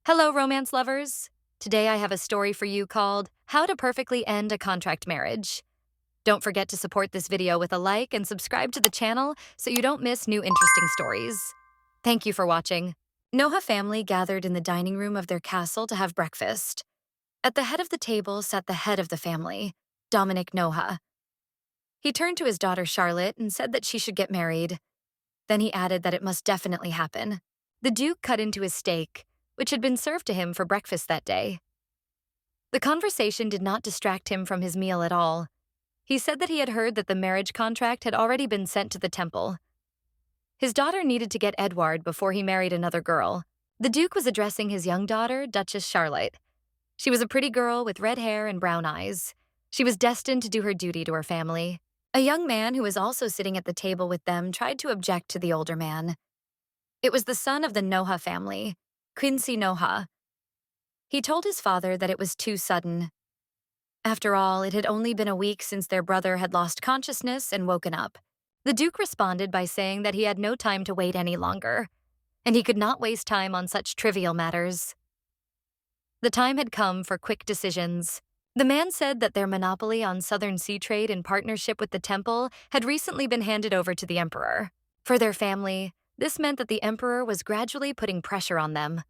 Hello, romance lovers. Today I have a story for you called How to Perfectly End a Contract Marriage. Don't forget to support this video with a like and subscribe to the channel so you don't miss new interesting stories. Thank you for watching. Noha family gathered in the dining room of their castle to have breakfast. At the head of the table sat the head of the family, Dominic Noha. He turned to his daughter Charlotte and said that she should get married. Then he added that it must definitely happen. The Duke cut into his steak, which had been served to him for breakfast that day. The conversation did not distract him from his meal at all. He said that he had heard that the marriage contract had already been sent to the temple. His daughter needed to get Edward before he married another girl. The Duke was addressing his young daughter, Duchess Charlotte. She was a pretty girl with red hair and brown eyes. She was destined to do her duty to her family. A young man who was also sitting at the table with them tried to object to the older man. It was the son of the Noha family, Quincy Noha. He told his father that it was too sudden. After all, it had only been a week since their brother had lost consciousness and woken up. The Duke responded by saying that he had no time to wait any longer, and he could not waste time on such trivial matters. The time had come for quick decisions. The man said that their monopoly on southern sea trade in partnership with the temple had recently been handed over to the emperor. For their family, this meant that the emperor was gradually putting pressure on them.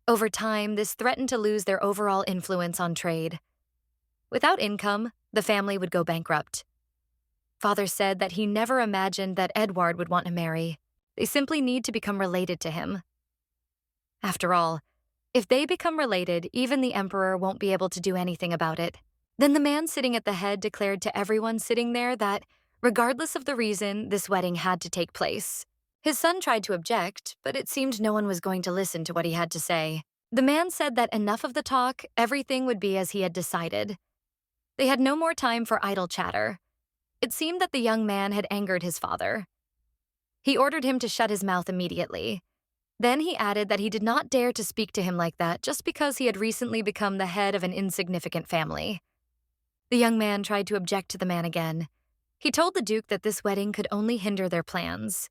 Over time, this threatened to lose their overall influence on trade. Without income, the family would go bankrupt. Father said that he never imagined that Edward would want to marry. They simply need to become related to him. After all, if they become related, even the emperor won't be able to do anything about it. Then the man sitting at the head declared to everyone sitting there that, regardless of the reason, this wedding had to take place. His son tried to object, but it seemed no one was going to listen to what he had to say. The man said that enough of the talk, everything would be as he had decided. They had no more time for idle chatter. It seemed that the young man had angered his father. He ordered him to shut his mouth immediately. Then he added that he did not dare to speak to him like that just because he had recently become the head of an insignificant family. The young man tried to object to the man again. He told the Duke that this wedding could only hinder their plans.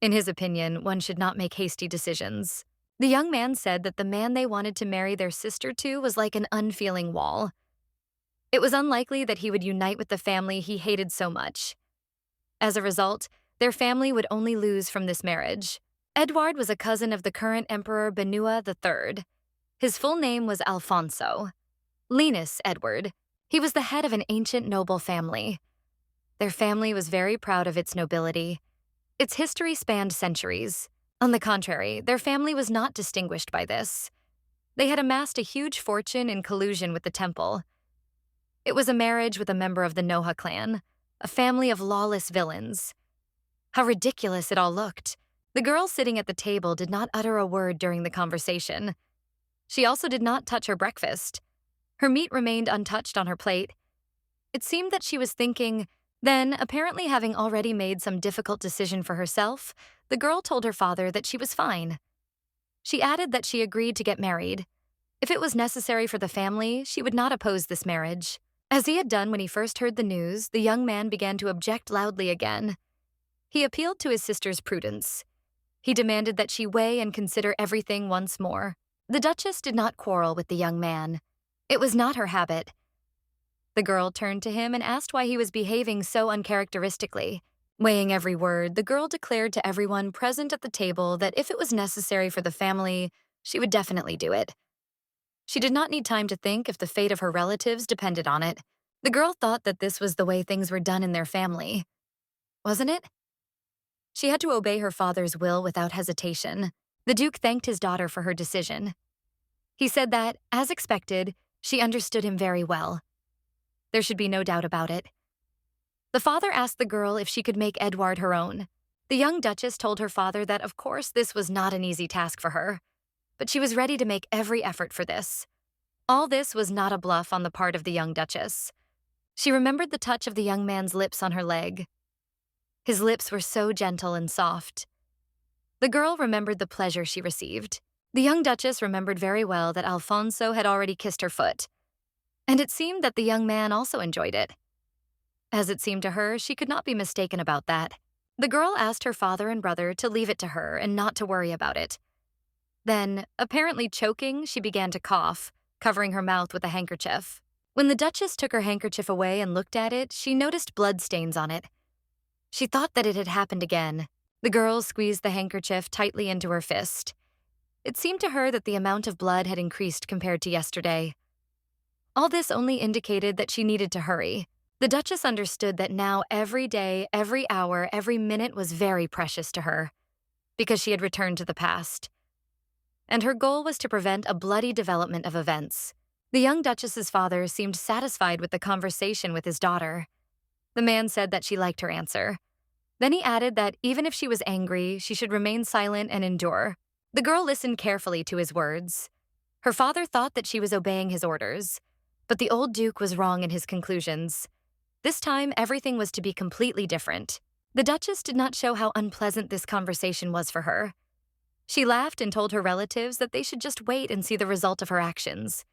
In his opinion, one should not make hasty decisions. The young man said that the man they wanted to marry their sister to was like an unfeeling wall. It was unlikely that he would unite with the family he hated so much. As a result, their family would only lose from this marriage. Edward was a cousin of the current Emperor Benua III. His full name was Alfonso. Linus Edward. He was the head of an ancient noble family. Their family was very proud of its nobility. Its history spanned centuries. On the contrary, their family was not distinguished by this. They had amassed a huge fortune in collusion with the temple. It was a marriage with a member of the Noha clan, a family of lawless villains. How ridiculous it all looked. The girl sitting at the table did not utter a word during the conversation. She also did not touch her breakfast. Her meat remained untouched on her plate. It seemed that she was thinking. Then, apparently having already made some difficult decision for herself, the girl told her father that she was fine. She added that she agreed to get married. If it was necessary for the family, she would not oppose this marriage. As he had done when he first heard the news, the young man began to object loudly again. He appealed to his sister's prudence. He demanded that she weigh and consider everything once more. The Duchess did not quarrel with the young man. It was not her habit. The girl turned to him and asked why he was behaving so uncharacteristically. Weighing every word, the girl declared to everyone present at the table that if it was necessary for the family, she would definitely do it. She did not need time to think if the fate of her relatives depended on it. The girl thought that this was the way things were done in their family. Wasn't it? She had to obey her father's will without hesitation. The Duke thanked his daughter for her decision. He said that, as expected, she understood him very well. There should be no doubt about it. The father asked the girl if she could make Edward her own. The young Duchess told her father that, of course, this was not an easy task for her, but she was ready to make every effort for this. All this was not a bluff on the part of the young Duchess. She remembered the touch of the young man's lips on her leg. His lips were so gentle and soft. The girl remembered the pleasure she received. The young Duchess remembered very well that Alfonso had already kissed her foot, and it seemed that the young man also enjoyed it. As it seemed to her, she could not be mistaken about that. The girl asked her father and brother to leave it to her and not to worry about it. Then, apparently choking, she began to cough, covering her mouth with a handkerchief. When the Duchess took her handkerchief away and looked at it, she noticed bloodstains on it. She thought that it had happened again. The girl squeezed the handkerchief tightly into her fist. It seemed to her that the amount of blood had increased compared to yesterday. All this only indicated that she needed to hurry. The Duchess understood that now every day, every hour, every minute was very precious to her, because she had returned to the past. And her goal was to prevent a bloody development of events. The young Duchess's father seemed satisfied with the conversation with his daughter. The man said that she liked her answer. Then he added that even if she was angry, she should remain silent and endure. The girl listened carefully to his words. Her father thought that she was obeying his orders, but the old Duke was wrong in his conclusions. This time, everything was to be completely different. The Duchess did not show how unpleasant this conversation was for her. She laughed and told her relatives that they should just wait and see the result of her actions.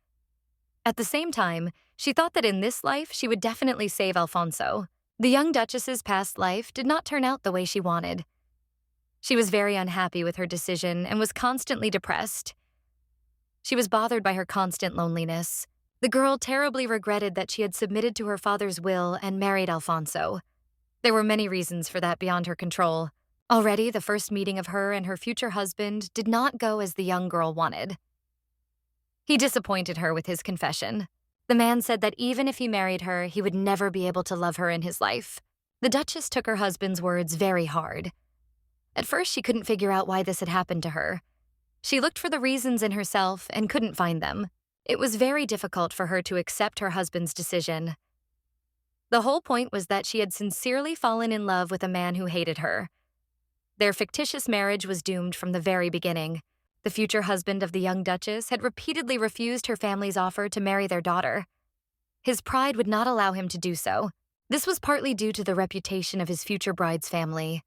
At the same time, she thought that in this life she would definitely save Alfonso. The young Duchess's past life did not turn out the way she wanted. She was very unhappy with her decision and was constantly depressed. She was bothered by her constant loneliness. The girl terribly regretted that she had submitted to her father's will and married Alfonso. There were many reasons for that beyond her control. Already, the first meeting of her and her future husband did not go as the young girl wanted. He disappointed her with his confession. The man said that even if he married her, he would never be able to love her in his life. The Duchess took her husband's words very hard. At first, she couldn't figure out why this had happened to her. She looked for the reasons in herself and couldn't find them. It was very difficult for her to accept her husband's decision. The whole point was that she had sincerely fallen in love with a man who hated her. Their fictitious marriage was doomed from the very beginning. The future husband of the young Duchess had repeatedly refused her family's offer to marry their daughter. His pride would not allow him to do so. This was partly due to the reputation of his future bride's family.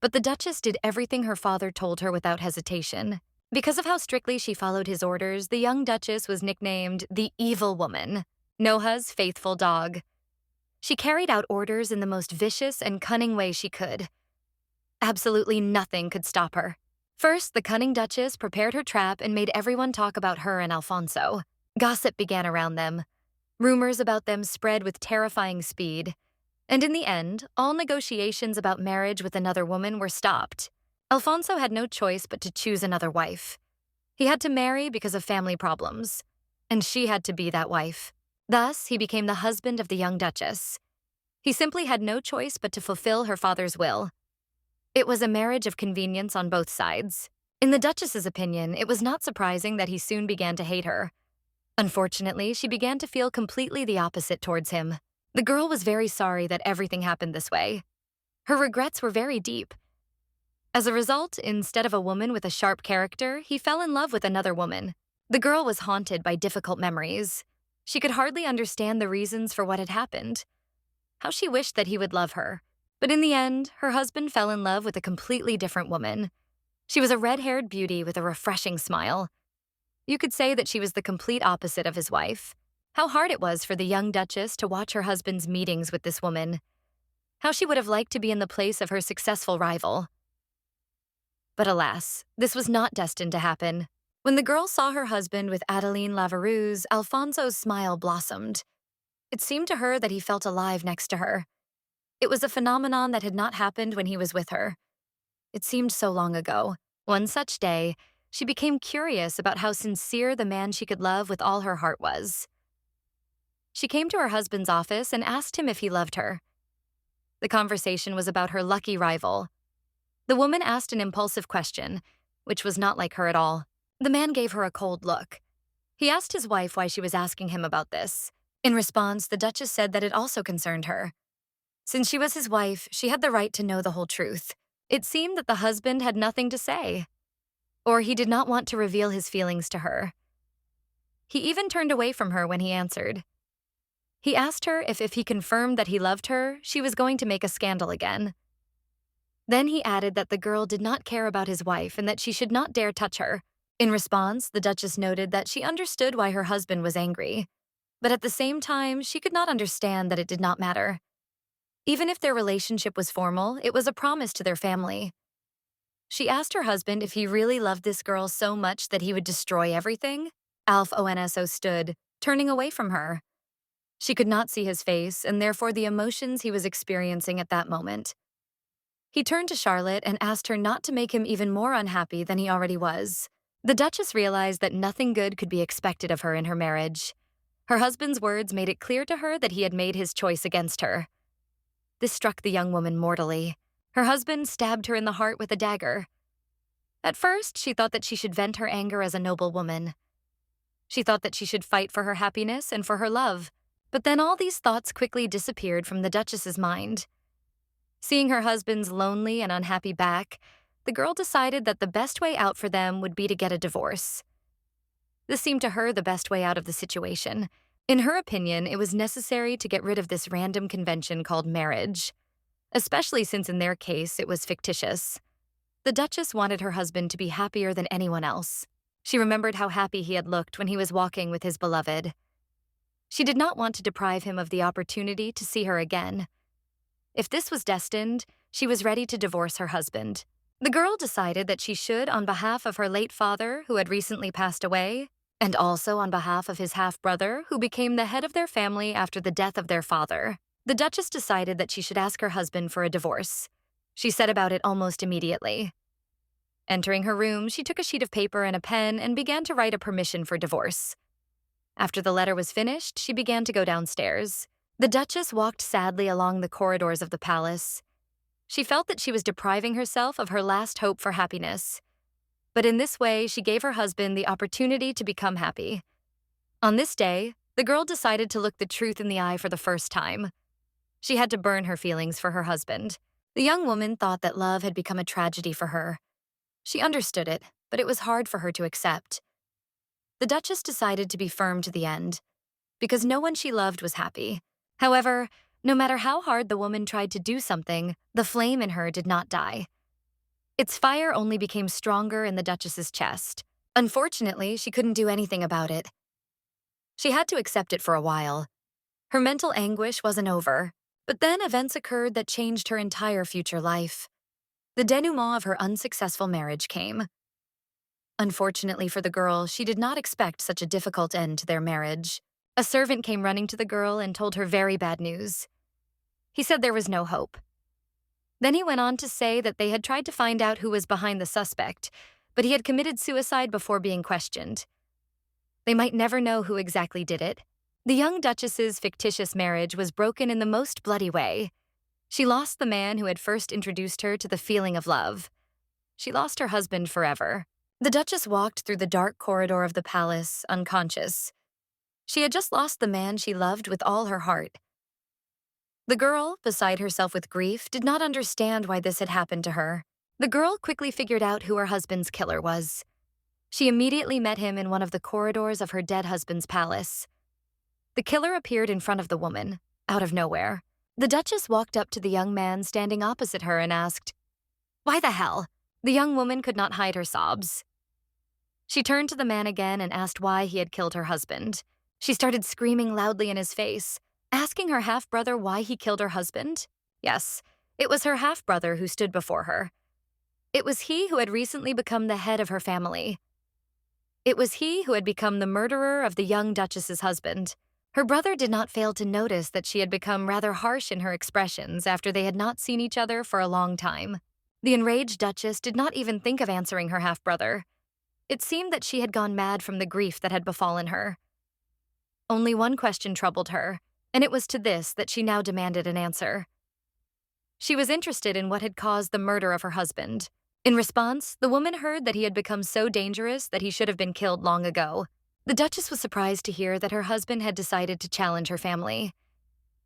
But the Duchess did everything her father told her without hesitation. Because of how strictly she followed his orders, the young Duchess was nicknamed the Evil Woman, Noha's faithful dog. She carried out orders in the most vicious and cunning way she could. Absolutely nothing could stop her. First, the cunning Duchess prepared her trap and made everyone talk about her and Alfonso. Gossip began around them. Rumors about them spread with terrifying speed. And in the end, all negotiations about marriage with another woman were stopped. Alfonso had no choice but to choose another wife. He had to marry because of family problems, and she had to be that wife. Thus, he became the husband of the young Duchess. He simply had no choice but to fulfill her father's will. It was a marriage of convenience on both sides. In the Duchess's opinion, it was not surprising that he soon began to hate her. Unfortunately, she began to feel completely the opposite towards him. The girl was very sorry that everything happened this way. Her regrets were very deep. As a result, instead of a woman with a sharp character, he fell in love with another woman. The girl was haunted by difficult memories. She could hardly understand the reasons for what had happened. How she wished that he would love her. But in the end, her husband fell in love with a completely different woman. She was a red-haired beauty with a refreshing smile. You could say that she was the complete opposite of his wife. How hard it was for the young Duchess to watch her husband's meetings with this woman. How she would have liked to be in the place of her successful rival. But alas, this was not destined to happen. When the girl saw her husband with Adeline Laverouse, Alfonso's smile blossomed. It seemed to her that he felt alive next to her. It was a phenomenon that had not happened when he was with her. It seemed so long ago. One such day, she became curious about how sincere the man she could love with all her heart was. She came to her husband's office and asked him if he loved her. The conversation was about her lucky rival. The woman asked an impulsive question, which was not like her at all. The man gave her a cold look. He asked his wife why she was asking him about this. In response, the Duchess said that it also concerned her. Since she was his wife, she had the right to know the whole truth. It seemed that the husband had nothing to say, or he did not want to reveal his feelings to her. He even turned away from her when he answered. He asked her if he confirmed that he loved her, she was going to make a scandal again. Then he added that the girl did not care about his wife and that she should not dare touch her. In response, the Duchess noted that she understood why her husband was angry, but at the same time, she could not understand that it did not matter. Even if their relationship was formal, it was a promise to their family. She asked her husband if he really loved this girl so much that he would destroy everything. Alf Onso stood, turning away from her. She could not see his face, and therefore the emotions he was experiencing at that moment. He turned to Charlotte and asked her not to make him even more unhappy than he already was. The Duchess realized that nothing good could be expected of her in her marriage. Her husband's words made it clear to her that he had made his choice against her. This struck the young woman mortally. Her husband stabbed her in the heart with a dagger. At first, she thought that she should vent her anger as a noble woman. She thought that she should fight for her happiness and for her love. But then all these thoughts quickly disappeared from the Duchess's mind. Seeing her husband's lonely and unhappy back, the girl decided that the best way out for them would be to get a divorce. This seemed to her the best way out of the situation. In her opinion, it was necessary to get rid of this random convention called marriage, especially since in their case it was fictitious. The Duchess wanted her husband to be happier than anyone else. She remembered how happy he had looked when he was walking with his beloved. She did not want to deprive him of the opportunity to see her again. If this was destined, she was ready to divorce her husband. The girl decided that she should, on behalf of her late father, who had recently passed away, and also on behalf of his half-brother, who became the head of their family after the death of their father, the Duchess decided that she should ask her husband for a divorce. She set about it almost immediately. Entering her room, she took a sheet of paper and a pen and began to write a permission for divorce. After the letter was finished, she began to go downstairs. The Duchess walked sadly along the corridors of the palace. She felt that she was depriving herself of her last hope for happiness. But in this way, she gave her husband the opportunity to become happy. On this day, the girl decided to look the truth in the eye for the first time. She had to burn her feelings for her husband. The young woman thought that love had become a tragedy for her. She understood it, but it was hard for her to accept. The Duchess decided to be firm to the end, because no one she loved was happy. However, no matter how hard the woman tried to do something, the flame in her did not die. Its fire only became stronger in the Duchess's chest. Unfortunately, she couldn't do anything about it. She had to accept it for a while. Her mental anguish wasn't over, but then events occurred that changed her entire future life. The denouement of her unsuccessful marriage came. Unfortunately for the girl, she did not expect such a difficult end to their marriage. A servant came running to the girl and told her very bad news. He said there was no hope. Then he went on to say that they had tried to find out who was behind the suspect, but he had committed suicide before being questioned. They might never know who exactly did it. The young Duchess's fictitious marriage was broken in the most bloody way. She lost the man who had first introduced her to the feeling of love. She lost her husband forever. The Duchess walked through the dark corridor of the palace, unconscious. She had just lost the man she loved with all her heart. The girl, beside herself with grief, did not understand why this had happened to her. The girl quickly figured out who her husband's killer was. She immediately met him in one of the corridors of her dead husband's palace. The killer appeared in front of the woman, out of nowhere. The Duchess walked up to the young man standing opposite her and asked, "Why the hell?" The young woman could not hide her sobs. She turned to the man again and asked why he had killed her husband. She started screaming loudly in his face, asking her half-brother why he killed her husband. Yes, it was her half-brother who stood before her. It was he who had recently become the head of her family. It was he who had become the murderer of the young Duchess's husband. Her brother did not fail to notice that she had become rather harsh in her expressions after they had not seen each other for a long time. The enraged Duchess did not even think of answering her half-brother. It seemed that she had gone mad from the grief that had befallen her. Only one question troubled her, and it was to this that she now demanded an answer. She was interested in what had caused the murder of her husband. In response, the woman heard that he had become so dangerous that he should have been killed long ago. The Duchess was surprised to hear that her husband had decided to challenge her family.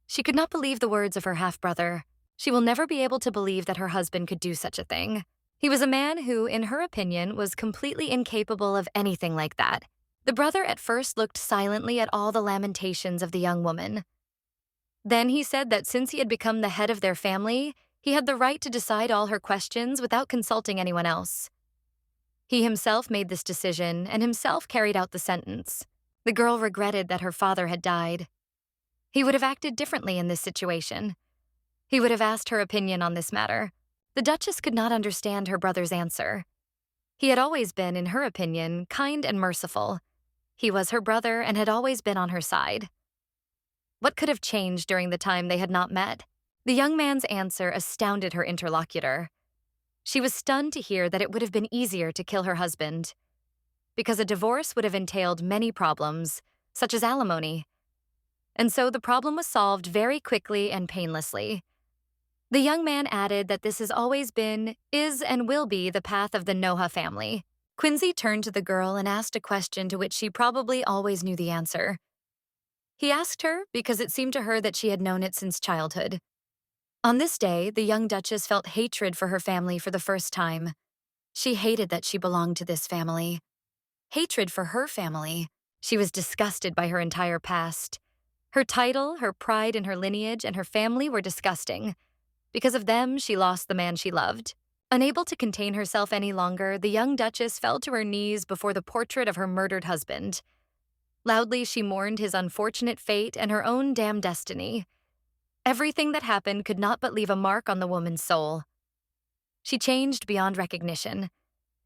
She could not believe the words of her half-brother. She will never be able to believe that her husband could do such a thing. He was a man who, in her opinion, was completely incapable of anything like that. The brother at first looked silently at all the lamentations of the young woman. Then he said that since he had become the head of their family, he had the right to decide all her questions without consulting anyone else. He himself made this decision and himself carried out the sentence. The girl regretted that her father had died. He would have acted differently in this situation. He would have asked her opinion on this matter. The Duchess could not understand her brother's answer. He had always been, in her opinion, kind and merciful. He was her brother and had always been on her side. What could have changed during the time they had not met? The young man's answer astounded her interlocutor. She was stunned to hear that it would have been easier to kill her husband, because a divorce would have entailed many problems, such as alimony. And so the problem was solved very quickly and painlessly. The young man added that this has always been, is, and will be the path of the Noha family. Quincy turned to the girl and asked a question to which she probably always knew the answer. He asked her because it seemed to her that she had known it since childhood. On this day, the young Duchess felt hatred for her family for the first time. She hated that she belonged to this family. Hatred for her family. She was disgusted by her entire past. Her title, her pride in her lineage, and her family were disgusting. Because of them, she lost the man she loved. Unable to contain herself any longer, the young Duchess fell to her knees before the portrait of her murdered husband. Loudly, she mourned his unfortunate fate and her own damned destiny. Everything that happened could not but leave a mark on the woman's soul. She changed beyond recognition.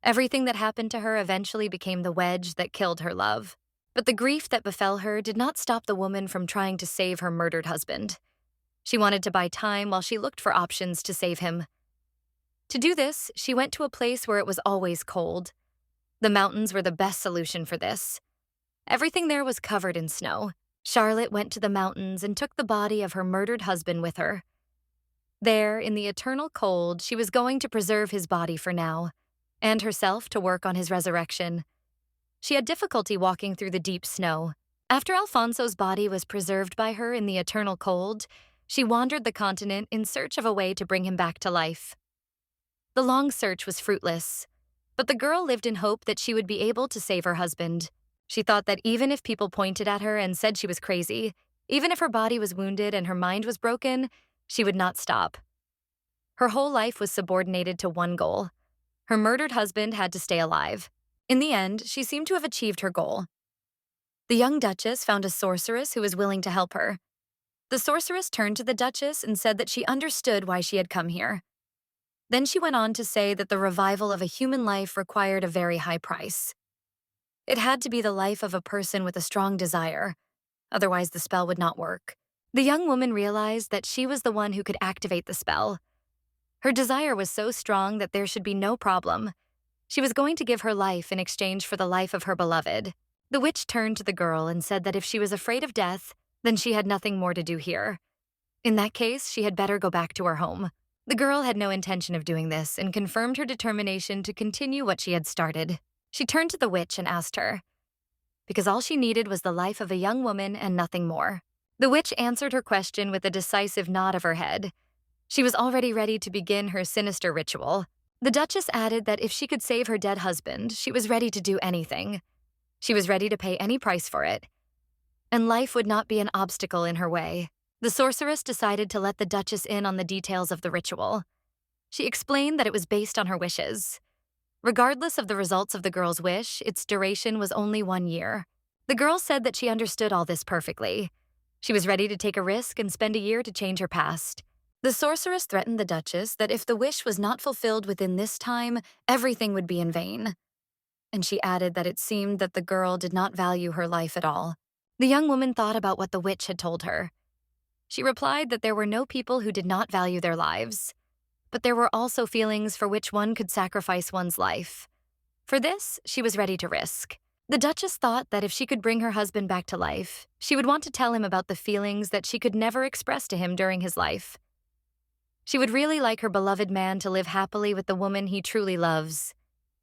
Everything that happened to her eventually became the wedge that killed her love. But the grief that befell her did not stop the woman from trying to save her murdered husband. She wanted to buy time while she looked for options to save him. To do this, she went to a place where it was always cold. The mountains were the best solution for this. Everything there was covered in snow. Charlotte went to the mountains and took the body of her murdered husband with her. There, in the eternal cold, she was going to preserve his body for now, and herself to work on his resurrection. She had difficulty walking through the deep snow. After Alfonso's body was preserved by her in the eternal cold, she wandered the continent in search of a way to bring him back to life. The long search was fruitless, but the girl lived in hope that she would be able to save her husband. She thought that even if people pointed at her and said she was crazy, even if her body was wounded and her mind was broken, she would not stop. Her whole life was subordinated to one goal. Her murdered husband had to stay alive. In the end, she seemed to have achieved her goal. The young Duchess found a sorceress who was willing to help her. The sorceress turned to the Duchess and said that she understood why she had come here. Then she went on to say that the revival of a human life required a very high price. It had to be the life of a person with a strong desire, otherwise the spell would not work. The young woman realized that she was the one who could activate the spell. Her desire was so strong that there should be no problem. She was going to give her life in exchange for the life of her beloved. The witch turned to the girl and said that if she was afraid of death, then she had nothing more to do here. In that case, she had better go back to her home. The girl had no intention of doing this and confirmed her determination to continue what she had started. She turned to the witch and asked her, because all she needed was the life of a young woman and nothing more. The witch answered her question with a decisive nod of her head. She was already ready to begin her sinister ritual. The Duchess added that if she could save her dead husband, she was ready to do anything. She was ready to pay any price for it. And life would not be an obstacle in her way. The sorceress decided to let the Duchess in on the details of the ritual. She explained that it was based on her wishes. Regardless of the results of the girl's wish, its duration was only 1 year. The girl said that she understood all this perfectly. She was ready to take a risk and spend a year to change her past. The sorceress threatened the Duchess that if the wish was not fulfilled within this time, everything would be in vain. And she added that it seemed that the girl did not value her life at all. The young woman thought about what the witch had told her. She replied that there were no people who did not value their lives, but there were also feelings for which one could sacrifice one's life. For this, she was ready to risk. The Duchess thought that if she could bring her husband back to life, she would want to tell him about the feelings that she could never express to him during his life. She would really like her beloved man to live happily with the woman he truly loves.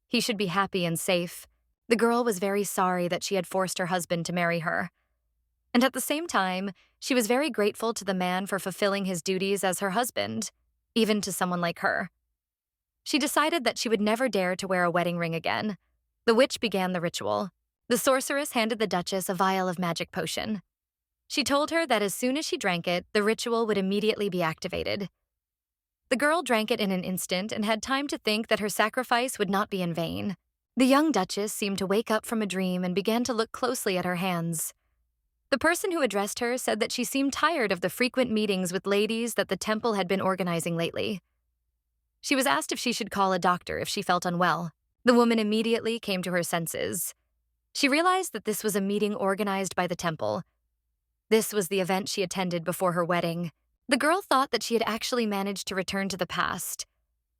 He should be happy and safe. The girl was very sorry that she had forced her husband to marry her. And at the same time, she was very grateful to the man for fulfilling his duties as her husband, even to someone like her. She decided that she would never dare to wear a wedding ring again. The witch began the ritual. The sorceress handed the Duchess a vial of magic potion. She told her that as soon as she drank it, the ritual would immediately be activated. The girl drank it in an instant and had time to think that her sacrifice would not be in vain. The young Duchess seemed to wake up from a dream and began to look closely at her hands. The person who addressed her said that she seemed tired of the frequent meetings with ladies that the temple had been organizing lately. She was asked if she should call a doctor if she felt unwell. The woman immediately came to her senses. She realized that this was a meeting organized by the temple. This was the event she attended before her wedding. The girl thought that she had actually managed to return to the past.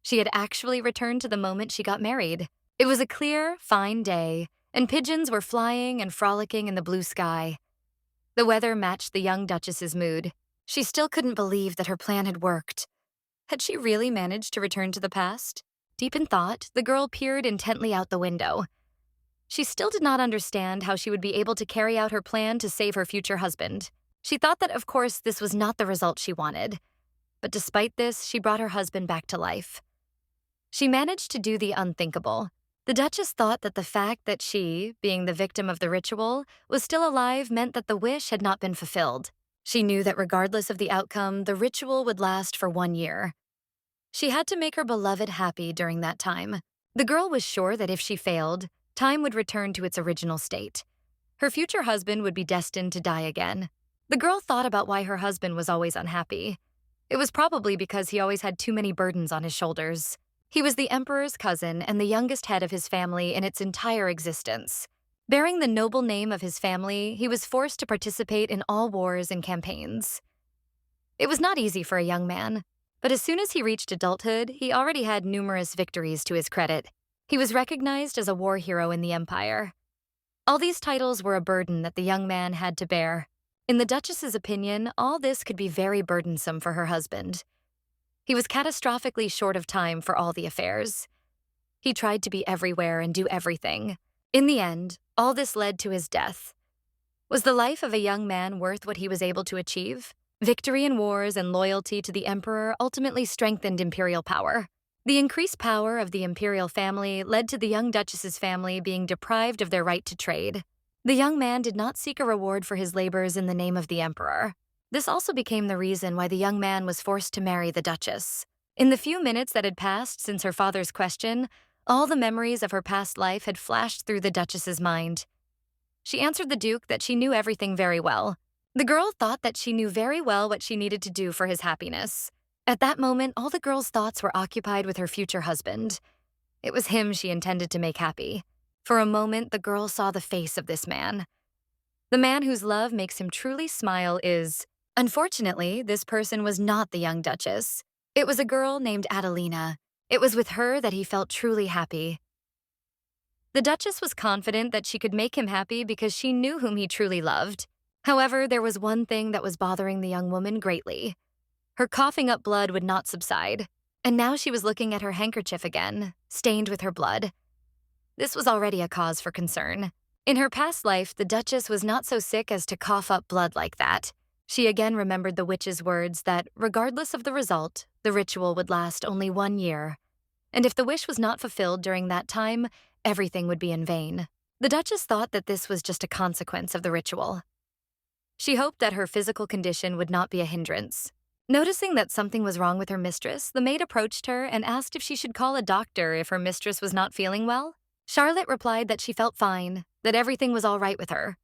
She had actually returned to the moment she got married. It was a clear, fine day, and pigeons were flying and frolicking in the blue sky. The weather matched the young Duchess's mood. She still couldn't believe that her plan had worked. Had she really managed to return to the past? Deep in thought, the girl peered intently out the window. She still did not understand how she would be able to carry out her plan to save her future husband. She thought that, of course, this was not the result she wanted. But despite this, she brought her husband back to life. She managed to do the unthinkable. The Duchess thought that the fact that she, being the victim of the ritual, was still alive meant that the wish had not been fulfilled. She knew that regardless of the outcome, the ritual would last for 1 year. She had to make her beloved happy during that time. The girl was sure that if she failed, time would return to its original state. Her future husband would be destined to die again. The girl thought about why her husband was always unhappy. It was probably because he always had too many burdens on his shoulders. He was the emperor's cousin and the youngest head of his family in its entire existence. Bearing the noble name of his family, he was forced to participate in all wars and campaigns. It was not easy for a young man, but as soon as he reached adulthood, he already had numerous victories to his credit. He was recognized as a war hero in the empire. All these titles were a burden that the young man had to bear. In the Duchess's opinion, all this could be very burdensome for her husband. He was catastrophically short of time for all the affairs. He tried to be everywhere and do everything. In the end, all this led to his death. Was the life of a young man worth what he was able to achieve? Victory in wars and loyalty to the emperor ultimately strengthened imperial power. The increased power of the imperial family led to the young Duchess's family being deprived of their right to trade. The young man did not seek a reward for his labors in the name of the emperor. This also became the reason why the young man was forced to marry the Duchess. In the few minutes that had passed since her father's question, all the memories of her past life had flashed through the Duchess's mind. She answered the Duke that she knew everything very well. The girl thought that she knew very well what she needed to do for his happiness. At that moment, all the girl's thoughts were occupied with her future husband. It was him she intended to make happy. For a moment, the girl saw the face of this man. The man whose love makes him truly smile is... Unfortunately, this person was not the young Duchess. It was a girl named Adelina. It was with her that he felt truly happy. The Duchess was confident that she could make him happy because she knew whom he truly loved. However, there was one thing that was bothering the young woman greatly. Her coughing up blood would not subside, and now she was looking at her handkerchief again, stained with her blood. This was already a cause for concern. In her past life, the Duchess was not so sick as to cough up blood like that. She again remembered the witch's words that, regardless of the result, the ritual would last only 1 year. And if the wish was not fulfilled during that time, everything would be in vain. The Duchess thought that this was just a consequence of the ritual. She hoped that her physical condition would not be a hindrance. Noticing that something was wrong with her mistress, the maid approached her and asked if she should call a doctor if her mistress was not feeling well. Charlotte replied that she felt fine, that everything was all right with her.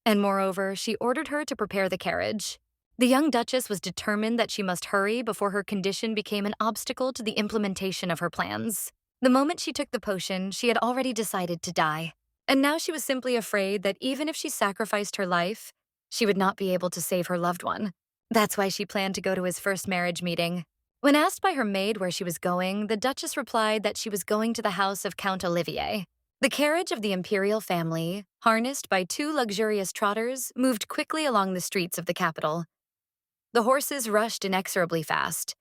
And moreover, she ordered her to prepare the carriage. The young Duchess was determined that she must hurry before her condition became an obstacle to the implementation of her plans. The moment she took the potion, she had already decided to die. And now she was simply afraid that even if she sacrificed her life, she would not be able to save her loved one. That's why she planned to go to his first marriage meeting. When asked by her maid where she was going, the Duchess replied that she was going to the house of Count Olivier. The carriage of the imperial family, harnessed by 2 luxurious trotters, moved quickly along the streets of the capital. The horses rushed inexorably fast.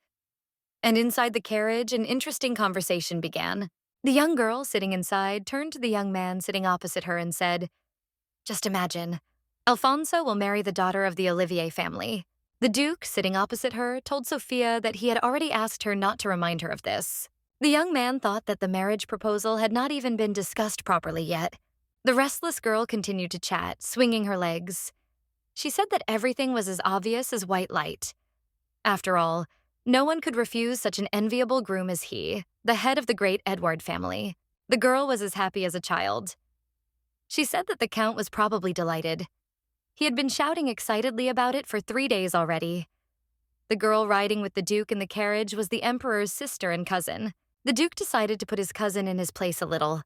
And inside the carriage, an interesting conversation began. The young girl sitting inside turned to the young man sitting opposite her and said, "Just imagine, Alfonso will marry the daughter of the Olivier family." The Duke, sitting opposite her, told Sophia that he had already asked her not to remind her of this. The young man thought that the marriage proposal had not even been discussed properly yet. The restless girl continued to chat, swinging her legs. She said that everything was as obvious as white light. After all, no one could refuse such an enviable groom as he, the head of the great Edward family. The girl was as happy as a child. She said that the Count was probably delighted. He had been shouting excitedly about it for 3 days already. The girl riding with the Duke in the carriage was the Emperor's sister and cousin. The Duke decided to put his cousin in his place a little.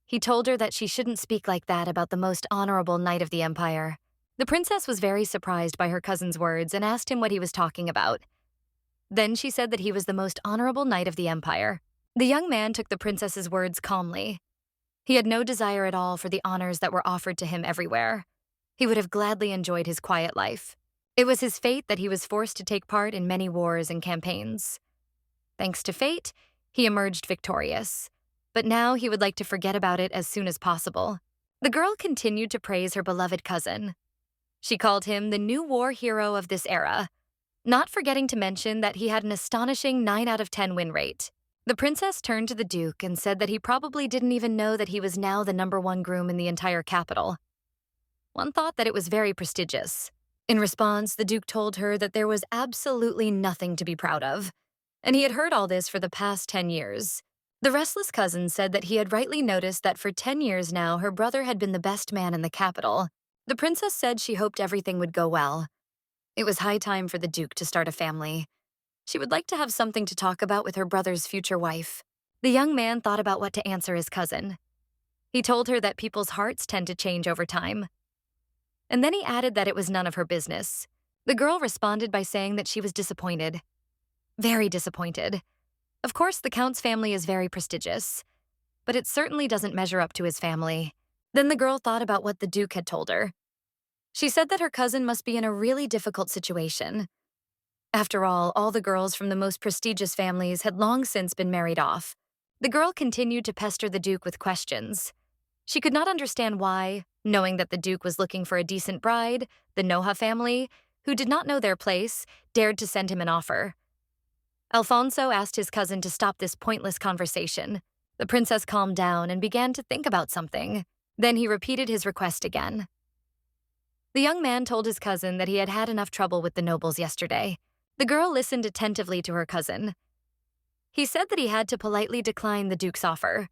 He told her that she shouldn't speak like that about the most honorable knight of the Empire. The princess was very surprised by her cousin's words and asked him what he was talking about. Then she said that he was the most honorable knight of the Empire. The young man took the princess's words calmly. He had no desire at all for the honors that were offered to him everywhere. He would have gladly enjoyed his quiet life. It was his fate that he was forced to take part in many wars and campaigns. Thanks to fate, he emerged victorious. But now he would like to forget about it as soon as possible. The girl continued to praise her beloved cousin. She called him the new war hero of this era, not forgetting to mention that he had an astonishing 9 out of 10 win rate. The princess turned to the Duke and said that he probably didn't even know that he was now the #1 groom in the entire capital. One thought that it was very prestigious. In response, the Duke told her that there was absolutely nothing to be proud of, and he had heard all this for the past 10 years. The restless cousin said that he had rightly noticed that for 10 years now her brother had been the best man in the capital. The princess said she hoped everything would go well. It was high time for the Duke to start a family. She would like to have something to talk about with her brother's future wife. The young man thought about what to answer his cousin. He told her that people's hearts tend to change over time. And then he added that it was none of her business. The girl responded by saying that she was disappointed. Very disappointed. Of course, the Count's family is very prestigious, but it certainly doesn't measure up to his family. Then the girl thought about what the Duke had told her. She said that her cousin must be in a really difficult situation. After all the girls from the most prestigious families had long since been married off. The girl continued to pester the Duke with questions. She could not understand why, knowing that the Duke was looking for a decent bride, the Noha family, who did not know their place, dared to send him an offer. Alfonso asked his cousin to stop this pointless conversation. The princess calmed down and began to think about something. Then he repeated his request again. The young man told his cousin that he had had enough trouble with the nobles yesterday. The girl listened attentively to her cousin. He said that he had to politely decline the Duke's offer.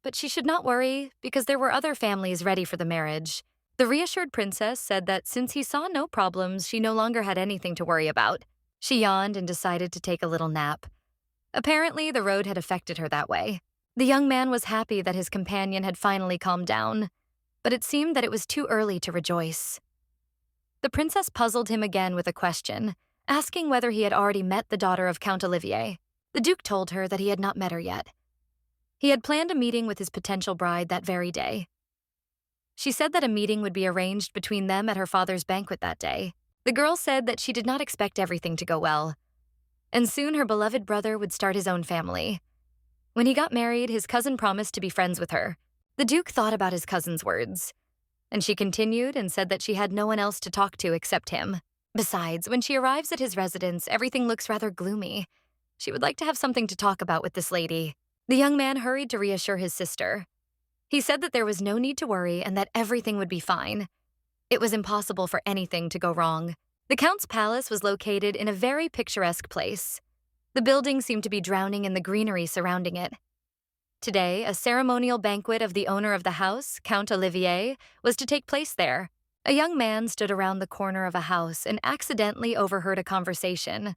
But she should not worry, because there were other families ready for the marriage. The reassured princess said that since he saw no problems, she no longer had anything to worry about. She yawned and decided to take a little nap. Apparently, the road had affected her that way. The young man was happy that his companion had finally calmed down, but it seemed that it was too early to rejoice. The princess puzzled him again with a question, asking whether he had already met the daughter of Count Olivier. The Duke told her that he had not met her yet. He had planned a meeting with his potential bride that very day. She said that a meeting would be arranged between them at her father's banquet that day. The girl said that she did not expect everything to go well, and soon her beloved brother would start his own family. When he got married, his cousin promised to be friends with her. The Duke thought about his cousin's words, and she continued and said that she had no one else to talk to except him. Besides, when she arrives at his residence, everything looks rather gloomy. She would like to have something to talk about with this lady. The young man hurried to reassure his sister. He said that there was no need to worry and that everything would be fine. It was impossible for anything to go wrong. The Count's palace was located in a very picturesque place. The building seemed to be drowning in the greenery surrounding it. Today, a ceremonial banquet of the owner of the house, Count Olivier, was to take place there. A young man stood around the corner of a house and accidentally overheard a conversation.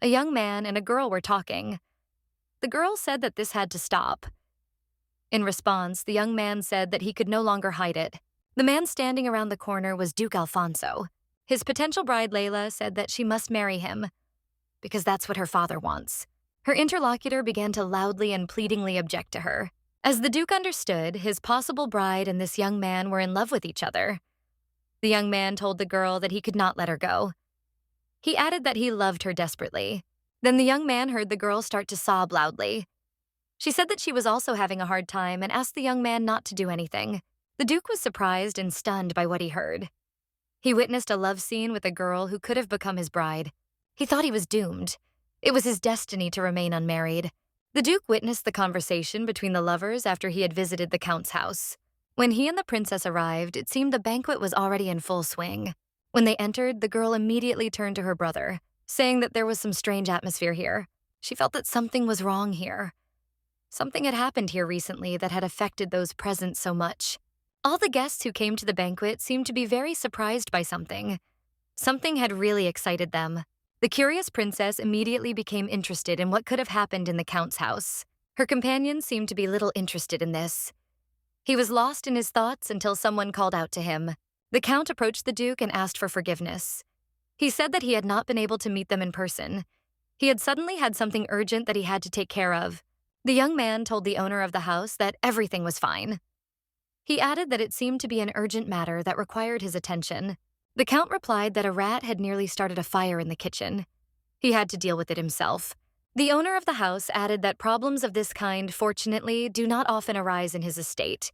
A young man and a girl were talking. The girl said that this had to stop. In response, the young man said that he could no longer hide it. The man standing around the corner was Duke Alfonso. His potential bride, Layla, said that she must marry him, because that's what her father wants. Her interlocutor began to loudly and pleadingly object to her. As the Duke understood, his possible bride and this young man were in love with each other. The young man told the girl that he could not let her go. He added that he loved her desperately. Then the young man heard the girl start to sob loudly. She said that she was also having a hard time and asked the young man not to do anything. The Duke was surprised and stunned by what he heard. He witnessed a love scene with a girl who could have become his bride. He thought he was doomed. It was his destiny to remain unmarried. The Duke witnessed the conversation between the lovers after he had visited the Count's house. When he and the princess arrived, it seemed the banquet was already in full swing. When they entered, the girl immediately turned to her brother, saying that there was some strange atmosphere here. She felt that something was wrong here. Something had happened here recently that had affected those present so much. All the guests who came to the banquet seemed to be very surprised by something. Something had really excited them. The curious princess immediately became interested in what could have happened in the Count's house. Her companion seemed to be little interested in this. He was lost in his thoughts until someone called out to him. The Count approached the Duke and asked for forgiveness. He said that he had not been able to meet them in person. He had suddenly had something urgent that he had to take care of. The young man told the owner of the house that everything was fine. He added that it seemed to be an urgent matter that required his attention. The Count replied that a rat had nearly started a fire in the kitchen. He had to deal with it himself. The owner of the house added that problems of this kind, fortunately, do not often arise in his estate.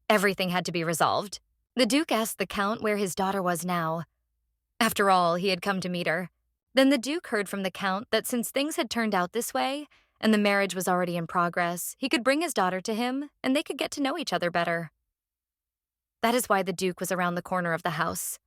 Everything had to be resolved. The Duke asked the Count where his daughter was now. After all, he had come to meet her. Then the Duke heard from the Count that since things had turned out this way, and the marriage was already in progress, he could bring his daughter to him, and they could get to know each other better. That is why the Duke was around the corner of the house.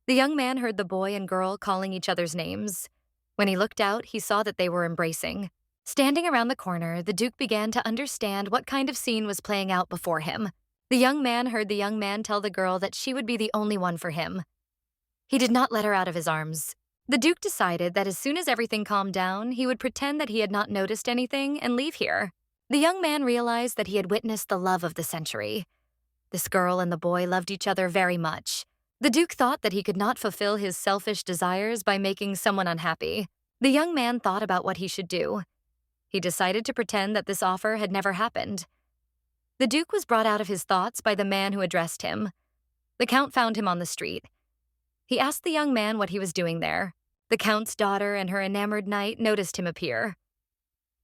The young man heard the boy and girl calling each other's names. When he looked out, he saw that they were embracing. Standing around the corner, the Duke began to understand what kind of scene was playing out before him. The young man heard the young man tell the girl that she would be the only one for him. He did not let her out of his arms. The Duke decided that as soon as everything calmed down, he would pretend that he had not noticed anything and leave here. The young man realized that he had witnessed the love of the century. This girl and the boy loved each other very much. The Duke thought that he could not fulfill his selfish desires by making someone unhappy. The young man thought about what he should do. He decided to pretend that this offer had never happened. The Duke was brought out of his thoughts by the man who addressed him. The Count found him on the street. He asked the young man what he was doing there. The Count's daughter and her enamored knight noticed him appear.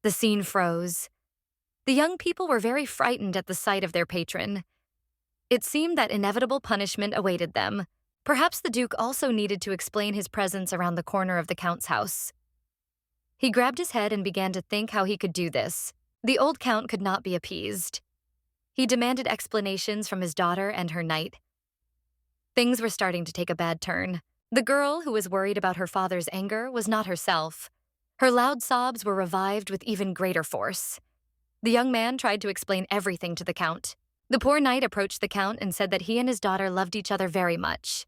The scene froze. The young people were very frightened at the sight of their patron. It seemed that inevitable punishment awaited them. Perhaps the Duke also needed to explain his presence around the corner of the Count's house. He grabbed his head and began to think how he could do this. The old Count could not be appeased. He demanded explanations from his daughter and her knight. Things were starting to take a bad turn. The girl, who was worried about her father's anger, was not herself. Her loud sobs were revived with even greater force. The young man tried to explain everything to the Count. The poor knight approached the Count and said that he and his daughter loved each other very much.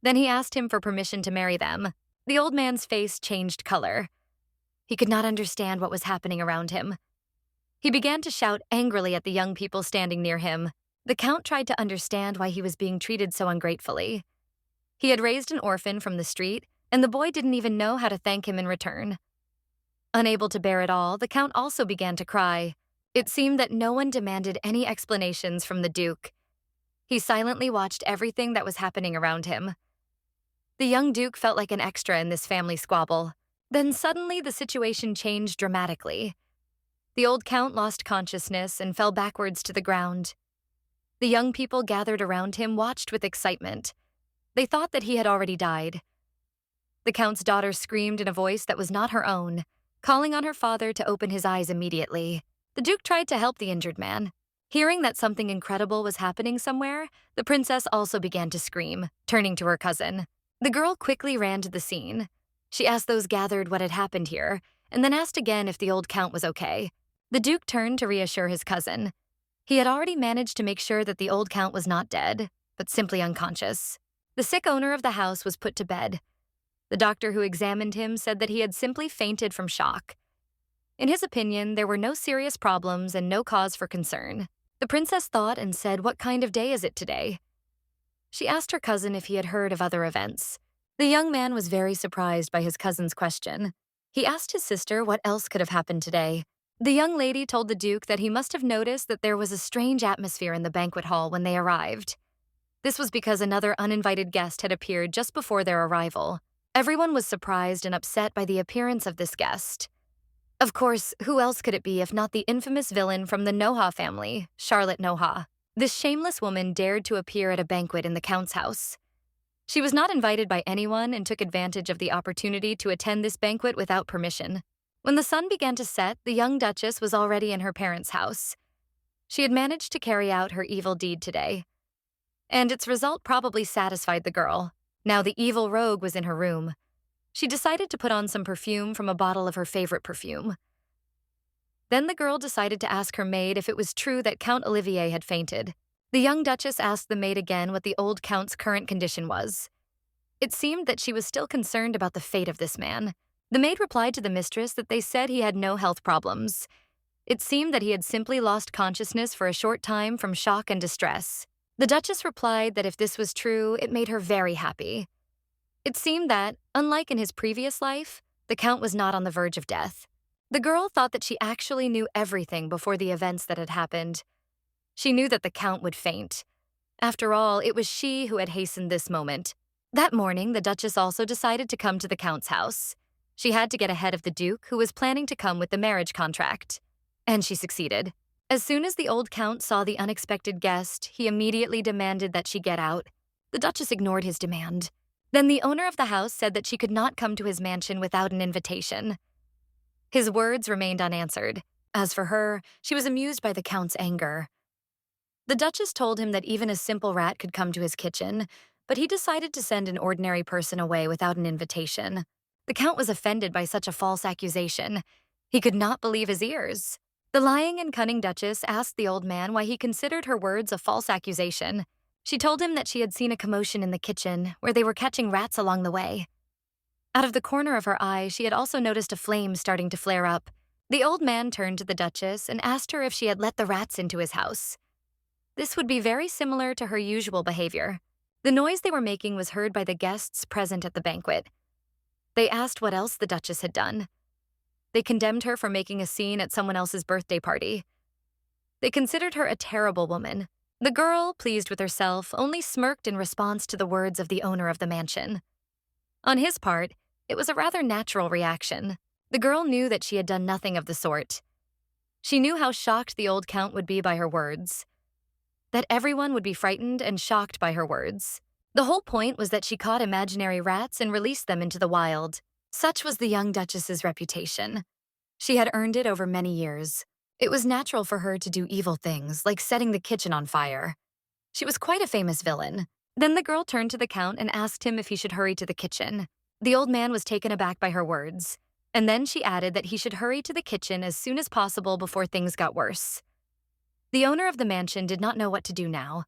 Then he asked him for permission to marry them. The old man's face changed color. He could not understand what was happening around him. He began to shout angrily at the young people standing near him. The Count tried to understand why he was being treated so ungratefully. He had raised an orphan from the street, and the boy didn't even know how to thank him in return. Unable to bear it all, the Count also began to cry. It seemed that no one demanded any explanations from the Duke. He silently watched everything that was happening around him. The young Duke felt like an extra in this family squabble. Then suddenly the situation changed dramatically. The old Count lost consciousness and fell backwards to the ground. The young people gathered around him watched with excitement. They thought that he had already died. The Count's daughter screamed in a voice that was not her own, calling on her father to open his eyes immediately. The Duke tried to help the injured man. Hearing that something incredible was happening somewhere, the princess also began to scream, turning to her cousin. The girl quickly ran to the scene. She asked those gathered what had happened here, and then asked again if the old Count was okay. The Duke turned to reassure his cousin. He had already managed to make sure that the old Count was not dead, but simply unconscious. The sick owner of the house was put to bed. The doctor who examined him said that he had simply fainted from shock. In his opinion, there were no serious problems and no cause for concern. The princess thought and said, "What kind of day is it today?" She asked her cousin if he had heard of other events. The young man was very surprised by his cousin's question. He asked his sister what else could have happened today. The young lady told the Duke that he must have noticed that there was a strange atmosphere in the banquet hall when they arrived. This was because another uninvited guest had appeared just before their arrival. Everyone was surprised and upset by the appearance of this guest. Of course, who else could it be if not the infamous villain from the Noha family, Charlotte Noha? This shameless woman dared to appear at a banquet in the Count's house. She was not invited by anyone and took advantage of the opportunity to attend this banquet without permission. When the sun began to set, the young Duchess was already in her parents' house. She had managed to carry out her evil deed today. And its result probably satisfied the girl. Now the evil rogue was in her room. She decided to put on some perfume from a bottle of her favorite perfume. Then the girl decided to ask her maid if it was true that Count Olivier had fainted. The young Duchess asked the maid again what the old Count's current condition was. It seemed that she was still concerned about the fate of this man. The maid replied to the mistress that they said he had no health problems. It seemed that he had simply lost consciousness for a short time from shock and distress. The Duchess replied that if this was true, it made her very happy. It seemed that, unlike in his previous life, the Count was not on the verge of death. The girl thought that she actually knew everything before the events that had happened. She knew that the Count would faint. After all, it was she who had hastened this moment. That morning, the Duchess also decided to come to the Count's house. She had to get ahead of the Duke, who was planning to come with the marriage contract. And she succeeded. As soon as the old Count saw the unexpected guest, he immediately demanded that she get out. The Duchess ignored his demand. Then the owner of the house said that she could not come to his mansion without an invitation. His words remained unanswered. As for her, she was amused by the Count's anger. The Duchess told him that even a simple rat could come to his kitchen, but he decided to send an ordinary person away without an invitation. The Count was offended by such a false accusation. He could not believe his ears. The lying and cunning Duchess asked the old man why he considered her words a false accusation. She told him that she had seen a commotion in the kitchen, where they were catching rats along the way. Out of the corner of her eye, she had also noticed a flame starting to flare up. The old man turned to the Duchess and asked her if she had let the rats into his house. This would be very similar to her usual behavior. The noise they were making was heard by the guests present at the banquet. They asked what else the Duchess had done. They condemned her for making a scene at someone else's birthday party. They considered her a terrible woman. The girl, pleased with herself, only smirked in response to the words of the owner of the mansion. On his part, it was a rather natural reaction. The girl knew that she had done nothing of the sort. She knew how shocked the old Count would be by her words. That everyone would be frightened and shocked by her words. The whole point was that she caught imaginary rats and released them into the wild. Such was the young Duchess's reputation. She had earned it over many years. It was natural for her to do evil things, like setting the kitchen on fire. She was quite a famous villain. Then the girl turned to the Count and asked him if he should hurry to the kitchen. The old man was taken aback by her words, and then she added that he should hurry to the kitchen as soon as possible before things got worse. The owner of the mansion did not know what to do now.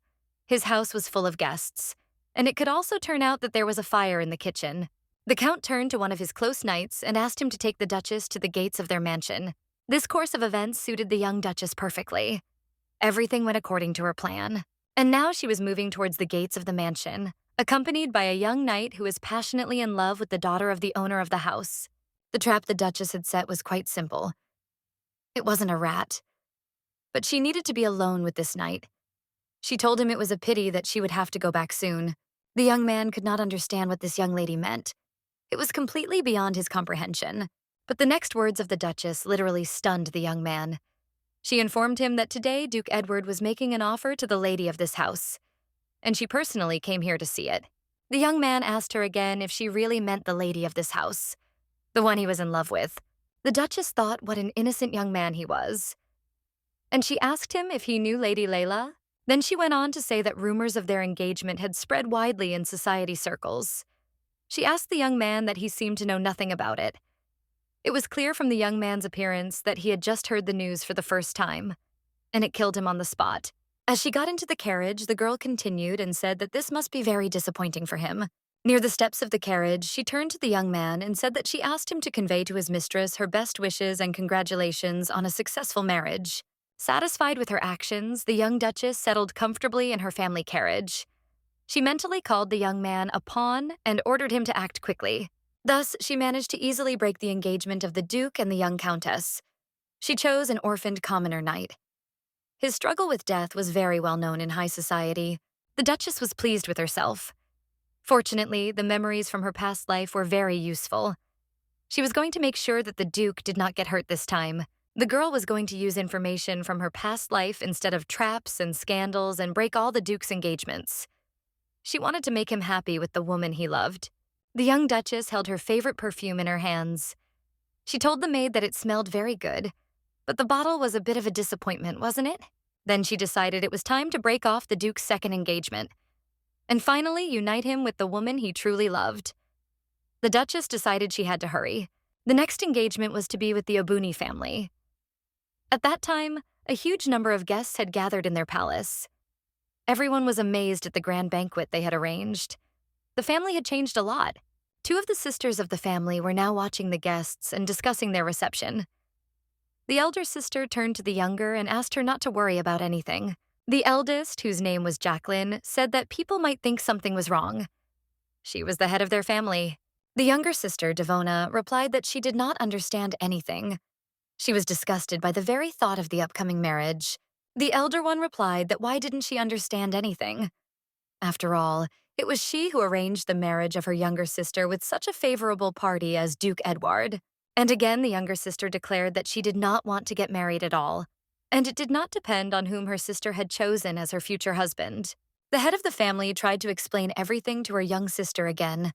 His house was full of guests, and it could also turn out that there was a fire in the kitchen. The Count turned to one of his close knights and asked him to take the Duchess to the gates of their mansion. This course of events suited the young Duchess perfectly. Everything went according to her plan, and now she was moving towards the gates of the mansion, accompanied by a young knight who was passionately in love with the daughter of the owner of the house. The trap the Duchess had set was quite simple. It wasn't a rat, but she needed to be alone with this knight. She told him it was a pity that she would have to go back soon. The young man could not understand what this young lady meant. It was completely beyond his comprehension. But the next words of the Duchess literally stunned the young man. She informed him that today Duke Edward was making an offer to the lady of this house, and she personally came here to see it. The young man asked her again if she really meant the lady of this house, the one he was in love with. The Duchess thought what an innocent young man he was. And she asked him if he knew Lady Layla. Then she went on to say that rumors of their engagement had spread widely in society circles. She asked the young man that he seemed to know nothing about it. It was clear from the young man's appearance that he had just heard the news for the first time, and it killed him on the spot. As she got into the carriage, the girl continued and said that this must be very disappointing for him. Near the steps of the carriage, she turned to the young man and said that she asked him to convey to his mistress her best wishes and congratulations on a successful marriage. Satisfied with her actions, the young Duchess settled comfortably in her family carriage. She mentally called the young man a pawn and ordered him to act quickly. Thus, she managed to easily break the engagement of the Duke and the young Countess. She chose an orphaned commoner knight. His struggle with death was very well known in high society. The Duchess was pleased with herself. Fortunately, the memories from her past life were very useful. She was going to make sure that the Duke did not get hurt this time. The girl was going to use information from her past life instead of traps and scandals and break all the Duke's engagements. She wanted to make him happy with the woman he loved. The young Duchess held her favorite perfume in her hands. She told the maid that it smelled very good, but the bottle was a bit of a disappointment, wasn't it? Then she decided it was time to break off the Duke's second engagement, and finally unite him with the woman he truly loved. The Duchess decided she had to hurry. The next engagement was to be with the Obuni family. At that time, a huge number of guests had gathered in their palace. Everyone was amazed at the grand banquet they had arranged. The family had changed a lot. Two of the sisters of the family were now watching the guests and discussing their reception. The elder sister turned to the younger and asked her not to worry about anything. The eldest, whose name was Jacqueline, said that people might think something was wrong. She was the head of their family. The younger sister, Devona, replied that she did not understand anything. She was disgusted by the very thought of the upcoming marriage. The elder one replied that why didn't she understand anything? After all, it was she who arranged the marriage of her younger sister with such a favorable party as Duke Edward. And again, the younger sister declared that she did not want to get married at all, and it did not depend on whom her sister had chosen as her future husband. The head of the family tried to explain everything to her young sister again.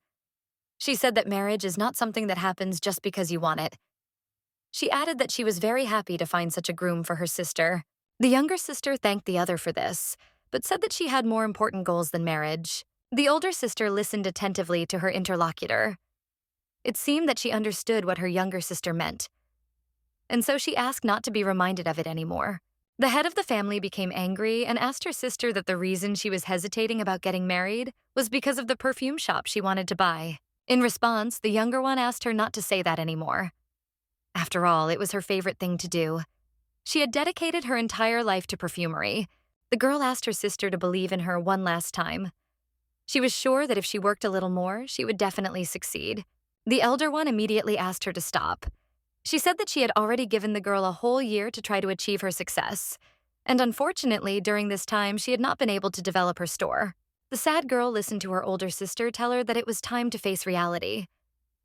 She said that marriage is not something that happens just because you want it. She added that she was very happy to find such a groom for her sister. The younger sister thanked the other for this, but said that she had more important goals than marriage. The older sister listened attentively to her interlocutor. It seemed that she understood what her younger sister meant, and so she asked not to be reminded of it anymore. The head of the family became angry and asked her sister that the reason she was hesitating about getting married was because of the perfume shop she wanted to buy. In response, the younger one asked her not to say that anymore. After all, it was her favorite thing to do. She had dedicated her entire life to perfumery. The girl asked her sister to believe in her one last time. She was sure that if she worked a little more, she would definitely succeed. The elder one immediately asked her to stop. She said that she had already given the girl a whole year to try to achieve her success, and unfortunately, during this time, she had not been able to develop her store. The sad girl listened to her older sister tell her that it was time to face reality.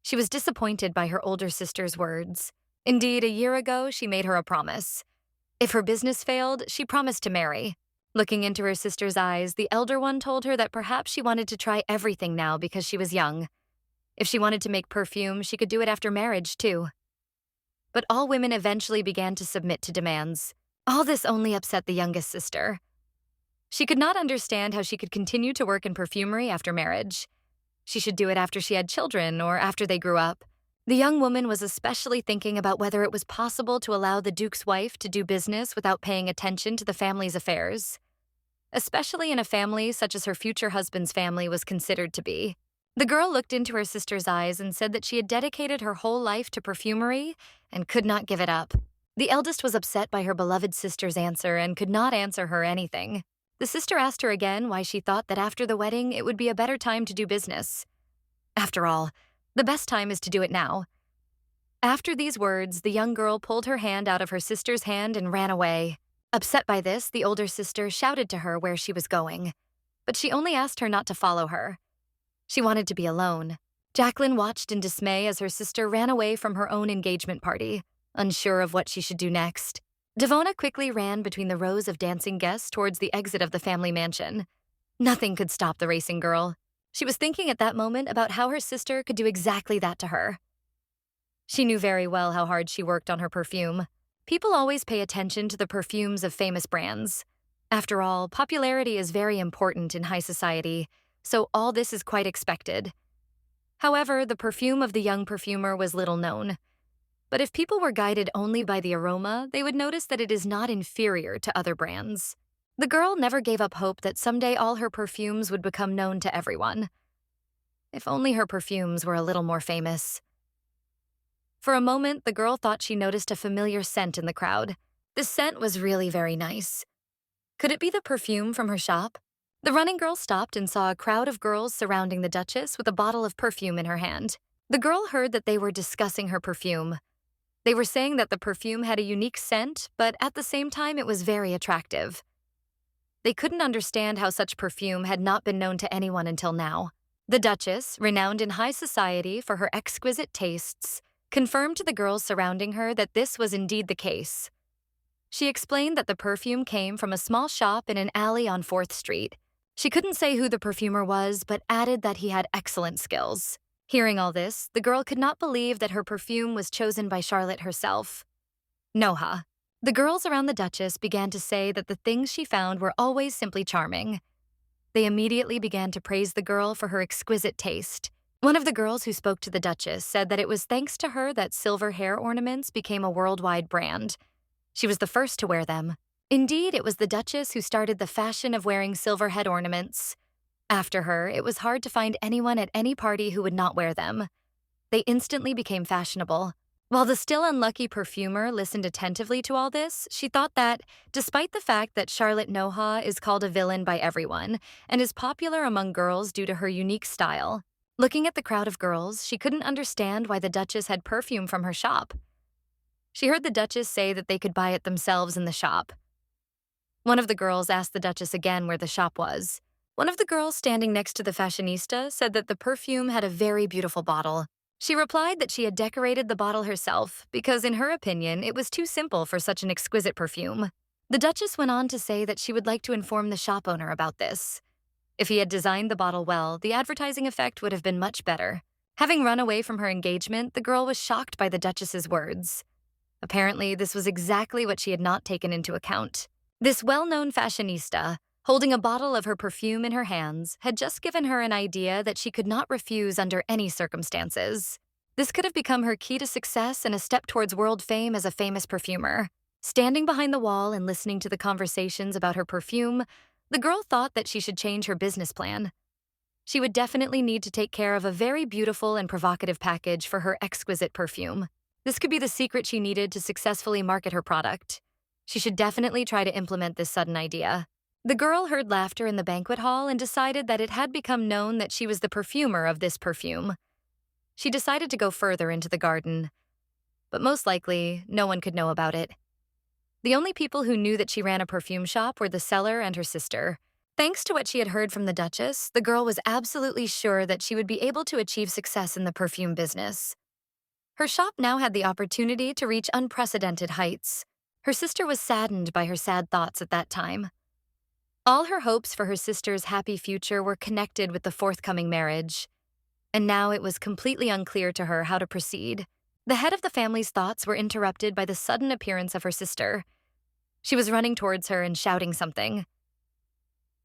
She was disappointed by her older sister's words. Indeed, a year ago, she made her a promise. If her business failed, she promised to marry. Looking into her sister's eyes, the elder one told her that perhaps she wanted to try everything now because she was young. If she wanted to make perfume, she could do it after marriage, too. But all women eventually began to submit to demands. All this only upset the youngest sister. She could not understand how she could continue to work in perfumery after marriage. She should do it after she had children or after they grew up. The young woman was especially thinking about whether it was possible to allow the Duke's wife to do business without paying attention to the family's affairs, especially in a family such as her future husband's family was considered to be. The girl looked into her sister's eyes and said that she had dedicated her whole life to perfumery and could not give it up. The eldest was upset by her beloved sister's answer and could not answer her anything. The sister asked her again why she thought that after the wedding it would be a better time to do business. After all, the best time is to do it now. After these words, the young girl pulled her hand out of her sister's hand and ran away. Upset by this, the older sister shouted to her where she was going, but she only asked her not to follow her. She wanted to be alone. Jacqueline watched in dismay as her sister ran away from her own engagement party, unsure of what she should do next. Devona quickly ran between the rows of dancing guests towards the exit of the family mansion. Nothing could stop the racing girl. She was thinking at that moment about how her sister could do exactly that to her. She knew very well how hard she worked on her perfume. People always pay attention to the perfumes of famous brands. After all, popularity is very important in high society, so all this is quite expected. However, the perfume of the young perfumer was little known. But if people were guided only by the aroma, they would notice that it is not inferior to other brands. The girl never gave up hope that someday all her perfumes would become known to everyone. If only her perfumes were a little more famous. For a moment, the girl thought she noticed a familiar scent in the crowd. This scent was really very nice. Could it be the perfume from her shop? The running girl stopped and saw a crowd of girls surrounding the Duchess with a bottle of perfume in her hand. The girl heard that they were discussing her perfume. They were saying that the perfume had a unique scent, but at the same time it was very attractive. They couldn't understand how such perfume had not been known to anyone until now. The Duchess, renowned in high society for her exquisite tastes, confirmed to the girls surrounding her that this was indeed the case. She explained that the perfume came from a small shop in an alley on 4th Street. She couldn't say who the perfumer was, but added that he had excellent skills. Hearing all this, the girl could not believe that her perfume was chosen by Charlotte herself. Noha. The girls around the Duchess began to say that the things she found were always simply charming. They immediately began to praise the girl for her exquisite taste. One of the girls who spoke to the Duchess said that it was thanks to her that silver hair ornaments became a worldwide brand. She was the first to wear them. Indeed, it was the Duchess who started the fashion of wearing silver head ornaments. After her, it was hard to find anyone at any party who would not wear them. They instantly became fashionable. While the still unlucky perfumer listened attentively to all this, she thought that, despite the fact that Charlotte Noha is called a villain by everyone and is popular among girls due to her unique style, looking at the crowd of girls, she couldn't understand why the Duchess had perfume from her shop. She heard the Duchess say that they could buy it themselves in the shop. One of the girls asked the Duchess again where the shop was. One of the girls standing next to the fashionista said that the perfume had a very beautiful bottle. She replied that she had decorated the bottle herself because, in her opinion, it was too simple for such an exquisite perfume. The Duchess went on to say that she would like to inform the shop owner about this. If he had designed the bottle well, the advertising effect would have been much better. Having run away from her engagement, the girl was shocked by the Duchess's words. Apparently, this was exactly what she had not taken into account. This well-known fashionista, holding a bottle of her perfume in her hands, had just given her an idea that she could not refuse under any circumstances. This could have become her key to success and a step towards world fame as a famous perfumer. Standing behind the wall and listening to the conversations about her perfume, the girl thought that she should change her business plan. She would definitely need to take care of a very beautiful and provocative package for her exquisite perfume. This could be the secret she needed to successfully market her product. She should definitely try to implement this sudden idea. The girl heard laughter in the banquet hall and decided that it had become known that she was the perfumer of this perfume. She decided to go further into the garden, but most likely, no one could know about it. The only people who knew that she ran a perfume shop were the seller and her sister. Thanks to what she had heard from the Duchess, the girl was absolutely sure that she would be able to achieve success in the perfume business. Her shop now had the opportunity to reach unprecedented heights. Her sister was saddened by her sad thoughts at that time. All her hopes for her sister's happy future were connected with the forthcoming marriage, and now it was completely unclear to her how to proceed. The head of the family's thoughts were interrupted by the sudden appearance of her sister. She was running towards her and shouting something.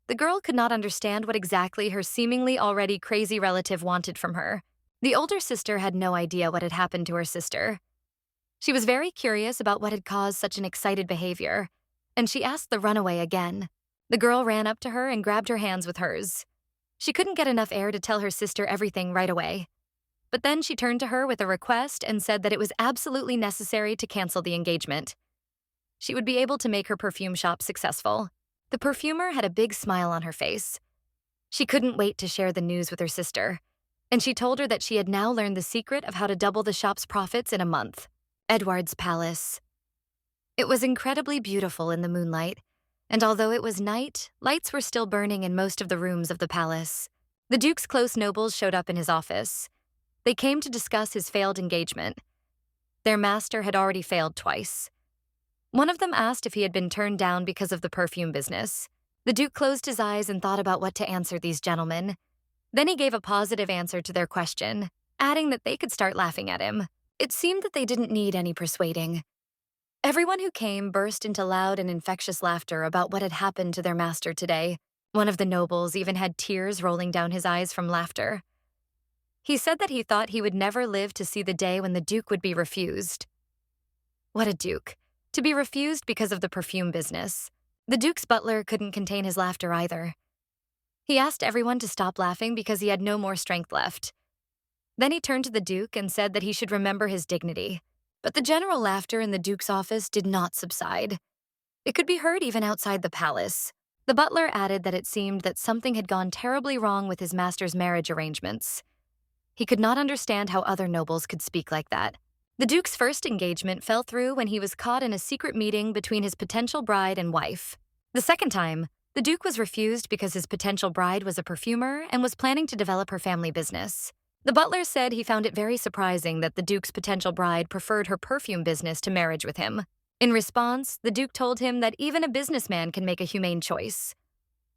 The girl could not understand what exactly her seemingly already crazy relative wanted from her. The older sister had no idea what had happened to her sister. She was very curious about what had caused such an excited behavior, and she asked the runaway again. The girl ran up to her and grabbed her hands with hers. She couldn't get enough air to tell her sister everything right away. But then she turned to her with a request and said that it was absolutely necessary to cancel the engagement. She would be able to make her perfume shop successful. The perfumer had a big smile on her face. She couldn't wait to share the news with her sister, and she told her that she had now learned the secret of how to double the shop's profits in a month. Edward's Palace. It was incredibly beautiful in the moonlight, and although it was night, lights were still burning in most of the rooms of the palace. The Duke's close nobles showed up in his office. They came to discuss his failed engagement. Their master had already failed twice. One of them asked if he had been turned down because of the perfume business. The Duke closed his eyes and thought about what to answer these gentlemen. Then he gave a positive answer to their question, adding that they could start laughing at him. It seemed that they didn't need any persuading. Everyone who came burst into loud and infectious laughter about what had happened to their master today. One of the nobles even had tears rolling down his eyes from laughter. He said that he thought he would never live to see the day when the Duke would be refused. What a Duke! To be refused because of the perfume business. The Duke's butler couldn't contain his laughter either. He asked everyone to stop laughing because he had no more strength left. Then he turned to the Duke and said that he should remember his dignity. But the general laughter in the Duke's office did not subside. It could be heard even outside the palace. The butler added that it seemed that something had gone terribly wrong with his master's marriage arrangements. He could not understand how other nobles could speak like that. The Duke's first engagement fell through when he was caught in a secret meeting between his potential bride and wife. The second time, the Duke was refused because his potential bride was a perfumer and was planning to develop her family business. The butler said he found it very surprising that the Duke's potential bride preferred her perfume business to marriage with him. In response, the Duke told him that even a businessman can make a humane choice.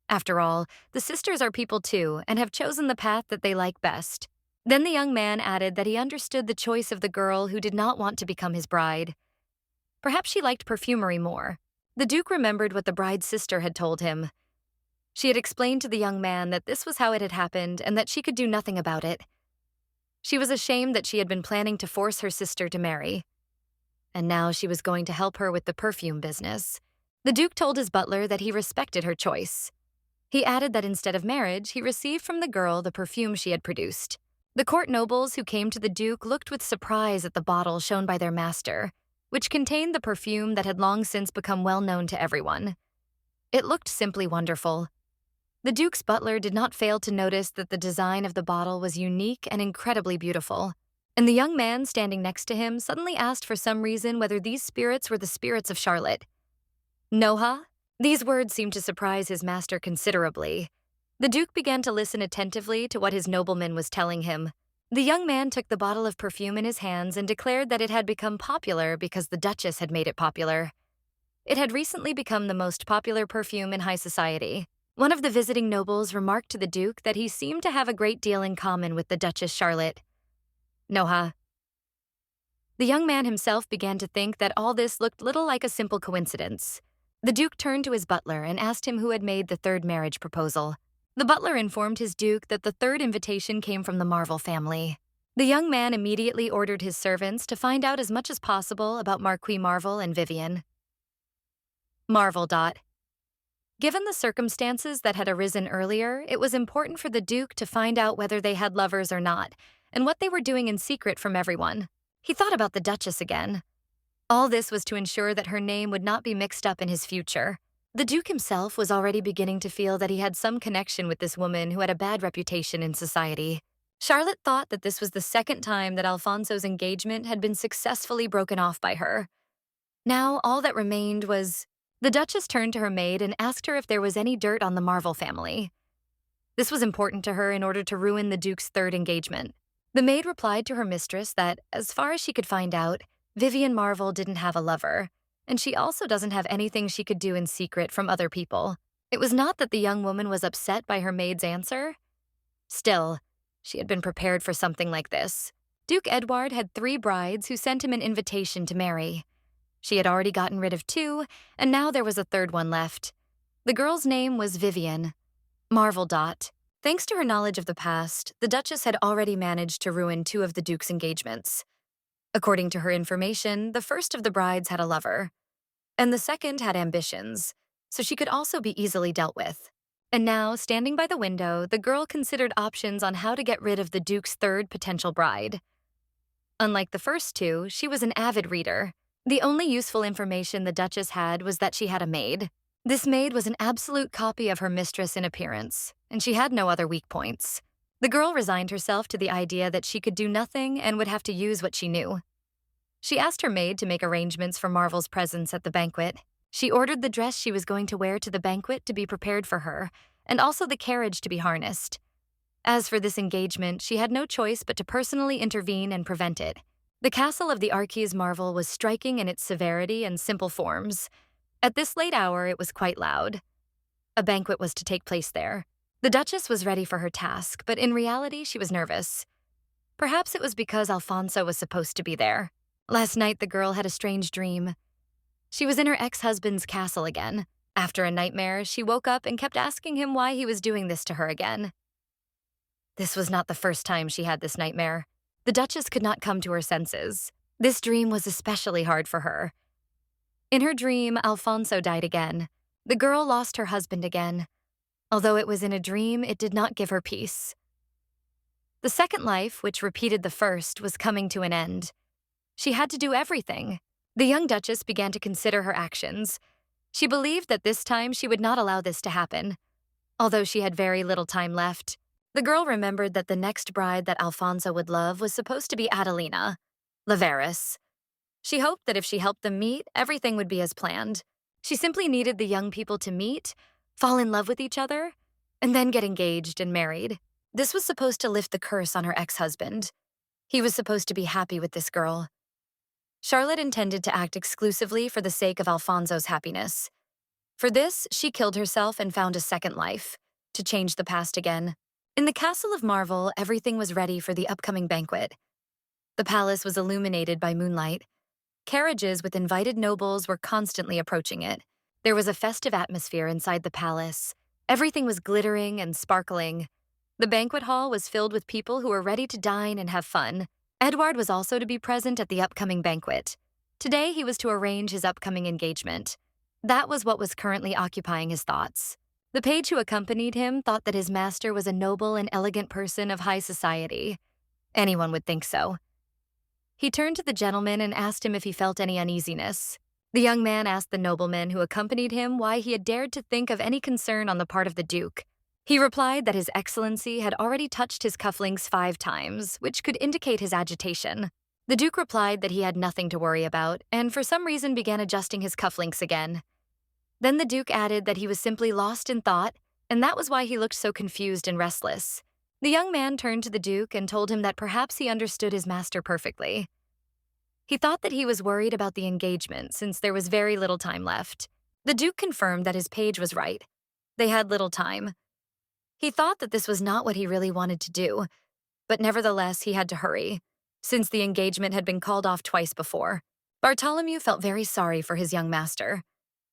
After all, the sisters are people too and have chosen the path that they like best. Then the young man added that he understood the choice of the girl who did not want to become his bride. Perhaps she liked perfumery more. The Duke remembered what the bride's sister had told him. She had explained to the young man that this was how it had happened and that she could do nothing about it. She was ashamed that she had been planning to force her sister to marry. And now she was going to help her with the perfume business. The Duke told his butler that he respected her choice. He added that instead of marriage, he received from the girl the perfume she had produced. The court nobles who came to the Duke looked with surprise at the bottle shown by their master, which contained the perfume that had long since become well known to everyone. It looked simply wonderful. The Duke's butler did not fail to notice that the design of the bottle was unique and incredibly beautiful, and the young man standing next to him suddenly asked for some reason whether these spirits were the spirits of Charlotte. Noha? These words seemed to surprise his master considerably. The Duke began to listen attentively to what his nobleman was telling him. The young man took the bottle of perfume in his hands and declared that it had become popular because the Duchess had made it popular. It had recently become the most popular perfume in high society. One of the visiting nobles remarked to the Duke that he seemed to have a great deal in common with the Duchess Charlotte. Noha. The young man himself began to think that all this looked little like a simple coincidence. The Duke turned to his butler and asked him who had made the third marriage proposal. The butler informed his Duke that the third invitation came from the Marvel family. The young man immediately ordered his servants to find out as much as possible about Marquis Marvel and Vivian. Marvel. Given the circumstances that had arisen earlier, it was important for the Duke to find out whether they had lovers or not, and what they were doing in secret from everyone. He thought about the Duchess again. All this was to ensure that her name would not be mixed up in his future. The Duke himself was already beginning to feel that he had some connection with this woman who had a bad reputation in society. Charlotte thought that this was the second time that Alfonso's engagement had been successfully broken off by her. Now, all that remained was... The Duchess turned to her maid and asked her if there was any dirt on the Marvel family. This was important to her in order to ruin the Duke's third engagement. The maid replied to her mistress that, as far as she could find out, Vivian Marvel didn't have a lover, and she also doesn't have anything she could do in secret from other people. It was not that the young woman was upset by her maid's answer. Still, she had been prepared for something like this. Duke Edward had 3 brides who sent him an invitation to marry. She had already gotten rid of 2, and now there was a third one left. The girl's name was Vivian. Marvel. Thanks to her knowledge of the past, the Duchess had already managed to ruin 2 of the Duke's engagements. According to her information, the first of the brides had a lover, and the second had ambitions, so she could also be easily dealt with. And now, standing by the window, the girl considered options on how to get rid of the Duke's third potential bride. Unlike the first 2, she was an avid reader. The only useful information the Duchess had was that she had a maid. This maid was an absolute copy of her mistress in appearance, and she had no other weak points. The girl resigned herself to the idea that she could do nothing and would have to use what she knew. She asked her maid to make arrangements for Marvel's presence at the banquet. She ordered the dress she was going to wear to the banquet to be prepared for her, and also the carriage to be harnessed. As for this engagement, she had no choice but to personally intervene and prevent it. The castle of the Marquis Marvel was striking in its severity and simple forms. At this late hour, it was quite loud. A banquet was to take place there. The Duchess was ready for her task, but in reality, she was nervous. Perhaps it was because Alfonso was supposed to be there. Last night, the girl had a strange dream. She was in her ex-husband's castle again. After a nightmare, she woke up and kept asking him why he was doing this to her again. This was not the first time she had this nightmare. The Duchess could not come to her senses. This dream was especially hard for her. In her dream, Alfonso died again. The girl lost her husband again. Although it was in a dream, it did not give her peace. The second life, which repeated the first, was coming to an end. She had to do everything. The young Duchess began to consider her actions. She believed that this time she would not allow this to happen. Although she had very little time left, the girl remembered that the next bride that Alfonso would love was supposed to be Adelina, Lavaris. She hoped that if she helped them meet, everything would be as planned. She simply needed the young people to meet, fall in love with each other, and then get engaged and married. This was supposed to lift the curse on her ex-husband. He was supposed to be happy with this girl. Charlotte intended to act exclusively for the sake of Alfonso's happiness. For this, she killed herself and found a second life, to change the past again. In the castle of Marvel, everything was ready for the upcoming banquet. The palace was illuminated by moonlight. Carriages with invited nobles were constantly approaching it. There was a festive atmosphere inside the palace. Everything was glittering and sparkling. The banquet hall was filled with people who were ready to dine and have fun. Edward was also to be present at the upcoming banquet. Today, he was to arrange his upcoming engagement. That was what was currently occupying his thoughts. The page who accompanied him thought that his master was a noble and elegant person of high society. Anyone would think so. He turned to the gentleman and asked him if he felt any uneasiness. The young man asked the nobleman who accompanied him why he had dared to think of any concern on the part of the Duke. He replied that His Excellency had already touched his cufflinks 5 times, which could indicate his agitation. The Duke replied that he had nothing to worry about, and for some reason began adjusting his cufflinks again. Then the Duke added that he was simply lost in thought, and that was why he looked so confused and restless. The young man turned to the Duke and told him that perhaps he understood his master perfectly. He thought that he was worried about the engagement since there was very little time left. The Duke confirmed that his page was right. They had little time. He thought that this was not what he really wanted to do, but nevertheless he had to hurry, since the engagement had been called off twice before. Bartholomew felt very sorry for his young master.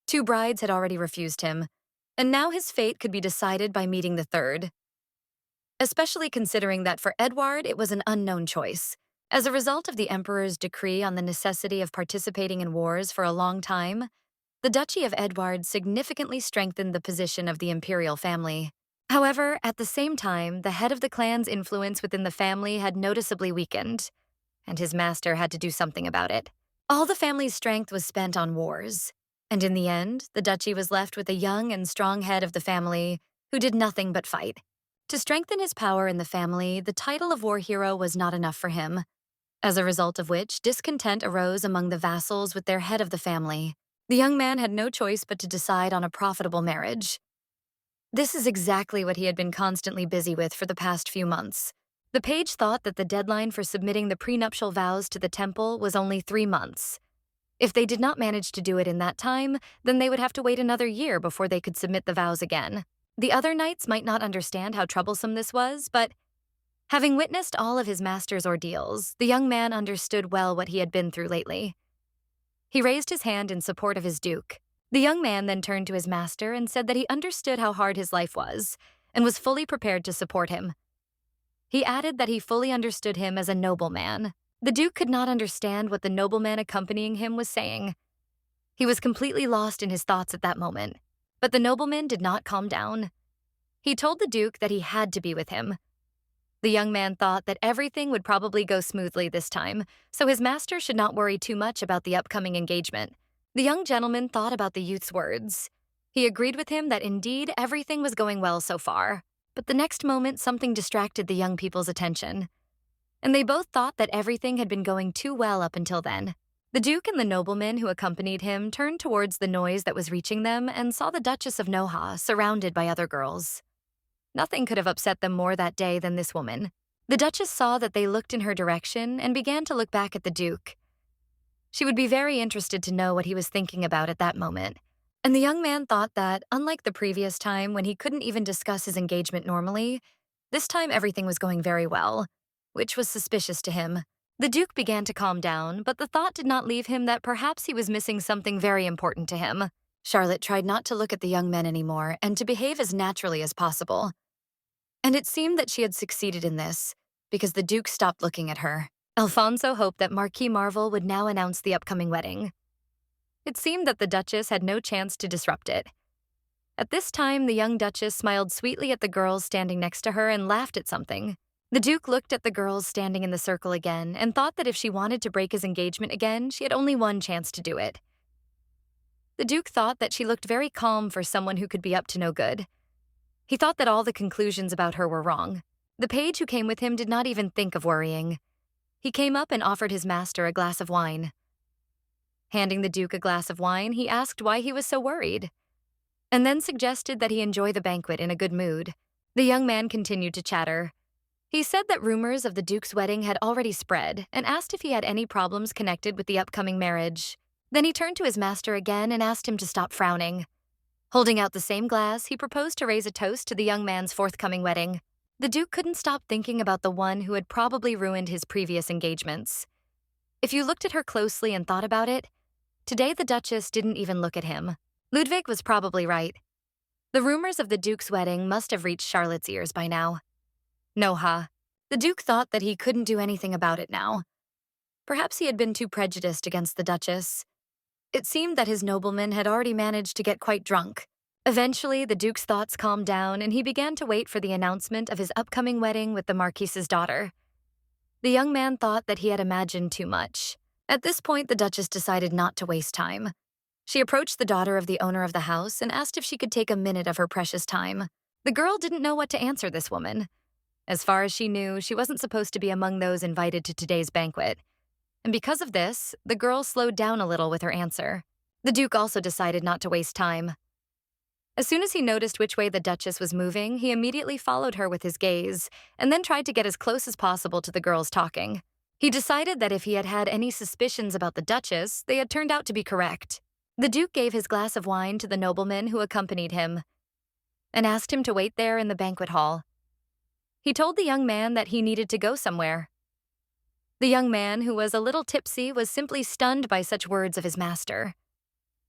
2 brides had already refused him, and now his fate could be decided by meeting the third. Especially considering that for Edward it was an unknown choice. As a result of the Emperor's decree on the necessity of participating in wars for a long time, the Duchy of Edward significantly strengthened the position of the imperial family. However, at the same time, the head of the clan's influence within the family had noticeably weakened, and his master had to do something about it. All the family's strength was spent on wars, and in the end, the duchy was left with a young and strong head of the family who did nothing but fight. To strengthen his power in the family, the title of war hero was not enough for him, as a result of which discontent arose among the vassals with their head of the family. The young man had no choice but to decide on a profitable marriage. This is exactly what he had been constantly busy with for the past few months. The page thought that the deadline for submitting the prenuptial vows to the temple was only 3 months. If they did not manage to do it in that time, then they would have to wait another year before they could submit the vows again. The other knights might not understand how troublesome this was, but having witnessed all of his master's ordeals, the young man understood well what he had been through lately. He raised his hand in support of his duke. The young man then turned to his master and said that he understood how hard his life was and was fully prepared to support him. He added that he fully understood him as a nobleman. The Duke could not understand what the nobleman accompanying him was saying. He was completely lost in his thoughts at that moment, but the nobleman did not calm down. He told the Duke that he had to be with him. The young man thought that everything would probably go smoothly this time, so his master should not worry too much about the upcoming engagement. The young gentleman thought about the youth's words. He agreed with him that indeed everything was going well so far, but the next moment something distracted the young people's attention, and they both thought that everything had been going too well up until then. The Duke and the nobleman who accompanied him turned towards the noise that was reaching them and saw the Duchess of Noha surrounded by other girls. Nothing could have upset them more that day than this woman. The Duchess saw that they looked in her direction and began to look back at the Duke. She would be very interested to know what he was thinking about at that moment. And the young man thought that, unlike the previous time when he couldn't even discuss his engagement normally, this time everything was going very well, which was suspicious to him. The Duke began to calm down, but the thought did not leave him that perhaps he was missing something very important to him. Charlotte tried not to look at the young men anymore and to behave as naturally as possible. And it seemed that she had succeeded in this, because the Duke stopped looking at her. Alfonso hoped that Marquis Marvel would now announce the upcoming wedding. It seemed that the Duchess had no chance to disrupt it. At this time, the young Duchess smiled sweetly at the girls standing next to her and laughed at something. The Duke looked at the girls standing in the circle again and thought that if she wanted to break his engagement again, she had only one chance to do it. The Duke thought that she looked very calm for someone who could be up to no good. He thought that all the conclusions about her were wrong. The page who came with him did not even think of worrying. He came up and offered his master a glass of wine. Handing the Duke a glass of wine, he asked why he was so worried, and then suggested that he enjoy the banquet in a good mood. The young man continued to chatter. He said that rumors of the Duke's wedding had already spread and asked if he had any problems connected with the upcoming marriage. Then he turned to his master again and asked him to stop frowning. Holding out the same glass, he proposed to raise a toast to the young man's forthcoming wedding. The Duke couldn't stop thinking about the one who had probably ruined his previous engagements. If you looked at her closely and thought about it, today the Duchess didn't even look at him. Ludwig was probably right. The rumors of the Duke's wedding must have reached Charlotte's ears by now. Noha. The Duke thought that he couldn't do anything about it now. Perhaps he had been too prejudiced against the Duchess. It seemed that his nobleman had already managed to get quite drunk. Eventually, the Duke's thoughts calmed down and he began to wait for the announcement of his upcoming wedding with the Marquise's daughter. The young man thought that he had imagined too much. At this point, the Duchess decided not to waste time. She approached the daughter of the owner of the house and asked if she could take a minute of her precious time. The girl didn't know what to answer this woman. As far as she knew, she wasn't supposed to be among those invited to today's banquet. And because of this, the girl slowed down a little with her answer. The Duke also decided not to waste time. As soon as he noticed which way the Duchess was moving, he immediately followed her with his gaze, and then tried to get as close as possible to the girls talking. He decided that if he had had any suspicions about the Duchess, they had turned out to be correct. The Duke gave his glass of wine to the nobleman who accompanied him, and asked him to wait there in the banquet hall. He told the young man that he needed to go somewhere. The young man, who was a little tipsy, was simply stunned by such words of his master.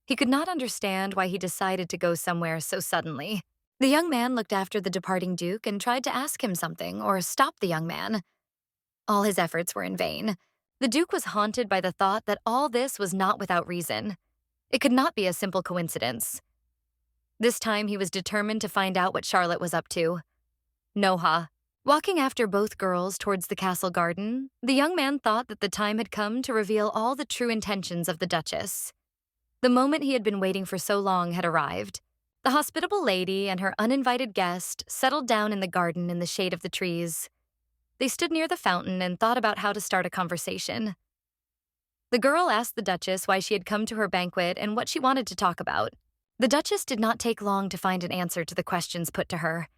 He could not understand why he decided to go somewhere so suddenly. The young man looked after the departing Duke and tried to ask him something or stop the young man. All his efforts were in vain. The Duke was haunted by the thought that all this was not without reason. It could not be a simple coincidence. This time he was determined to find out what Charlotte was up to. Noha. Walking after both girls towards the castle garden, the young man thought that the time had come to reveal all the true intentions of the Duchess. The moment he had been waiting for so long had arrived. The hospitable lady and her uninvited guest settled down in the garden in the shade of the trees. They stood near the fountain and thought about how to start a conversation. The girl asked the Duchess why she had come to her banquet and what she wanted to talk about. The Duchess did not take long to find an answer to the questions put to her.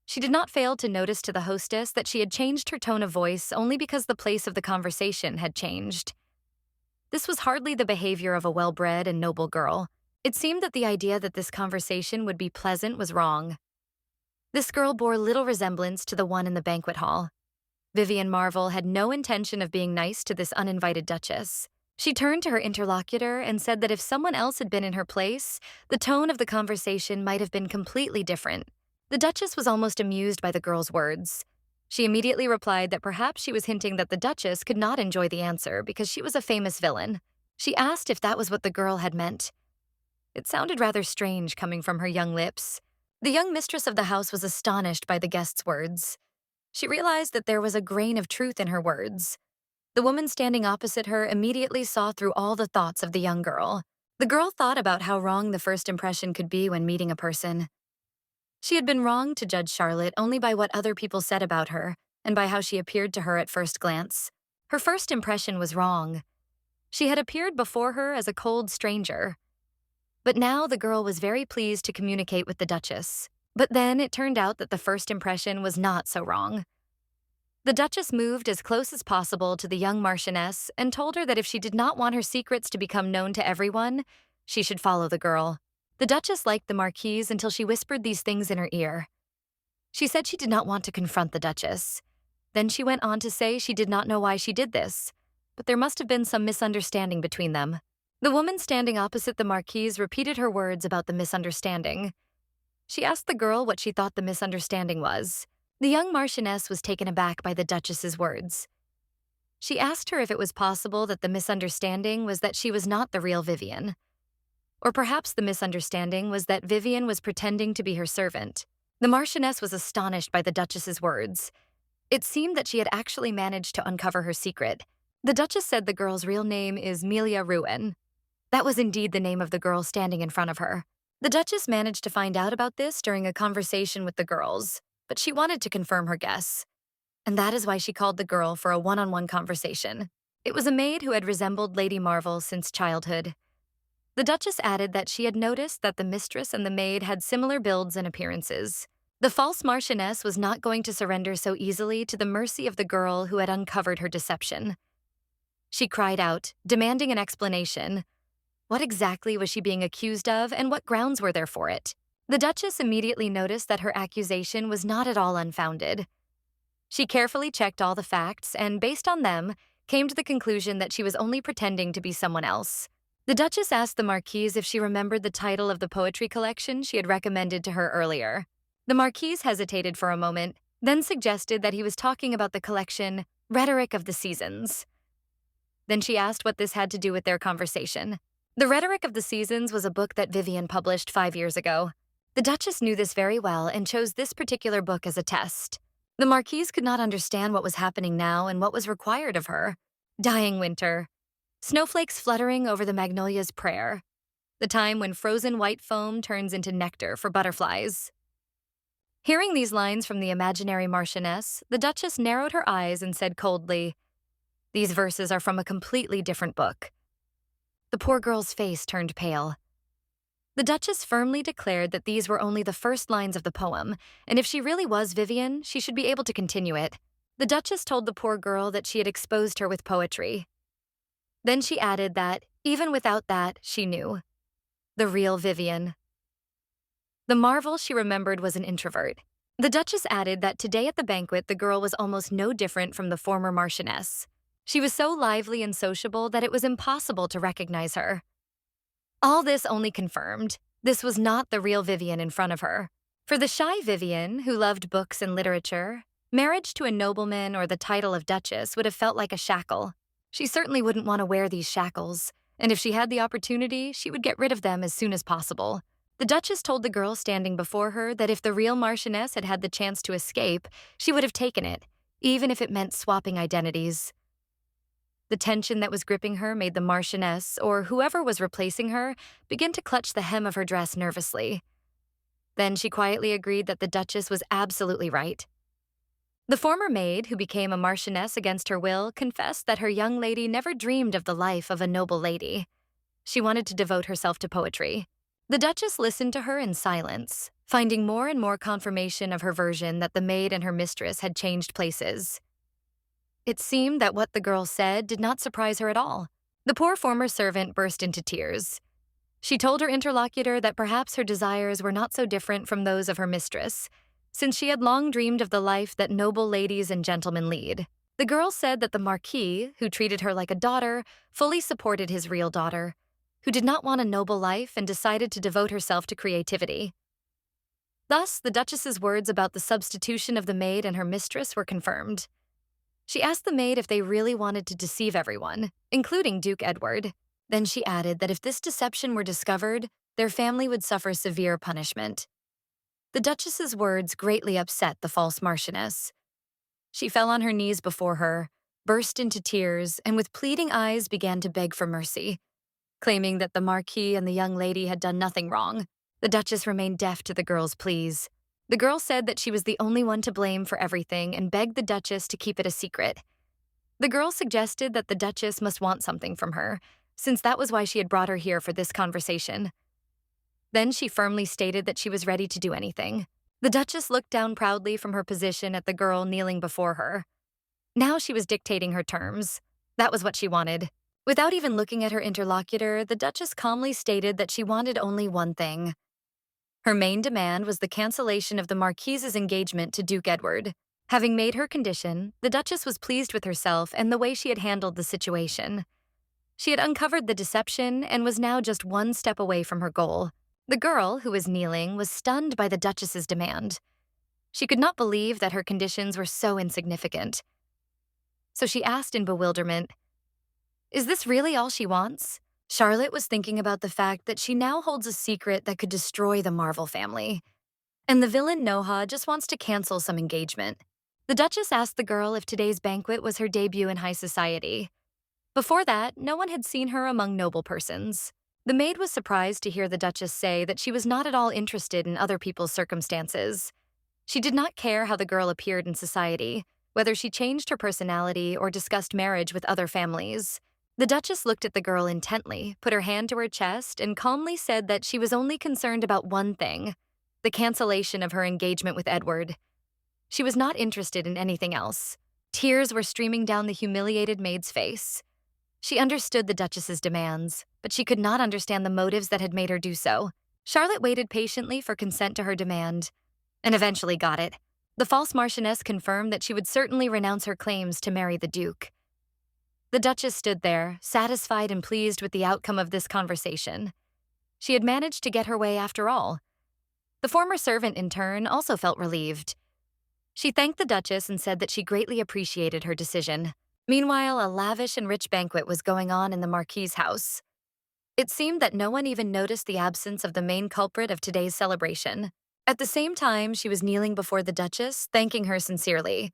She did not fail to notice to the hostess that she had changed her tone of voice only because the place of the conversation had changed. This was hardly the behavior of a well-bred and noble girl. It seemed that the idea that this conversation would be pleasant was wrong. This girl bore little resemblance to the one in the banquet hall. Vivian Marvell had no intention of being nice to this uninvited Duchess. She turned to her interlocutor and said that if someone else had been in her place, the tone of the conversation might have been completely different. The Duchess was almost amused by the girl's words. She immediately replied that perhaps she was hinting that the Duchess could not enjoy the answer because she was a famous villain. She asked if that was what the girl had meant. It sounded rather strange coming from her young lips. The young mistress of the house was astonished by the guest's words. She realized that there was a grain of truth in her words. The woman standing opposite her immediately saw through all the thoughts of the young girl. The girl thought about how wrong the first impression could be when meeting a person. She had been wrong to judge Charlotte only by what other people said about her and by how she appeared to her at first glance. Her first impression was wrong. She had appeared before her as a cold stranger. But now the girl was very pleased to communicate with the Duchess. But then it turned out that the first impression was not so wrong. The Duchess moved as close as possible to the young Marchioness and told her that if she did not want her secrets to become known to everyone, she should follow the girl. The Duchess liked the Marquise until she whispered these things in her ear. She said she did not want to confront the Duchess. Then she went on to say she did not know why she did this, but there must have been some misunderstanding between them. The woman standing opposite the Marquise repeated her words about the misunderstanding. She asked the girl what she thought the misunderstanding was. The young Marchioness was taken aback by the Duchess's words. She asked her if it was possible that the misunderstanding was that she was not the real Vivian. Or perhaps the misunderstanding was that Vivian was pretending to be her servant. The Marchioness was astonished by the Duchess's words. It seemed that she had actually managed to uncover her secret. The Duchess said the girl's real name is Melia Ruin. That was indeed the name of the girl standing in front of her. The Duchess managed to find out about this during a conversation with the girls, but she wanted to confirm her guess. And that is why she called the girl for a one-on-one conversation. It was a maid who had resembled Lady Marvell since childhood. The Duchess added that she had noticed that the mistress and the maid had similar builds and appearances. The false Marchioness was not going to surrender so easily to the mercy of the girl who had uncovered her deception. She cried out, demanding an explanation. What exactly was she being accused of, and what grounds were there for it? The Duchess immediately noticed that her accusation was not at all unfounded. She carefully checked all the facts and, based on them, came to the conclusion that she was only pretending to be someone else. The Duchess asked the Marquise if she remembered the title of the poetry collection she had recommended to her earlier. The Marquise hesitated for a moment, then suggested that he was talking about the collection Rhetoric of the Seasons. Then she asked what this had to do with their conversation. The Rhetoric of the Seasons was a book that Vivian published 5 years ago. The Duchess knew this very well and chose this particular book as a test. The Marquise could not understand what was happening now and what was required of her. Dying winter. Snowflakes fluttering over the magnolia's prayer. The time when frozen white foam turns into nectar for butterflies. Hearing these lines from the imaginary Marchioness, the Duchess narrowed her eyes and said coldly, "These verses are from a completely different book." The poor girl's face turned pale. The Duchess firmly declared that these were only the first lines of the poem, and if she really was Vivian, she should be able to continue it. The Duchess told the poor girl that she had exposed her with poetry. Then she added that, even without that, she knew. The real Vivian. The Marvel she remembered was an introvert. The Duchess added that today at the banquet the girl was almost no different from the former Marchioness. She was so lively and sociable that it was impossible to recognize her. All this only confirmed this was not the real Vivian in front of her. For the shy Vivian, who loved books and literature, marriage to a nobleman or the title of Duchess would have felt like a shackle. She certainly wouldn't want to wear these shackles, and if she had the opportunity, she would get rid of them as soon as possible. The Duchess told the girl standing before her that if the real Marchioness had had the chance to escape, she would have taken it, even if it meant swapping identities. The tension that was gripping her made the Marchioness, or whoever was replacing her, begin to clutch the hem of her dress nervously. Then she quietly agreed that the Duchess was absolutely right. The former maid, who became a Marchioness against her will, confessed that her young lady never dreamed of the life of a noble lady. She wanted to devote herself to poetry. The Duchess listened to her in silence, finding more and more confirmation of her version that the maid and her mistress had changed places. It seemed that what the girl said did not surprise her at all. The poor former servant burst into tears. She told her interlocutor that perhaps her desires were not so different from those of her mistress, since she had long dreamed of the life that noble ladies and gentlemen lead. The girl said that the Marquis, who treated her like a daughter, fully supported his real daughter, who did not want a noble life and decided to devote herself to creativity. Thus, the Duchess's words about the substitution of the maid and her mistress were confirmed. She asked the maid if they really wanted to deceive everyone, including Duke Edward. Then she added that if this deception were discovered, their family would suffer severe punishment. The Duchess's words greatly upset the false Marchioness. She fell on her knees before her, burst into tears, and with pleading eyes began to beg for mercy, claiming that the Marquis and the young lady had done nothing wrong. The Duchess remained deaf to the girl's pleas. The girl said that she was the only one to blame for everything and begged the Duchess to keep it a secret. The girl suggested that the Duchess must want something from her, since that was why she had brought her here for this conversation. Then she firmly stated that she was ready to do anything. The Duchess looked down proudly from her position at the girl kneeling before her. Now she was dictating her terms. That was what she wanted. Without even looking at her interlocutor, the Duchess calmly stated that she wanted only one thing. Her main demand was the cancellation of the Marquise's engagement to Duke Edward. Having made her condition, the Duchess was pleased with herself and the way she had handled the situation. She had uncovered the deception and was now just one step away from her goal. The girl, who was kneeling, was stunned by the Duchess's demand. She could not believe that her conditions were so insignificant. So she asked in bewilderment, "Is this really all she wants?" Charlotte was thinking about the fact that she now holds a secret that could destroy the Marvel family. And the villain Noha just wants to cancel some engagement. The Duchess asked the girl if today's banquet was her debut in high society. Before that, no one had seen her among noble persons. The maid was surprised to hear the Duchess say that she was not at all interested in other people's circumstances. She did not care how the girl appeared in society, whether she changed her personality or discussed marriage with other families. The Duchess looked at the girl intently, put her hand to her chest, and calmly said that she was only concerned about one thing: the cancellation of her engagement with Edward. She was not interested in anything else. Tears were streaming down the humiliated maid's face. She understood the Duchess's demands, but she could not understand the motives that had made her do so. Charlotte waited patiently for consent to her demand, and eventually got it. The false Marchioness confirmed that she would certainly renounce her claims to marry the Duke. The Duchess stood there, satisfied and pleased with the outcome of this conversation. She had managed to get her way after all. The former servant, in turn, also felt relieved. She thanked the Duchess and said that she greatly appreciated her decision. Meanwhile, a lavish and rich banquet was going on in the Marquis's house. It seemed that no one even noticed the absence of the main culprit of today's celebration. At the same time, she was kneeling before the Duchess, thanking her sincerely.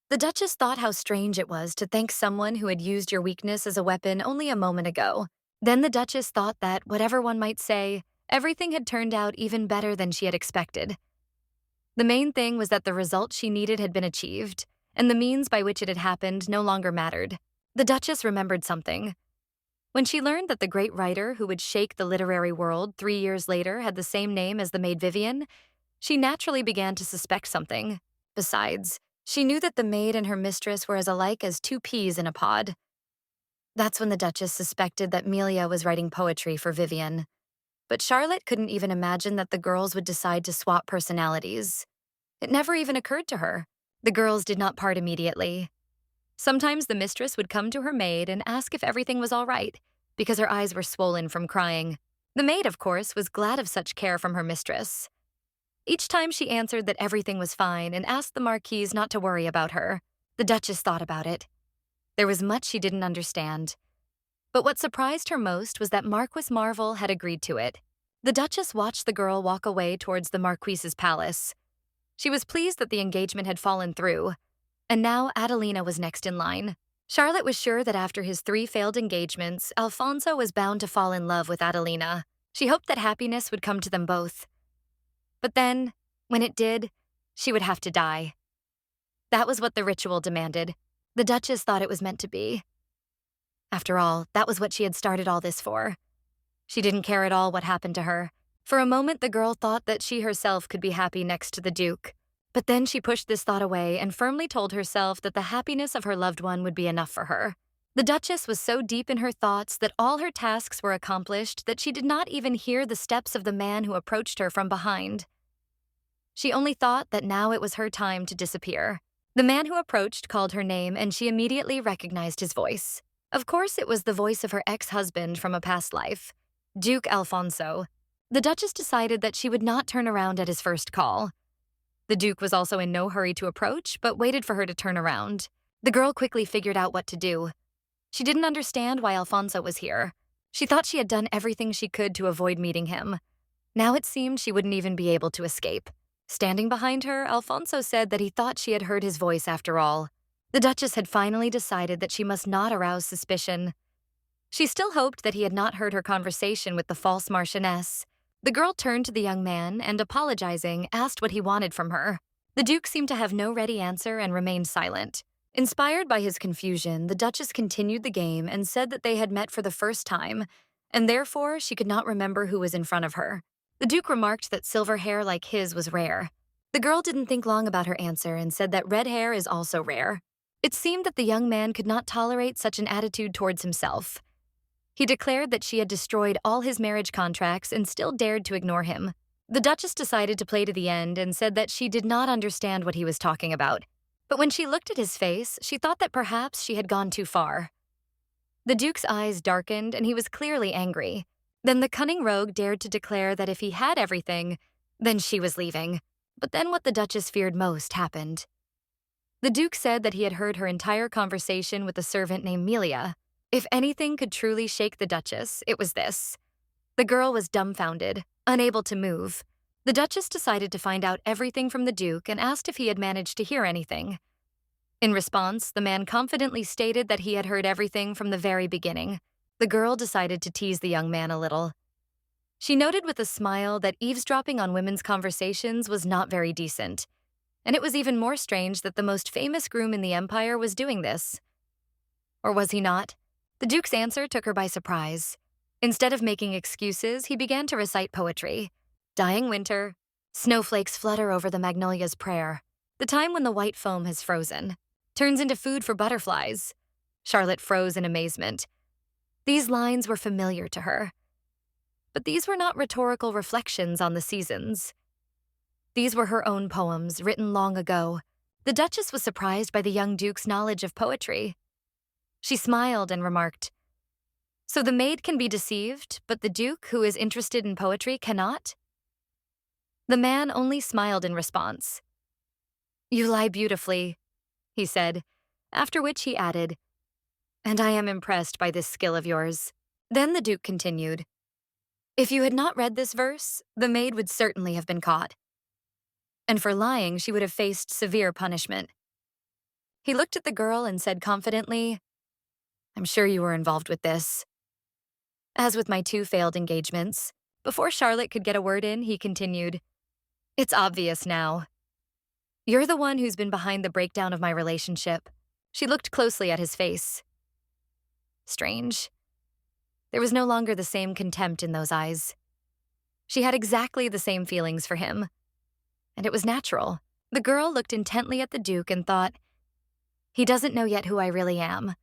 The Duchess thought how strange it was to thank someone who had used your weakness as a weapon only a moment ago. Then the Duchess thought that, whatever one might say, everything had turned out even better than she had expected. The main thing was that the result she needed had been achieved, and the means by which it had happened no longer mattered. The Duchess remembered something. When she learned that the great writer who would shake the literary world 3 years later had the same name as the maid Vivian, she naturally began to suspect something. Besides, she knew that the maid and her mistress were as alike as two peas in a pod. That's when the Duchess suspected that Melia was writing poetry for Vivian. But Charlotte couldn't even imagine that the girls would decide to swap personalities. It never even occurred to her. The girls did not part immediately. Sometimes the mistress would come to her maid and ask if everything was all right, because her eyes were swollen from crying. The maid, of course, was glad of such care from her mistress. Each time she answered that everything was fine and asked the Marquise not to worry about her. The Duchess thought about it. There was much she didn't understand. But what surprised her most was that Marquis Marvel had agreed to it. The Duchess watched the girl walk away towards the Marquis's palace. She was pleased that the engagement had fallen through, and now Adelina was next in line. Charlotte was sure that after his 3 failed engagements, Alfonso was bound to fall in love with Adelina. She hoped that happiness would come to them both. But then, when it did, she would have to die. That was what the ritual demanded. The Duchess thought it was meant to be. After all, that was what she had started all this for. She didn't care at all what happened to her. For a moment, the girl thought that she herself could be happy next to the Duke. But then she pushed this thought away and firmly told herself that the happiness of her loved one would be enough for her. The Duchess was so deep in her thoughts that all her tasks were accomplished that she did not even hear the steps of the man who approached her from behind. She only thought that now it was her time to disappear. The man who approached called her name, and she immediately recognized his voice. Of course, it was the voice of her ex-husband from a past life, Duke Alfonso. The Duchess decided that she would not turn around at his first call. The Duke was also in no hurry to approach, but waited for her to turn around. The girl quickly figured out what to do. She didn't understand why Alfonso was here. She thought she had done everything she could to avoid meeting him. Now it seemed she wouldn't even be able to escape. Standing behind her, Alfonso said that he thought she had heard his voice after all. The Duchess had finally decided that she must not arouse suspicion. She still hoped that he had not heard her conversation with the false Marchioness. The girl turned to the young man and, apologizing, asked what he wanted from her. The Duke seemed to have no ready answer and remained silent. Inspired by his confusion, the Duchess continued the game and said that they had met for the first time, and therefore she could not remember who was in front of her. The Duke remarked that silver hair like his was rare. The girl didn't think long about her answer and said that red hair is also rare. It seemed that the young man could not tolerate such an attitude towards himself. He declared that she had destroyed all his marriage contracts and still dared to ignore him. The Duchess decided to play to the end and said that she did not understand what he was talking about. But when she looked at his face, she thought that perhaps she had gone too far. The Duke's eyes darkened and he was clearly angry. Then the cunning rogue dared to declare that if he had everything, then she was leaving. But then what the Duchess feared most happened. The Duke said that he had heard her entire conversation with a servant named Melia. If anything could truly shake the Duchess, it was this. The girl was dumbfounded, unable to move. The Duchess decided to find out everything from the Duke and asked if he had managed to hear anything. In response, the man confidently stated that he had heard everything from the very beginning. The girl decided to tease the young man a little. She noted with a smile that eavesdropping on women's conversations was not very decent, and it was even more strange that the most famous groom in the empire was doing this. Or was he not? The Duke's answer took her by surprise. Instead of making excuses, he began to recite poetry. Dying winter, snowflakes flutter over the magnolia's prayer. The time when the white foam has frozen, turns into food for butterflies. Charlotte froze in amazement. These lines were familiar to her. But these were not rhetorical reflections on the seasons. These were her own poems, written long ago. The Duchess was surprised by the young Duke's knowledge of poetry. She smiled and remarked, "So the maid can be deceived, but the Duke, who is interested in poetry, cannot?" The man only smiled in response. "You lie beautifully," he said, after which he added, "And I am impressed by this skill of yours." Then the Duke continued, "If you had not read this verse, the maid would certainly have been caught, and for lying, she would have faced severe punishment." He looked at the girl and said confidently, "I'm sure you were involved with this." As with my two failed engagements, before Charlotte could get a word in, he continued, "It's obvious now. You're the one who's been behind the breakdown of my relationship." She looked closely at his face. Strange. There was no longer the same contempt in those eyes. She had exactly the same feelings for him, and it was natural. The girl looked intently at the Duke and thought, he doesn't know yet who I really am.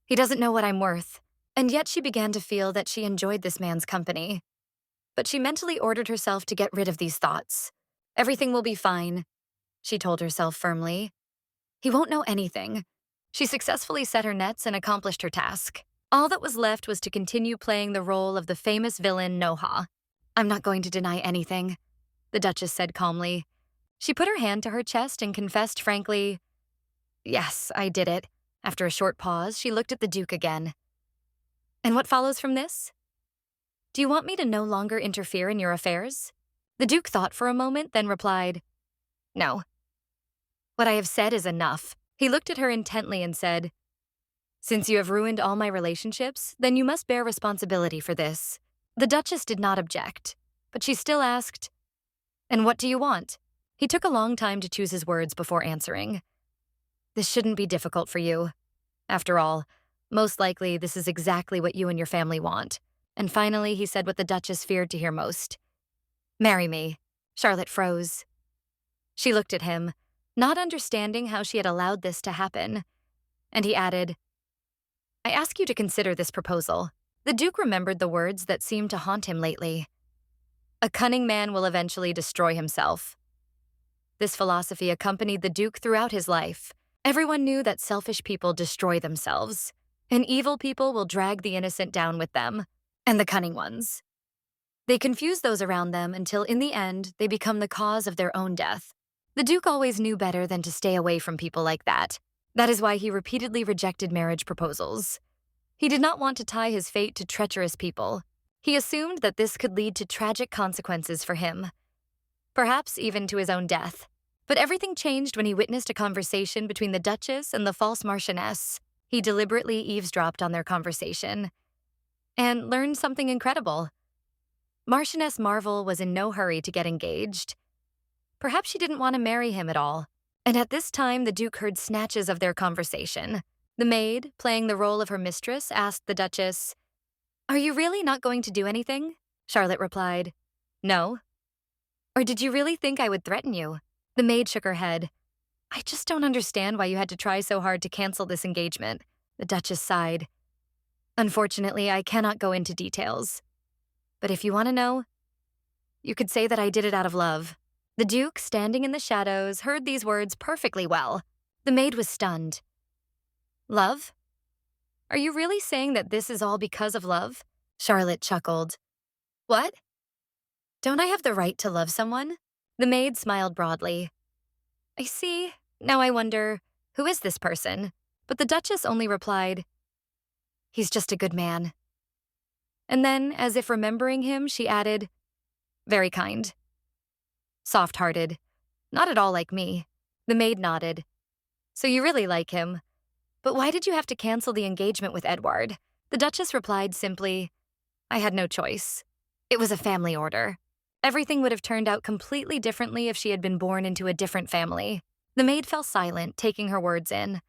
He doesn't know what I'm worth. And yet she began to feel that she enjoyed this man's company. But she mentally ordered herself to get rid of these thoughts. Everything will be fine, she told herself firmly. He won't know anything. She successfully set her nets and accomplished her task. All that was left was to continue playing the role of the famous villain Noha. "I'm not going to deny anything," the Duchess said calmly. She put her hand to her chest and confessed frankly, "Yes, I did it." After a short pause, she looked at the Duke again. "And what follows from this? Do you want me to no longer interfere in your affairs?" The Duke thought for a moment, then replied, "No. What I have said is enough." He looked at her intently and said, "Since you have ruined all my relationships, then you must bear responsibility for this." The Duchess did not object, but she still asked, "And what do you want?" He took a long time to choose his words before answering. "This shouldn't be difficult for you. After all, most likely this is exactly what you and your family want." And finally, he said what the Duchess feared to hear most. "Marry me." Charlotte froze. She looked at him, not understanding how she had allowed this to happen. And he added, "I ask you to consider this proposal." The Duke remembered the words that seemed to haunt him lately. "A cunning man will eventually destroy himself." This philosophy accompanied the Duke throughout his life. Everyone knew that selfish people destroy themselves, and evil people will drag the innocent down with them, and the cunning ones. They confuse those around them until, in the end, they become the cause of their own death. The Duke always knew better than to stay away from people like that. That is why he repeatedly rejected marriage proposals. He did not want to tie his fate to treacherous people. He assumed that this could lead to tragic consequences for him, perhaps even to his own death. But everything changed when he witnessed a conversation between the Duchess and the false Marchioness. He deliberately eavesdropped on their conversation and learned something incredible. Marchioness Marvel was in no hurry to get engaged. Perhaps she didn't want to marry him at all. And at this time, the Duke heard snatches of their conversation. The maid, playing the role of her mistress, asked the Duchess, "Are you really not going to do anything?" Charlotte replied, "No." "Or did you really think I would threaten you?" The maid shook her head. "I just don't understand why you had to try so hard to cancel this engagement." The Duchess sighed. "Unfortunately, I cannot go into details. But if you want to know, you could say that I did it out of love." The Duke, standing in the shadows, heard these words perfectly well. The maid was stunned. "Love? Are you really saying that this is all because of love?" Charlotte chuckled. "What? Don't I have the right to love someone?" The maid smiled broadly. "I see. Now I wonder, who is this person?" But the Duchess only replied, "He's just a good man." And then, as if remembering him, she added, "Very kind. Soft-hearted. Not at all like me." The maid nodded. "So you really like him. But why did you have to cancel the engagement with Edward?" The Duchess replied simply, "I had no choice. It was a family order. Everything would have turned out completely differently if she had been born into a different family." The maid fell silent, taking her words in.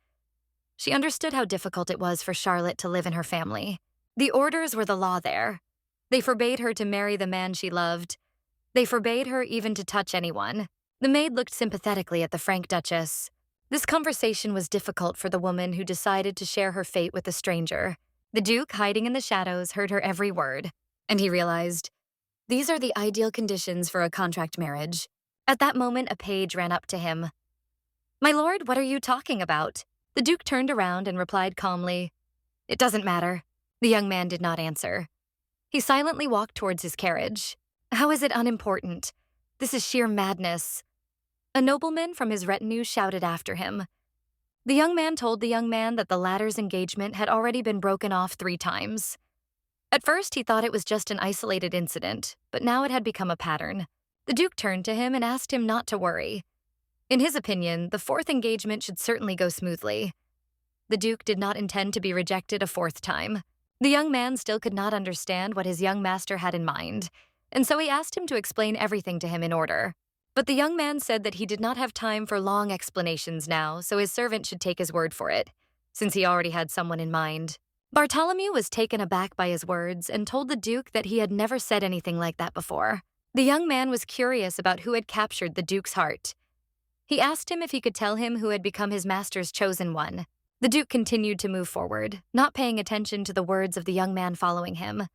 She understood how difficult it was for Charlotte to live in her family. The orders were the law there. They forbade her to marry the man she loved. They forbade her even to touch anyone. The maid looked sympathetically at the frank Duchess. This conversation was difficult for the woman who decided to share her fate with a stranger. The Duke, hiding in the shadows, heard her every word, and he realized, these are the ideal conditions for a contract marriage. At that moment, a page ran up to him. "My lord, what are you talking about?" The Duke turned around and replied calmly, "It doesn't matter." The young man did not answer. He silently walked towards his carriage. "How is it unimportant? This is sheer madness." A nobleman from his retinue shouted after him. The young man told the young man that the latter's engagement had already been broken off 3 times. At first, he thought it was just an isolated incident, but now it had become a pattern. The Duke turned to him and asked him not to worry. In his opinion, the fourth engagement should certainly go smoothly. The Duke did not intend to be rejected a fourth time. The young man still could not understand what his young master had in mind, and so he asked him to explain everything to him in order. But the young man said that he did not have time for long explanations now, so his servant should take his word for it, since he already had someone in mind. Bartholomew was taken aback by his words and told the Duke that he had never said anything like that before. The young man was curious about who had captured the Duke's heart. He asked him if he could tell him who had become his master's chosen one. The Duke continued to move forward, not paying attention to the words of the young man following him.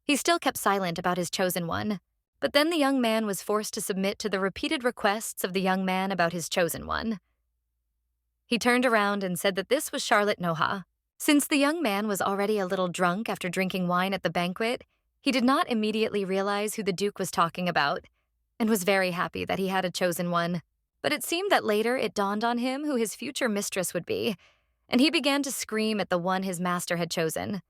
He still kept silent about his chosen one, but then the young man was forced to submit to the repeated requests of the young man about his chosen one. He turned around and said that this was Charlotte Noha. Since the young man was already a little drunk after drinking wine at the banquet, he did not immediately realize who the Duke was talking about, and was very happy that he had a chosen one. But it seemed that later it dawned on him who his future mistress would be, and he began to scream at the one his master had chosen.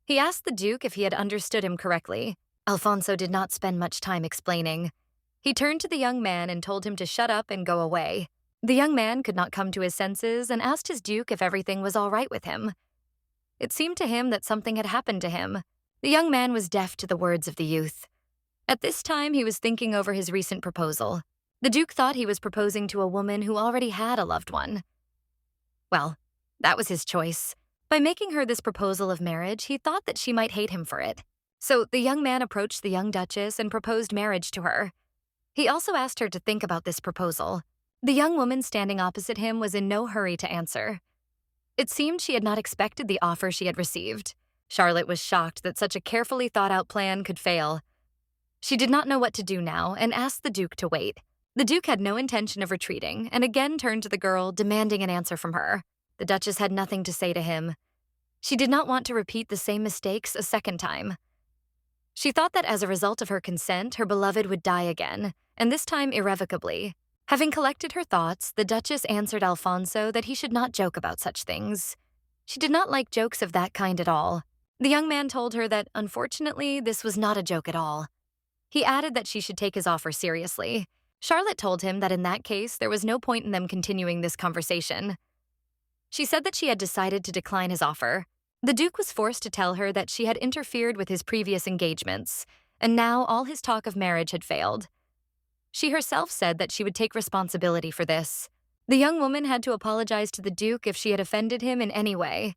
He asked the Duke if he had understood him correctly. Alfonso did not spend much time explaining. He turned to the young man and told him to shut up and go away. The young man could not come to his senses and asked his Duke if everything was all right with him. It seemed to him that something had happened to him. The young man was deaf to the words of the youth. At this time, he was thinking over his recent proposal. The Duke thought he was proposing to a woman who already had a loved one. Well, that was his choice. By making her this proposal of marriage, he thought that she might hate him for it. So the young man approached the young Duchess and proposed marriage to her. He also asked her to think about this proposal. The young woman standing opposite him was in no hurry to answer. It seemed she had not expected the offer she had received. Charlotte was shocked that such a carefully thought-out plan could fail. She did not know what to do now and asked the Duke to wait. The Duke had no intention of retreating and again turned to the girl, demanding an answer from her. The Duchess had nothing to say to him. She did not want to repeat the same mistakes a second time. She thought that as a result of her consent, her beloved would die again, and this time irrevocably. Having collected her thoughts, the Duchess answered Alfonso that he should not joke about such things. She did not like jokes of that kind at all. The young man told her that, unfortunately, this was not a joke at all. He added that she should take his offer seriously. Charlotte told him that in that case, there was no point in them continuing this conversation. She said that she had decided to decline his offer. The Duke was forced to tell her that she had interfered with his previous engagements, and now all his talk of marriage had failed. She herself said that she would take responsibility for this. The young woman had to apologize to the Duke if she had offended him in any way.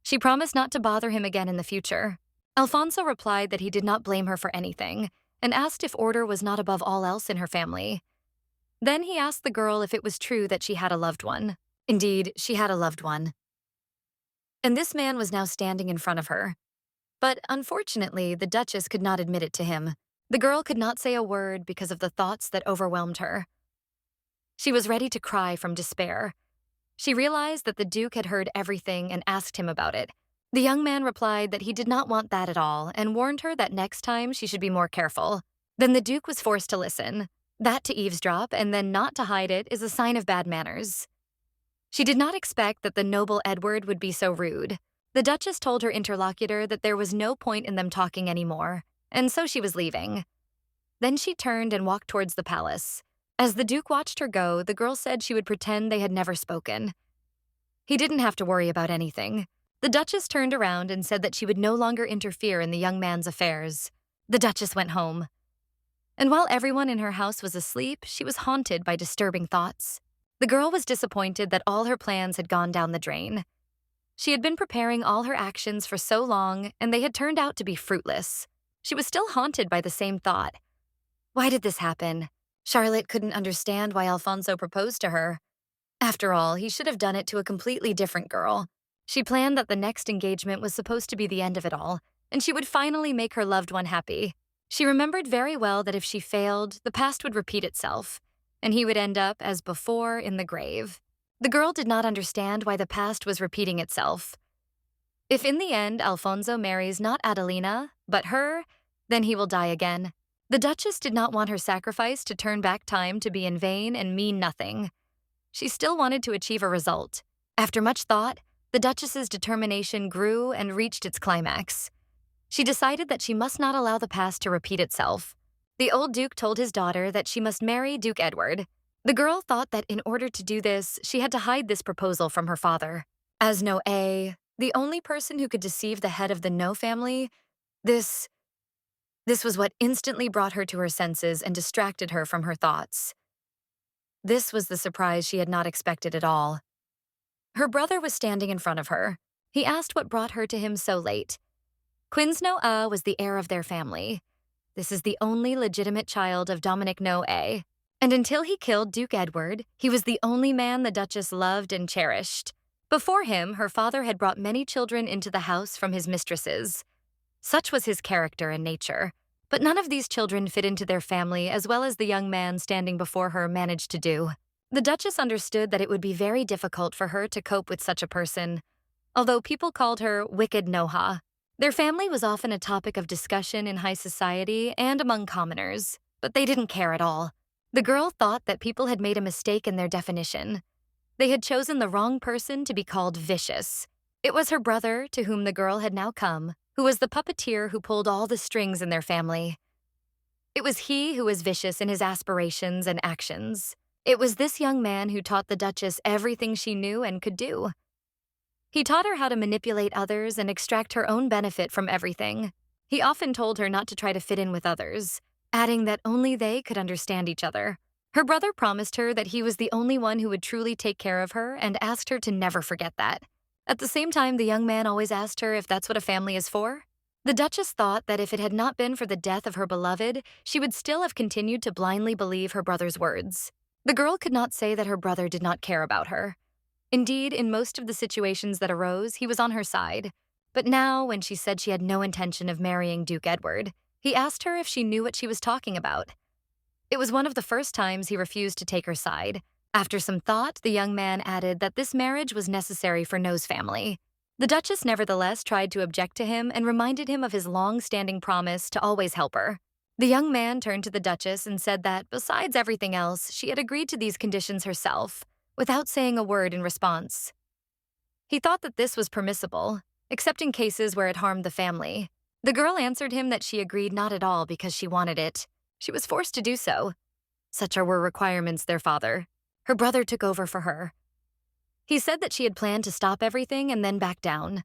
She promised not to bother him again in the future. Alfonso replied that he did not blame her for anything, and asked if order was not above all else in her family. Then he asked the girl if it was true that she had a loved one. Indeed, she had a loved one. And this man was now standing in front of her. But unfortunately, the Duchess could not admit it to him. The girl could not say a word because of the thoughts that overwhelmed her. She was ready to cry from despair. She realized that the Duke had heard everything and asked him about it. The young man replied that he did not want that at all and warned her that next time she should be more careful. Then the Duke was forced to listen. That to eavesdrop and then not to hide it is a sign of bad manners. She did not expect that the noble Edward would be so rude. The Duchess told her interlocutor that there was no point in them talking anymore, and so she was leaving. Then she turned and walked towards the palace. As the Duke watched her go, the girl said she would pretend they had never spoken. He didn't have to worry about anything. The Duchess turned around and said that she would no longer interfere in the young man's affairs. The Duchess went home. And while everyone in her house was asleep, she was haunted by disturbing thoughts. The girl was disappointed that all her plans had gone down the drain. She had been preparing all her actions for so long, and they had turned out to be fruitless. She was still haunted by the same thought. Why did this happen? Charlotte couldn't understand why Alfonso proposed to her. After all, he should have done it to a completely different girl. She planned that the next engagement was supposed to be the end of it all, and she would finally make her loved one happy. She remembered very well that if she failed, the past would repeat itself, and he would end up, as before, in the grave. The girl did not understand why the past was repeating itself. If in the end Alfonso marries not Adelina, but her, then he will die again. The Duchess did not want her sacrifice to turn back time to be in vain and mean nothing. She still wanted to achieve a result. After much thought, the Duchess's determination grew and reached its climax. She decided that she must not allow the past to repeat itself. The old Duke told his daughter that she must marry Duke Edward. The girl thought that in order to do this, she had to hide this proposal from her father. As No-A, the only person who could deceive the head of the No family, this this was what instantly brought her to her senses and distracted her from her thoughts. This was the surprise she had not expected at all. Her brother was standing in front of her. He asked what brought her to him so late. Quinns No-A was the heir of their family. This is the only legitimate child of Dominic No-A. And until he killed Duke Edward, he was the only man the Duchess loved and cherished. Before him, her father had brought many children into the house from his mistresses. Such was his character and nature. But none of these children fit into their family as well as the young man standing before her managed to do. The Duchess understood that it would be very difficult for her to cope with such a person, although people called her Wicked Noha. Their family was often a topic of discussion in high society and among commoners, but they didn't care at all. The girl thought that people had made a mistake in their definition. They had chosen the wrong person to be called vicious. It was her brother, to whom the girl had now come, who was the puppeteer who pulled all the strings in their family. It was he who was vicious in his aspirations and actions. It was this young man who taught the Duchess everything she knew and could do. He taught her how to manipulate others and extract her own benefit from everything. He often told her not to try to fit in with others, adding that only they could understand each other. Her brother promised her that he was the only one who would truly take care of her and asked her to never forget that. At the same time, the young man always asked her if that's what a family is for. The Duchess thought that if it had not been for the death of her beloved, she would still have continued to blindly believe her brother's words. The girl could not say that her brother did not care about her. Indeed, in most of the situations that arose, he was on her side. But now, when she said she had no intention of marrying Duke Edward, he asked her if she knew what she was talking about. It was one of the first times he refused to take her side. After some thought, the young man added that this marriage was necessary for No's family. The Duchess nevertheless tried to object to him and reminded him of his long-standing promise to always help her. The young man turned to the Duchess and said that, besides everything else, she had agreed to these conditions herself, without saying a word in response. He thought that this was permissible, except in cases where it harmed the family. The girl answered him that she agreed not at all because she wanted it. She was forced to do so. Such were requirements, their father. Her brother took over for her. He said that she had planned to stop everything and then back down.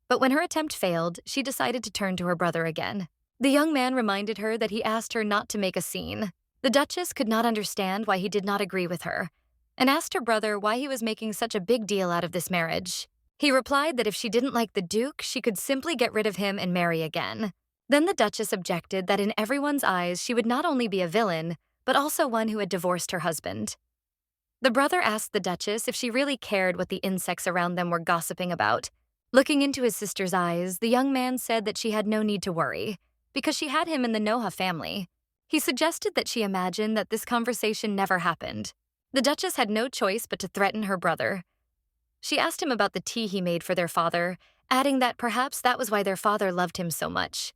But when her attempt failed, she decided to turn to her brother again. The young man reminded her that he asked her not to make a scene. The Duchess could not understand why he did not agree with her, and asked her brother why he was making such a big deal out of this marriage. He replied that if she didn't like the Duke, she could simply get rid of him and marry again. Then the Duchess objected that in everyone's eyes she would not only be a villain, but also one who had divorced her husband. The brother asked the Duchess if she really cared what the insects around them were gossiping about. Looking into his sister's eyes, the young man said that she had no need to worry, because she had him in the Noha family. He suggested that she imagine that this conversation never happened. The Duchess had no choice but to threaten her brother. She asked him about the tea he made for their father, adding that perhaps that was why their father loved him so much.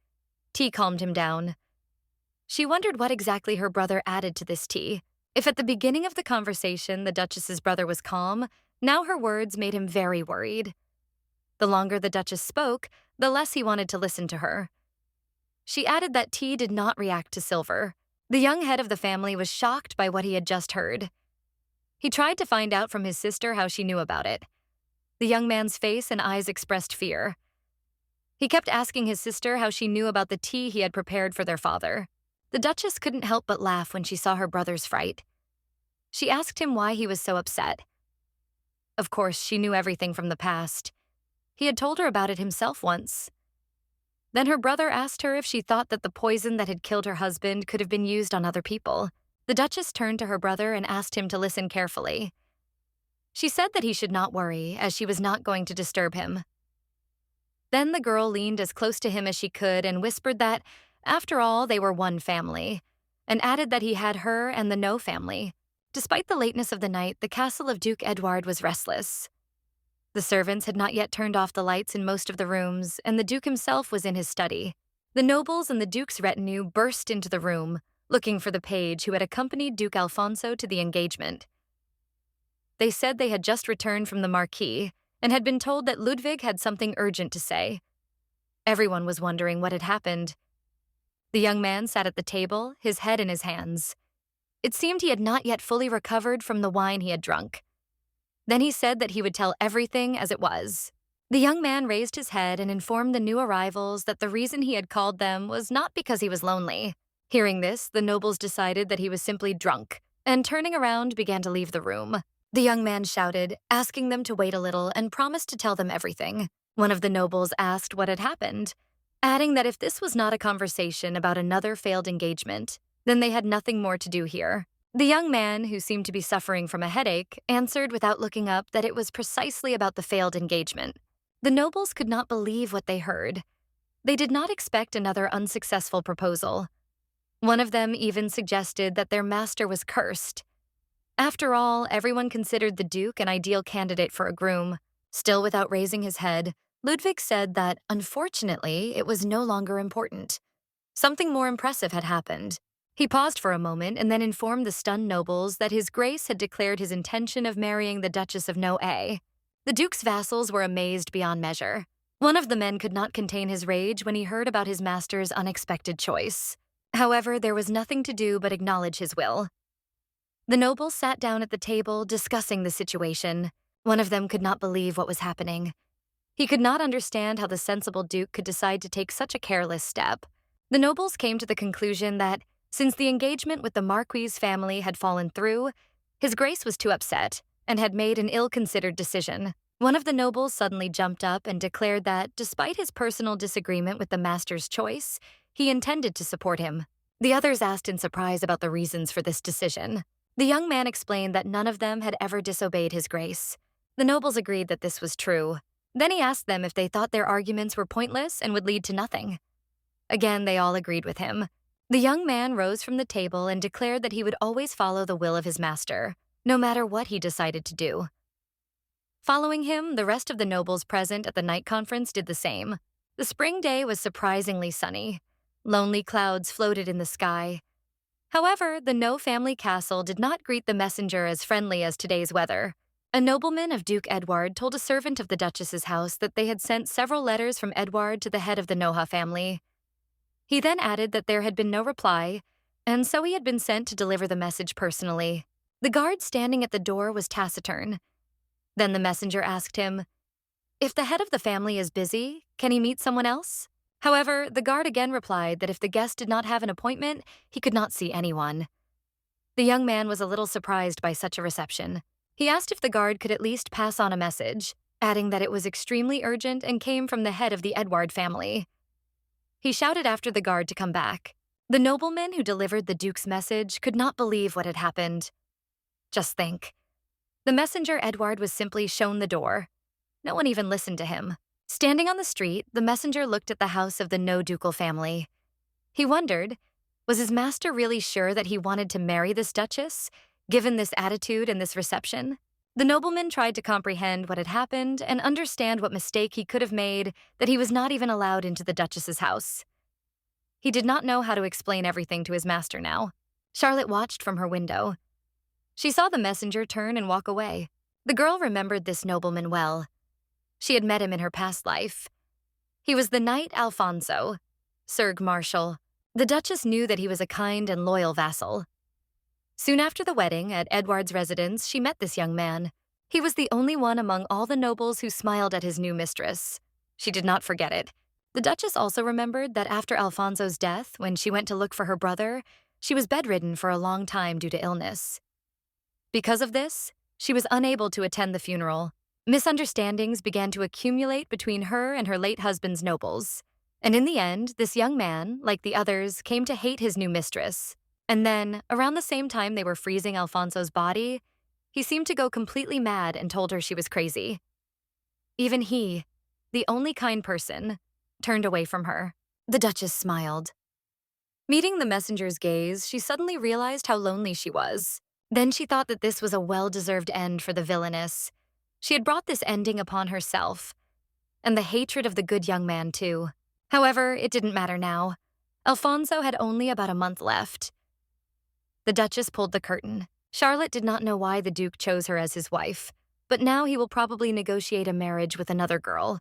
Tea calmed him down. She wondered what exactly her brother added to this tea. If at the beginning of the conversation the Duchess's brother was calm, now her words made him very worried. The longer the Duchess spoke, the less he wanted to listen to her. She added that tea did not react to silver. The young head of the family was shocked by what he had just heard. He tried to find out from his sister how she knew about it. The young man's face and eyes expressed fear. He kept asking his sister how she knew about the tea he had prepared for their father. The Duchess couldn't help but laugh when she saw her brother's fright. She asked him why he was so upset. Of course, she knew everything from the past. He had told her about it himself once. Then her brother asked her if she thought that the poison that had killed her husband could have been used on other people. The Duchess turned to her brother and asked him to listen carefully. She said that he should not worry, as she was not going to disturb him. Then the girl leaned as close to him as she could and whispered that, after all, they were one family, and added that he had her and the No family. Despite the lateness of the night, the castle of Duke Edward was restless. The servants had not yet turned off the lights in most of the rooms, and the Duke himself was in his study. The nobles and the Duke's retinue burst into the room, looking for the page who had accompanied Duke Alfonso to the engagement. They said they had just returned from the Marquis and had been told that Ludwig had something urgent to say. Everyone was wondering what had happened. The young man sat at the table, his head in his hands. It seemed he had not yet fully recovered from the wine he had drunk. Then he said that he would tell everything as it was. The young man raised his head and informed the new arrivals that the reason he had called them was not because he was lonely. Hearing this, the nobles decided that he was simply drunk, and turning around began to leave the room. The young man shouted, asking them to wait a little and promised to tell them everything. One of the nobles asked what had happened, adding that if this was not a conversation about another failed engagement, then they had nothing more to do here. The young man, who seemed to be suffering from a headache, answered without looking up that it was precisely about the failed engagement. The nobles could not believe what they heard. They did not expect another unsuccessful proposal. One of them even suggested that their master was cursed. After all, everyone considered the Duke an ideal candidate for a groom. Still without raising his head, Ludwig said that, unfortunately, it was no longer important. Something more impressive had happened. He paused for a moment and then informed the stunned nobles that His Grace had declared his intention of marrying the Duchess of Noailles. The Duke's vassals were amazed beyond measure. One of the men could not contain his rage when he heard about his master's unexpected choice. However, there was nothing to do but acknowledge his will. The nobles sat down at the table discussing the situation. One of them could not believe what was happening. He could not understand how the sensible Duke could decide to take such a careless step. The nobles came to the conclusion that, since the engagement with the Marquis family had fallen through, His Grace was too upset and had made an ill-considered decision. One of the nobles suddenly jumped up and declared that, despite his personal disagreement with the master's choice, he intended to support him. The others asked in surprise about the reasons for this decision. The young man explained that none of them had ever disobeyed His Grace. The nobles agreed that this was true. Then he asked them if they thought their arguments were pointless and would lead to nothing. Again, they all agreed with him. The young man rose from the table and declared that he would always follow the will of his master, no matter what he decided to do. Following him, the rest of the nobles present at the night conference did the same. The spring day was surprisingly sunny. Lonely clouds floated in the sky. However, the No family castle did not greet the messenger as friendly as today's weather. A nobleman of Duke Edward told a servant of the Duchess's house that they had sent several letters from Edward to the head of the Noha family. He then added that there had been no reply, and so he had been sent to deliver the message personally. The guard standing at the door was taciturn. Then the messenger asked him, "If the head of the family is busy, can he meet someone else?" However, the guard again replied that if the guest did not have an appointment, he could not see anyone. The young man was a little surprised by such a reception. He asked if the guard could at least pass on a message, adding that it was extremely urgent and came from the head of the Edward family. He shouted after the guard to come back. The nobleman who delivered the Duke's message could not believe what had happened. Just think. The messenger Edward was simply shown the door. No one even listened to him. Standing on the street, the messenger looked at the house of the no-ducal family. He wondered, was his master really sure that he wanted to marry this duchess, given this attitude and this reception? The nobleman tried to comprehend what had happened and understand what mistake he could have made that he was not even allowed into the duchess's house. He did not know how to explain everything to his master now. Charlotte watched from her window. She saw the messenger turn and walk away. The girl remembered this nobleman well. She had met him in her past life. He was the Knight Alfonso, Serge Marshal. The Duchess knew that he was a kind and loyal vassal. Soon after the wedding, at Edward's residence, she met this young man. He was the only one among all the nobles who smiled at his new mistress. She did not forget it. The Duchess also remembered that after Alfonso's death, when she went to look for her brother, she was bedridden for a long time due to illness. Because of this, she was unable to attend the funeral. Misunderstandings began to accumulate between her and her late husband's nobles. And in the end, this young man, like the others, came to hate his new mistress. And then, around the same time they were freezing Alfonso's body, he seemed to go completely mad and told her she was crazy. Even he, the only kind person, turned away from her. The Duchess smiled. Meeting the messenger's gaze, she suddenly realized how lonely she was. Then she thought that this was a well-deserved end for the villainess. She had brought this ending upon herself, and the hatred of the good young man, too. However, it didn't matter now. Alfonso had only about a month left. The Duchess pulled the curtain. Charlotte did not know why the Duke chose her as his wife, but now he will probably negotiate a marriage with another girl.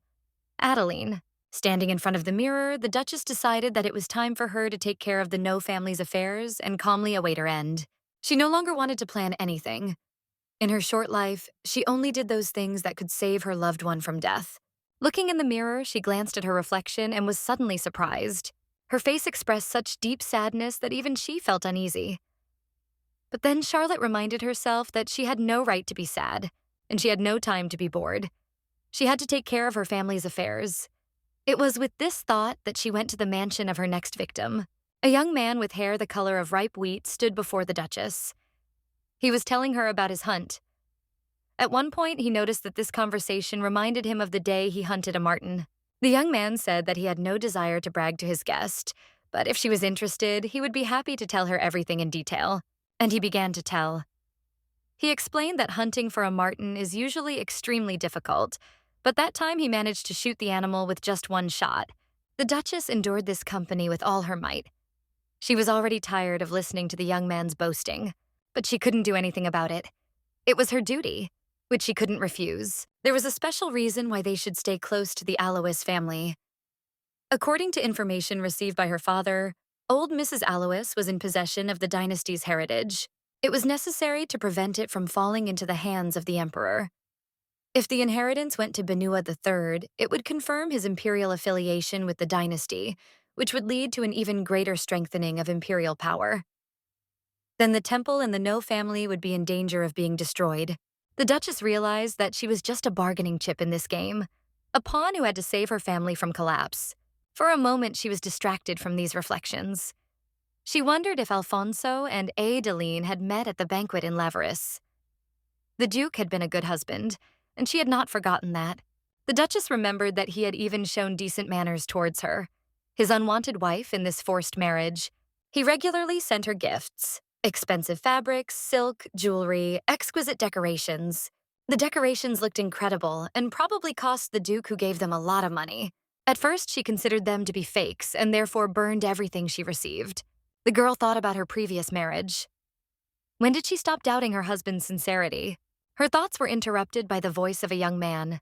Adeline, Standing in front of the mirror, the Duchess decided that it was time for her to take care of the No family's affairs and calmly await her end. She no longer wanted to plan anything. In her short life, she only did those things that could save her loved one from death. Looking in the mirror, she glanced at her reflection and was suddenly surprised. Her face expressed such deep sadness that even she felt uneasy. But then Charlotte reminded herself that she had no right to be sad, and she had no time to be bored. She had to take care of her family's affairs. It was with this thought that she went to the mansion of her next victim. A young man with hair the color of ripe wheat stood before the Duchess. He was telling her about his hunt. At one point, he noticed that this conversation reminded him of the day he hunted a marten. The young man said that he had no desire to brag to his guest, but if she was interested, he would be happy to tell her everything in detail. And he began to tell. He explained that hunting for a marten is usually extremely difficult, but that time he managed to shoot the animal with just one shot. The Duchess endured this company with all her might. She was already tired of listening to the young man's boasting, but she couldn't do anything about it. It was her duty, which she couldn't refuse. There was a special reason why they should stay close to the Alois family. According to information received by her father, old Mrs. Alois was in possession of the dynasty's heritage. It was necessary to prevent it from falling into the hands of the emperor. If the inheritance went to Benua III, it would confirm his imperial affiliation with the dynasty, which would lead to an even greater strengthening of imperial power. Then the temple and the No family would be in danger of being destroyed. The Duchess realized that she was just a bargaining chip in this game, a pawn who had to save her family from collapse. For a moment, she was distracted from these reflections. She wondered if Alfonso and Adeline had met at the banquet in Lavaris. The Duke had been a good husband, and she had not forgotten that. The Duchess remembered that he had even shown decent manners towards her, his unwanted wife in this forced marriage. He regularly sent her gifts, expensive fabrics, silk, jewelry, exquisite decorations. The decorations looked incredible and probably cost the Duke who gave them a lot of money. At first, she considered them to be fakes and therefore burned everything she received. The girl thought about her previous marriage. When did she stop doubting her husband's sincerity? Her thoughts were interrupted by the voice of a young man.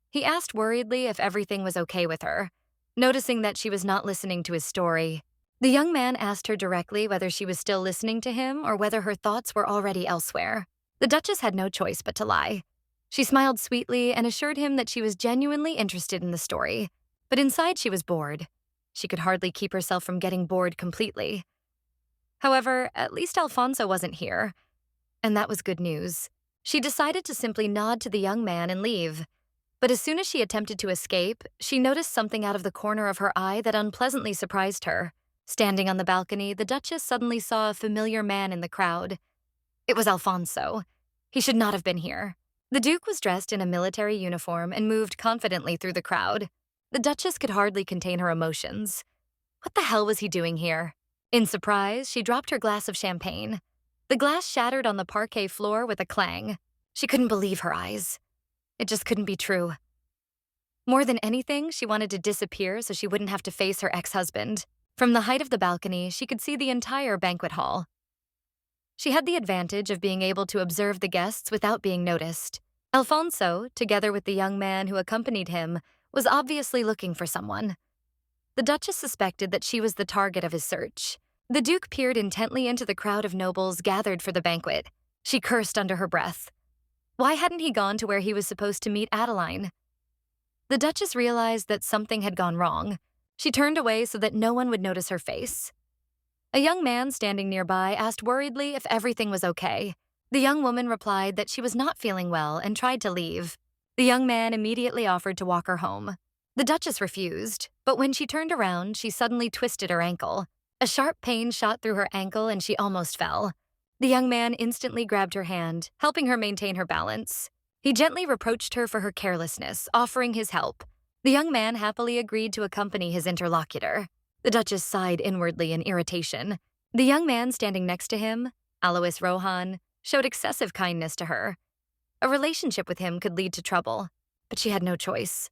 He asked worriedly if everything was okay with her, noticing that she was not listening to his story. The young man asked her directly whether she was still listening to him or whether her thoughts were already elsewhere. The Duchess had no choice but to lie. She smiled sweetly and assured him that she was genuinely interested in the story, but inside she was bored. She could hardly keep herself from getting bored completely. However, at least Alfonso wasn't here, and that was good news. She decided to simply nod to the young man and leave. But as soon as she attempted to escape, she noticed something out of the corner of her eye that unpleasantly surprised her. Standing on the balcony, the Duchess suddenly saw a familiar man in the crowd. It was Alfonso. He should not have been here. The Duke was dressed in a military uniform and moved confidently through the crowd. The Duchess could hardly contain her emotions. What the hell was he doing here? In surprise, she dropped her glass of champagne. The glass shattered on the parquet floor with a clang. She couldn't believe her eyes. It just couldn't be true. More than anything, she wanted to disappear so she wouldn't have to face her ex-husband. From the height of the balcony, she could see the entire banquet hall. She had the advantage of being able to observe the guests without being noticed. Alfonso, together with the young man who accompanied him, was obviously looking for someone. The Duchess suspected that she was the target of his search. The Duke peered intently into the crowd of nobles gathered for the banquet. She cursed under her breath. Why hadn't he gone to where he was supposed to meet Adeline? The Duchess realized that something had gone wrong. She turned away so that no one would notice her face. A young man standing nearby asked worriedly if everything was okay. The young woman replied that she was not feeling well and tried to leave. The young man immediately offered to walk her home. The Duchess refused, but when she turned around, she suddenly twisted her ankle. A sharp pain shot through her ankle and she almost fell. The young man instantly grabbed her hand, helping her maintain her balance. He gently reproached her for her carelessness, offering his help. The young man happily agreed to accompany his interlocutor. The Duchess sighed inwardly in irritation. The young man standing next to him, Alois Rohan, showed excessive kindness to her. A relationship with him could lead to trouble, but she had no choice.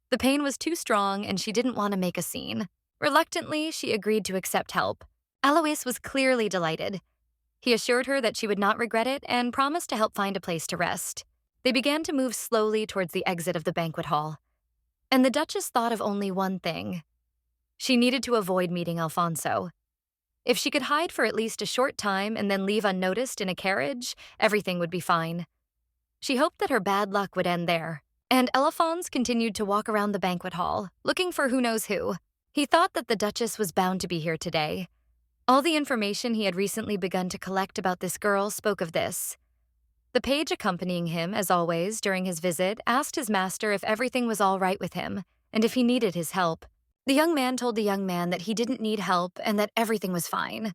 The pain was too strong and she didn't want to make a scene. Reluctantly, she agreed to accept help. Alois was clearly delighted. He assured her that she would not regret it and promised to help find a place to rest. They began to move slowly towards the exit of the banquet hall. And the Duchess thought of only one thing. She needed to avoid meeting Alfonso. If she could hide for at least a short time and then leave unnoticed in a carriage, everything would be fine. She hoped that her bad luck would end there. And Elefons continued to walk around the banquet hall, looking for who knows who. He thought that the Duchess was bound to be here today. All the information he had recently begun to collect about this girl spoke of this. The page accompanying him, as always, during his visit, asked his master if everything was all right with him, and if he needed his help. The young man told the young man that he didn't need help and that everything was fine.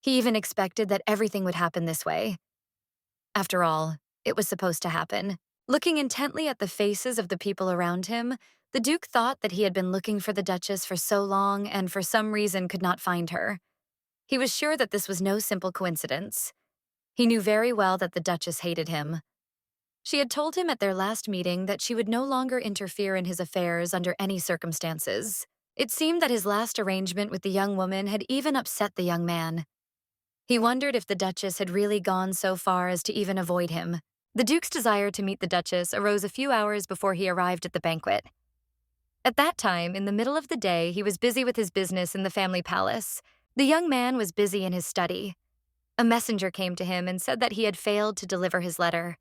He even expected that everything would happen this way. After all, it was supposed to happen. Looking intently at the faces of the people around him, the Duke thought that he had been looking for the Duchess for so long and for some reason could not find her. He was sure that this was no simple coincidence. He knew very well that the Duchess hated him. She had told him at their last meeting that she would no longer interfere in his affairs under any circumstances. It seemed that his last arrangement with the young woman had even upset the young man. He wondered if the Duchess had really gone so far as to even avoid him. The Duke's desire to meet the Duchess arose a few hours before he arrived at the banquet. At that time, in the middle of the day, he was busy with his business in the family palace. The young man was busy in his study. A messenger came to him and said that he had failed to deliver his letter.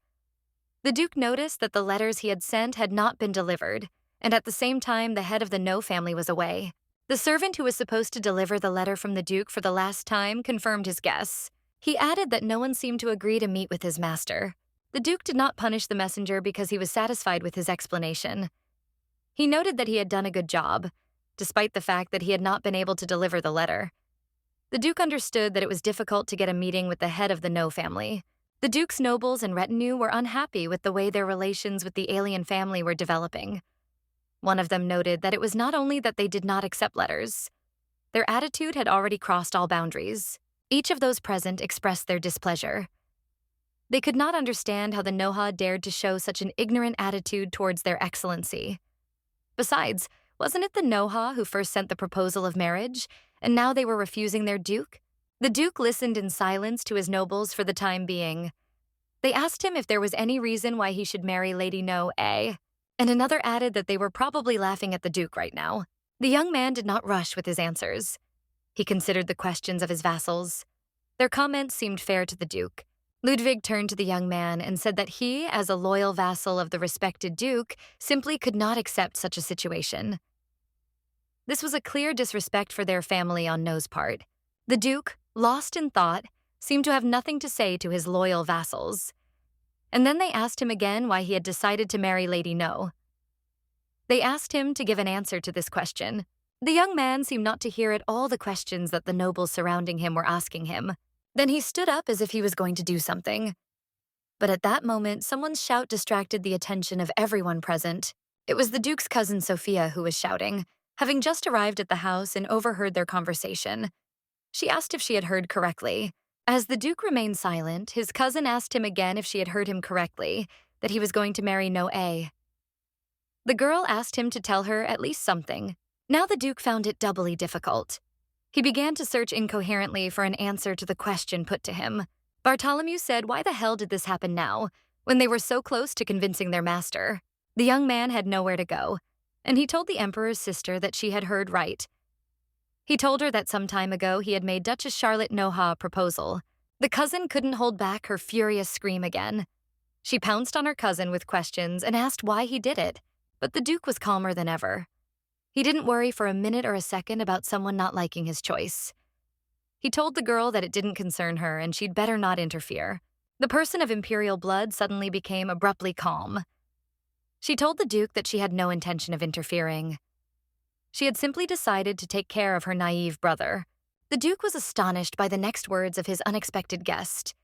The Duke noticed that the letters he had sent had not been delivered, and at the same time the head of the No family was away. The servant who was supposed to deliver the letter from the Duke for the last time confirmed his guess. He added that no one seemed to agree to meet with his master. The Duke did not punish the messenger because he was satisfied with his explanation. He noted that he had done a good job, despite the fact that he had not been able to deliver the letter. The Duke understood that it was difficult to get a meeting with the head of the No family. The Duke's nobles and retinue were unhappy with the way their relations with the alien family were developing. One of them noted that it was not only that they did not accept letters. Their attitude had already crossed all boundaries. Each of those present expressed their displeasure. They could not understand how the Noha dared to show such an ignorant attitude towards their excellency. Besides, wasn't it the Noha who first sent the proposal of marriage, and now they were refusing their Duke? The Duke listened in silence to his nobles for the time being. They asked him if there was any reason why he should marry Lady No-A, and another added that they were probably laughing at the Duke right now. The young man did not rush with his answers. He considered the questions of his vassals. Their comments seemed fair to the Duke. Ludwig turned to the young man and said that he, as a loyal vassal of the respected Duke, simply could not accept such a situation. This was a clear disrespect for their family on No's part. The Duke, lost in thought, seemed to have nothing to say to his loyal vassals. And then they asked him again why he had decided to marry Lady No. They asked him to give an answer to this question. The young man seemed not to hear at all the questions that the nobles surrounding him were asking him. Then he stood up as if he was going to do something. But at that moment, someone's shout distracted the attention of everyone present. It was the Duke's cousin Sophia who was shouting, having just arrived at the house and overheard their conversation. She asked if she had heard correctly. As the Duke remained silent, his cousin asked him again if she had heard him correctly, that he was going to marry No-A. The girl asked him to tell her at least something. Now the Duke found it doubly difficult. He began to search incoherently for an answer to the question put to him. Bartholomew said, why the hell did this happen now, when they were so close to convincing their master? The young man had nowhere to go, and he told the Emperor's sister that she had heard right. He told her that some time ago he had made Duchess Charlotte Noha a proposal. The cousin couldn't hold back her furious scream again. She pounced on her cousin with questions and asked why he did it, but the Duke was calmer than ever. He didn't worry for a minute or a second about someone not liking his choice. He told the girl that it didn't concern her and she'd better not interfere. The person of imperial blood suddenly became abruptly calm. She told the Duke that she had no intention of interfering. She had simply decided to take care of her naive brother. The Duke was astonished by the next words of his unexpected guest.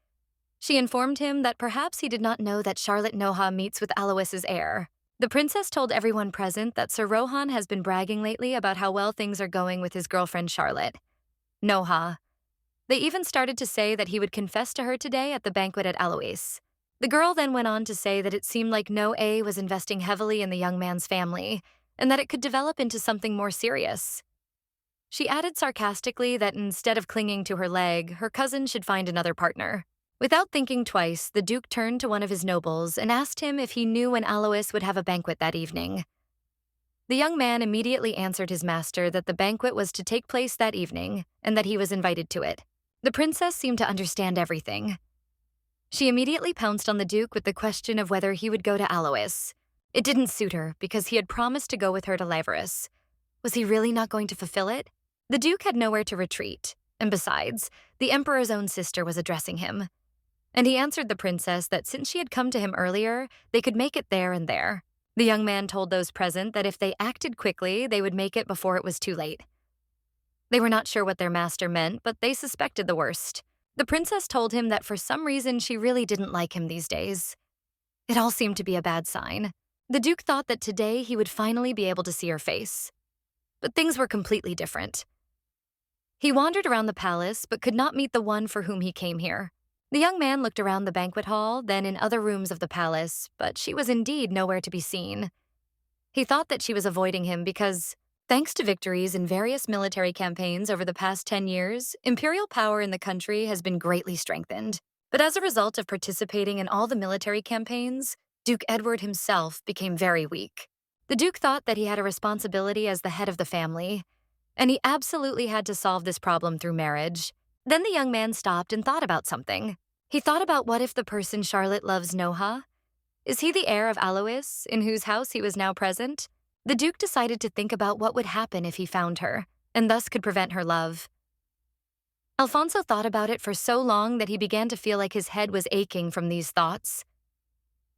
She informed him that perhaps he did not know that Charlotte Noha meets with Alois's heir. The princess told everyone present that Sir Rohan has been bragging lately about how well things are going with his girlfriend Charlotte. Noha. They even started to say that he would confess to her today at the banquet at Alois. The girl then went on to say that it seemed like No-A was investing heavily in the young man's family, and that it could develop into something more serious. She added sarcastically that instead of clinging to her leg, her cousin should find another partner. Without thinking twice, the Duke turned to one of his nobles and asked him if he knew when Alois would have a banquet that evening. The young man immediately answered his master that the banquet was to take place that evening and that he was invited to it. The princess seemed to understand everything. She immediately pounced on the Duke with the question of whether he would go to Alois. It didn't suit her because he had promised to go with her to Laveris. Was he really not going to fulfill it? The Duke had nowhere to retreat, and besides, the Emperor's own sister was addressing him. And he answered the princess that since she had come to him earlier, they could make it there and there. The young man told those present that if they acted quickly, they would make it before it was too late. They were not sure what their master meant, but they suspected the worst. The princess told him that for some reason she really didn't like him these days. It all seemed to be a bad sign. The Duke thought that today he would finally be able to see her face. But things were completely different. He wandered around the palace, but could not meet the one for whom he came here. The young man looked around the banquet hall, then in other rooms of the palace, but she was indeed nowhere to be seen. He thought that she was avoiding him because, thanks to victories in various military campaigns over the past 10 years, imperial power in the country has been greatly strengthened. But as a result of participating in all the military campaigns, Duke Edward himself became very weak. The Duke thought that he had a responsibility as the head of the family, and he absolutely had to solve this problem through marriage. Then the young man stopped and thought about something. He thought about what if the person Charlotte loves Noha? Is he the heir of Alois, in whose house he was now present? The Duke decided to think about what would happen if he found her, and thus could prevent her love. Alfonso thought about it for so long that he began to feel like his head was aching from these thoughts.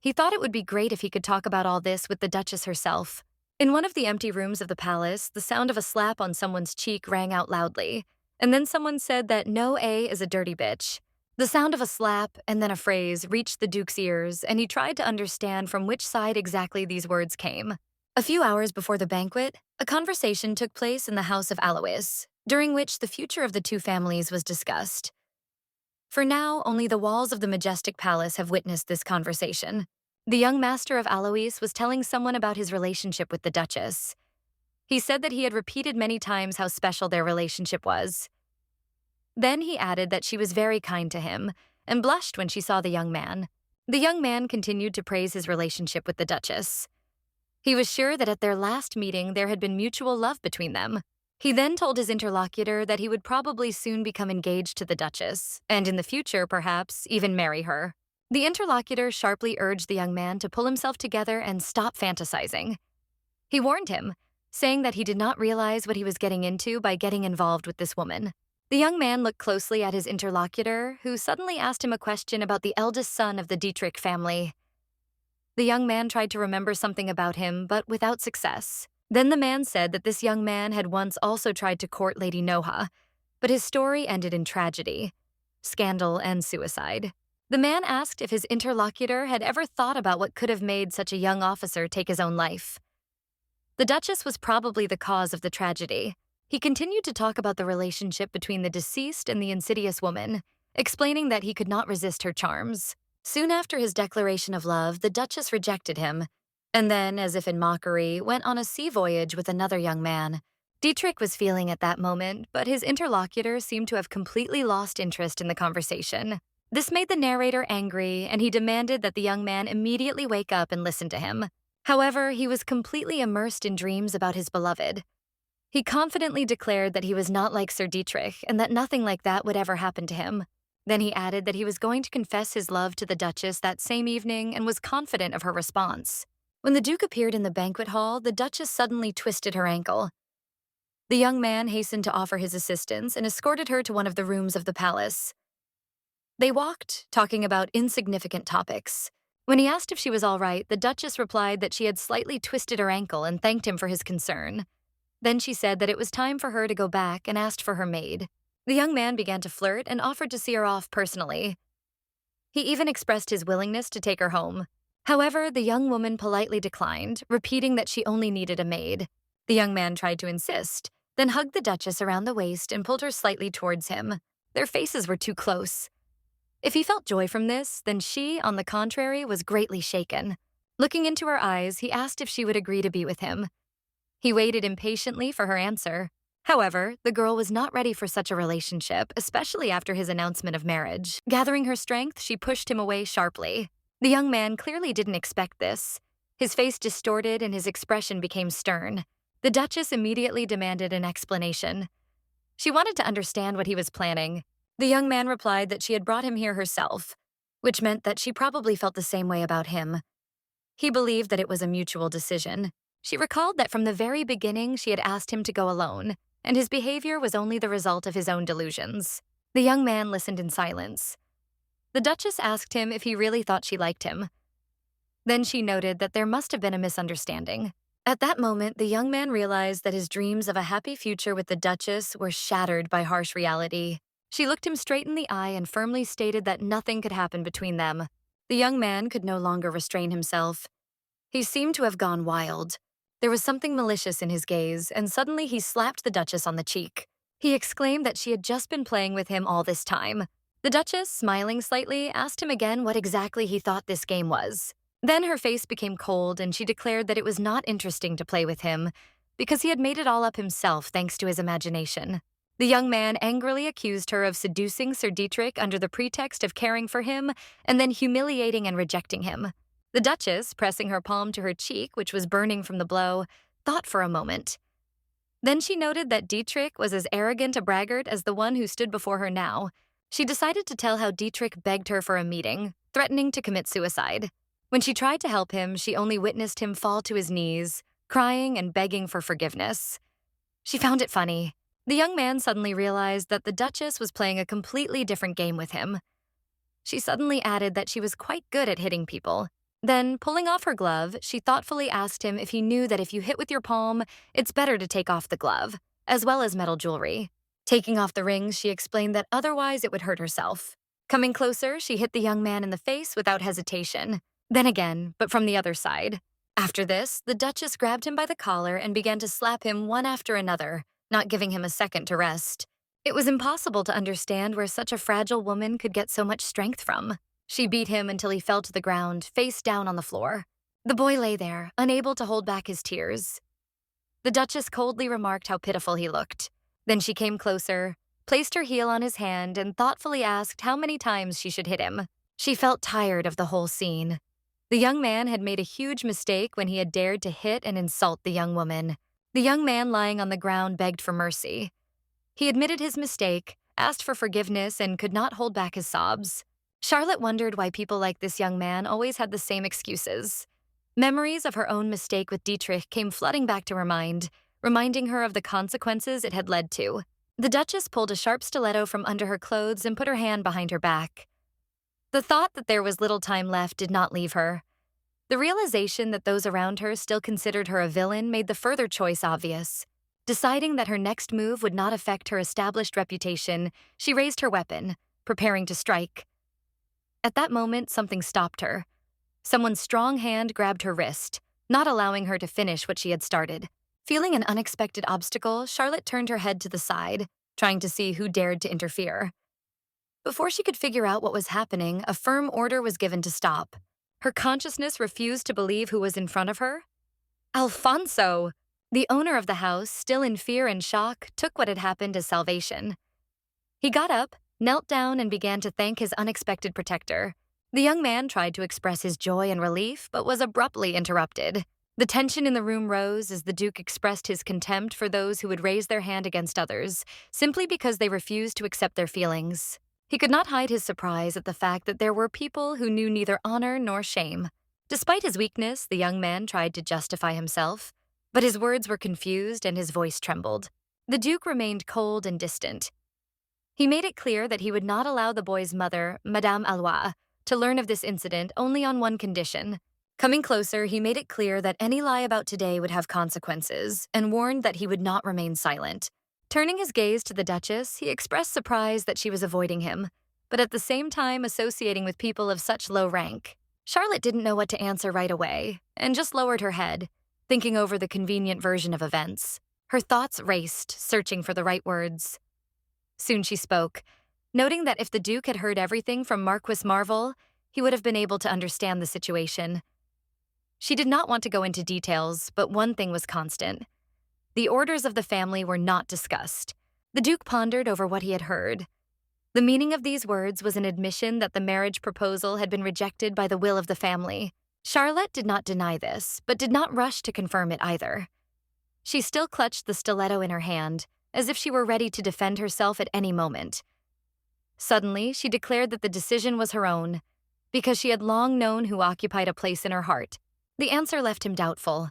He thought it would be great if he could talk about all this with the Duchess herself. In one of the empty rooms of the palace, the sound of a slap on someone's cheek rang out loudly, and then someone said that No A is a dirty bitch. The sound of a slap and then a phrase reached the Duke's ears, and he tried to understand from which side exactly these words came. A few hours before the banquet, a conversation took place in the house of Alois, during which the future of the two families was discussed. For now, only the walls of the majestic palace have witnessed this conversation. The young master of Alois was telling someone about his relationship with the Duchess. He said that he had repeated many times how special their relationship was. Then he added that she was very kind to him and blushed when she saw the young man. The young man continued to praise his relationship with the Duchess. He was sure that at their last meeting there had been mutual love between them. He then told his interlocutor that he would probably soon become engaged to the Duchess, and in the future, perhaps, even marry her. The interlocutor sharply urged the young man to pull himself together and stop fantasizing. He warned him, saying that he did not realize what he was getting into by getting involved with this woman. The young man looked closely at his interlocutor, who suddenly asked him a question about the eldest son of the Dietrich family. The young man tried to remember something about him, but without success. Then the man said that this young man had once also tried to court Lady Noha, but his story ended in tragedy, scandal, and suicide. The man asked if his interlocutor had ever thought about what could have made such a young officer take his own life. The Duchess was probably the cause of the tragedy. He continued to talk about the relationship between the deceased and the insidious woman, explaining that he could not resist her charms. Soon after his declaration of love, the Duchess rejected him, and then, as if in mockery, went on a sea voyage with another young man. Dietrich was feeling at that moment, but his interlocutor seemed to have completely lost interest in the conversation. This made the narrator angry, and he demanded that the young man immediately wake up and listen to him. However, he was completely immersed in dreams about his beloved. He confidently declared that he was not like Sir Dietrich and that nothing like that would ever happen to him. Then he added that he was going to confess his love to the Duchess that same evening and was confident of her response. When the Duke appeared in the banquet hall, the Duchess suddenly twisted her ankle. The young man hastened to offer his assistance and escorted her to one of the rooms of the palace. They walked, talking about insignificant topics. When he asked if she was all right, the Duchess replied that she had slightly twisted her ankle and thanked him for his concern. Then she said that it was time for her to go back and asked for her maid. The young man began to flirt and offered to see her off personally. He even expressed his willingness to take her home. However, the young woman politely declined, repeating that she only needed a maid. The young man tried to insist, then hugged the Duchess around the waist and pulled her slightly towards him. Their faces were too close. If he felt joy from this, then she, on the contrary, was greatly shaken. Looking into her eyes, he asked if she would agree to be with him. He waited impatiently for her answer. However, the girl was not ready for such a relationship, especially after his announcement of marriage. Gathering her strength, she pushed him away sharply. The young man clearly didn't expect this. His face distorted and his expression became stern. The Duchess immediately demanded an explanation. She wanted to understand what he was planning. The young man replied that she had brought him here herself, which meant that she probably felt the same way about him. He believed that it was a mutual decision. She recalled that from the very beginning she had asked him to go alone, and his behavior was only the result of his own delusions. The young man listened in silence. The Duchess asked him if he really thought she liked him. Then she noted that there must have been a misunderstanding. At that moment, the young man realized that his dreams of a happy future with the Duchess were shattered by harsh reality. She looked him straight in the eye and firmly stated that nothing could happen between them. The young man could no longer restrain himself. He seemed to have gone wild. There was something malicious in his gaze, and suddenly he slapped the Duchess on the cheek. He exclaimed that she had just been playing with him all this time. The Duchess, smiling slightly, asked him again what exactly he thought this game was. Then her face became cold and she declared that it was not interesting to play with him because he had made it all up himself thanks to his imagination. The young man angrily accused her of seducing Sir Dietrich under the pretext of caring for him and then humiliating and rejecting him. The Duchess, pressing her palm to her cheek, which was burning from the blow, thought for a moment. Then she noted that Dietrich was as arrogant a braggart as the one who stood before her now. She decided to tell how Dietrich begged her for a meeting, threatening to commit suicide. When she tried to help him, she only witnessed him fall to his knees, crying and begging for forgiveness. She found it funny. The young man suddenly realized that the Duchess was playing a completely different game with him. She suddenly added that she was quite good at hitting people. Then, pulling off her glove, she thoughtfully asked him if he knew that if you hit with your palm, it's better to take off the glove, as well as metal jewelry. Taking off the rings, she explained that otherwise it would hurt herself. Coming closer, she hit the young man in the face without hesitation. Then again, but from the other side. After this, the Duchess grabbed him by the collar and began to slap him one after another, not giving him a second to rest. It was impossible to understand where such a fragile woman could get so much strength from. She beat him until he fell to the ground, face down on the floor. The boy lay there, unable to hold back his tears. The Duchess coldly remarked how pitiful he looked. Then she came closer, placed her heel on his hand, and thoughtfully asked how many times she should hit him. She felt tired of the whole scene. The young man had made a huge mistake when he had dared to hit and insult the young woman. The young man lying on the ground begged for mercy. He admitted his mistake, asked for forgiveness, and could not hold back his sobs. Charlotte wondered why people like this young man always had the same excuses. Memories of her own mistake with Dietrich came flooding back to her mind, reminding her of the consequences it had led to. The Duchess pulled a sharp stiletto from under her clothes and put her hand behind her back. The thought that there was little time left did not leave her. The realization that those around her still considered her a villain made the further choice obvious. Deciding that her next move would not affect her established reputation, she raised her weapon, preparing to strike. At that moment, something stopped her. Someone's strong hand grabbed her wrist, not allowing her to finish what she had started. Feeling an unexpected obstacle, Charlotte turned her head to the side, trying to see who dared to interfere. Before she could figure out what was happening, a firm order was given to stop. Her consciousness refused to believe who was in front of her. Alfonso! The owner of the house, still in fear and shock, took what had happened as salvation. He got up, knelt down, and began to thank his unexpected protector. The young man tried to express his joy and relief, but was abruptly interrupted. The tension in the room rose as the Duke expressed his contempt for those who would raise their hand against others, simply because they refused to accept their feelings. He could not hide his surprise at the fact that there were people who knew neither honor nor shame. Despite his weakness, the young man tried to justify himself, but his words were confused and his voice trembled. The Duke remained cold and distant. He made it clear that he would not allow the boy's mother, Madame Alois, to learn of this incident only on one condition. Coming closer, he made it clear that any lie about today would have consequences, and warned that he would not remain silent. Turning his gaze to the Duchess, he expressed surprise that she was avoiding him, but at the same time associating with people of such low rank. Charlotte didn't know what to answer right away, and just lowered her head, thinking over the convenient version of events. Her thoughts raced, searching for the right words. Soon she spoke, noting that if the Duke had heard everything from Marquis Marvel, he would have been able to understand the situation. She did not want to go into details, but one thing was constant. The orders of the family were not discussed. The Duke pondered over what he had heard. The meaning of these words was an admission that the marriage proposal had been rejected by the will of the family. Charlotte did not deny this, but did not rush to confirm it either. She still clutched the stiletto in her hand, as if she were ready to defend herself at any moment. Suddenly, she declared that the decision was her own, because she had long known who occupied a place in her heart. The answer left him doubtful.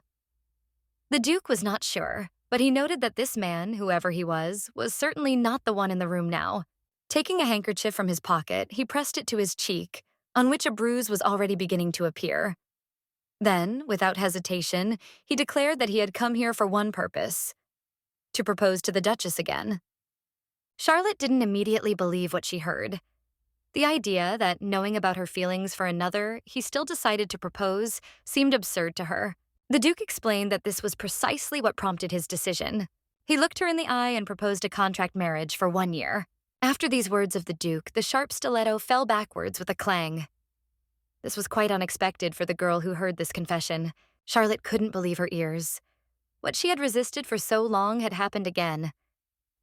The Duke was not sure, but he noted that this man, whoever he was certainly not the one in the room now. Taking a handkerchief from his pocket, he pressed it to his cheek, on which a bruise was already beginning to appear. Then, without hesitation, he declared that he had come here for one purpose: to propose to the Duchess again. Charlotte didn't immediately believe what she heard. The idea that, knowing about her feelings for another, he still decided to propose seemed absurd to her. The Duke explained that this was precisely what prompted his decision. He looked her in the eye and proposed a contract marriage for 1 year. After these words of the Duke, the sharp stiletto fell backwards with a clang. This was quite unexpected for the girl who heard this confession. Charlotte couldn't believe her ears. What she had resisted for so long had happened again.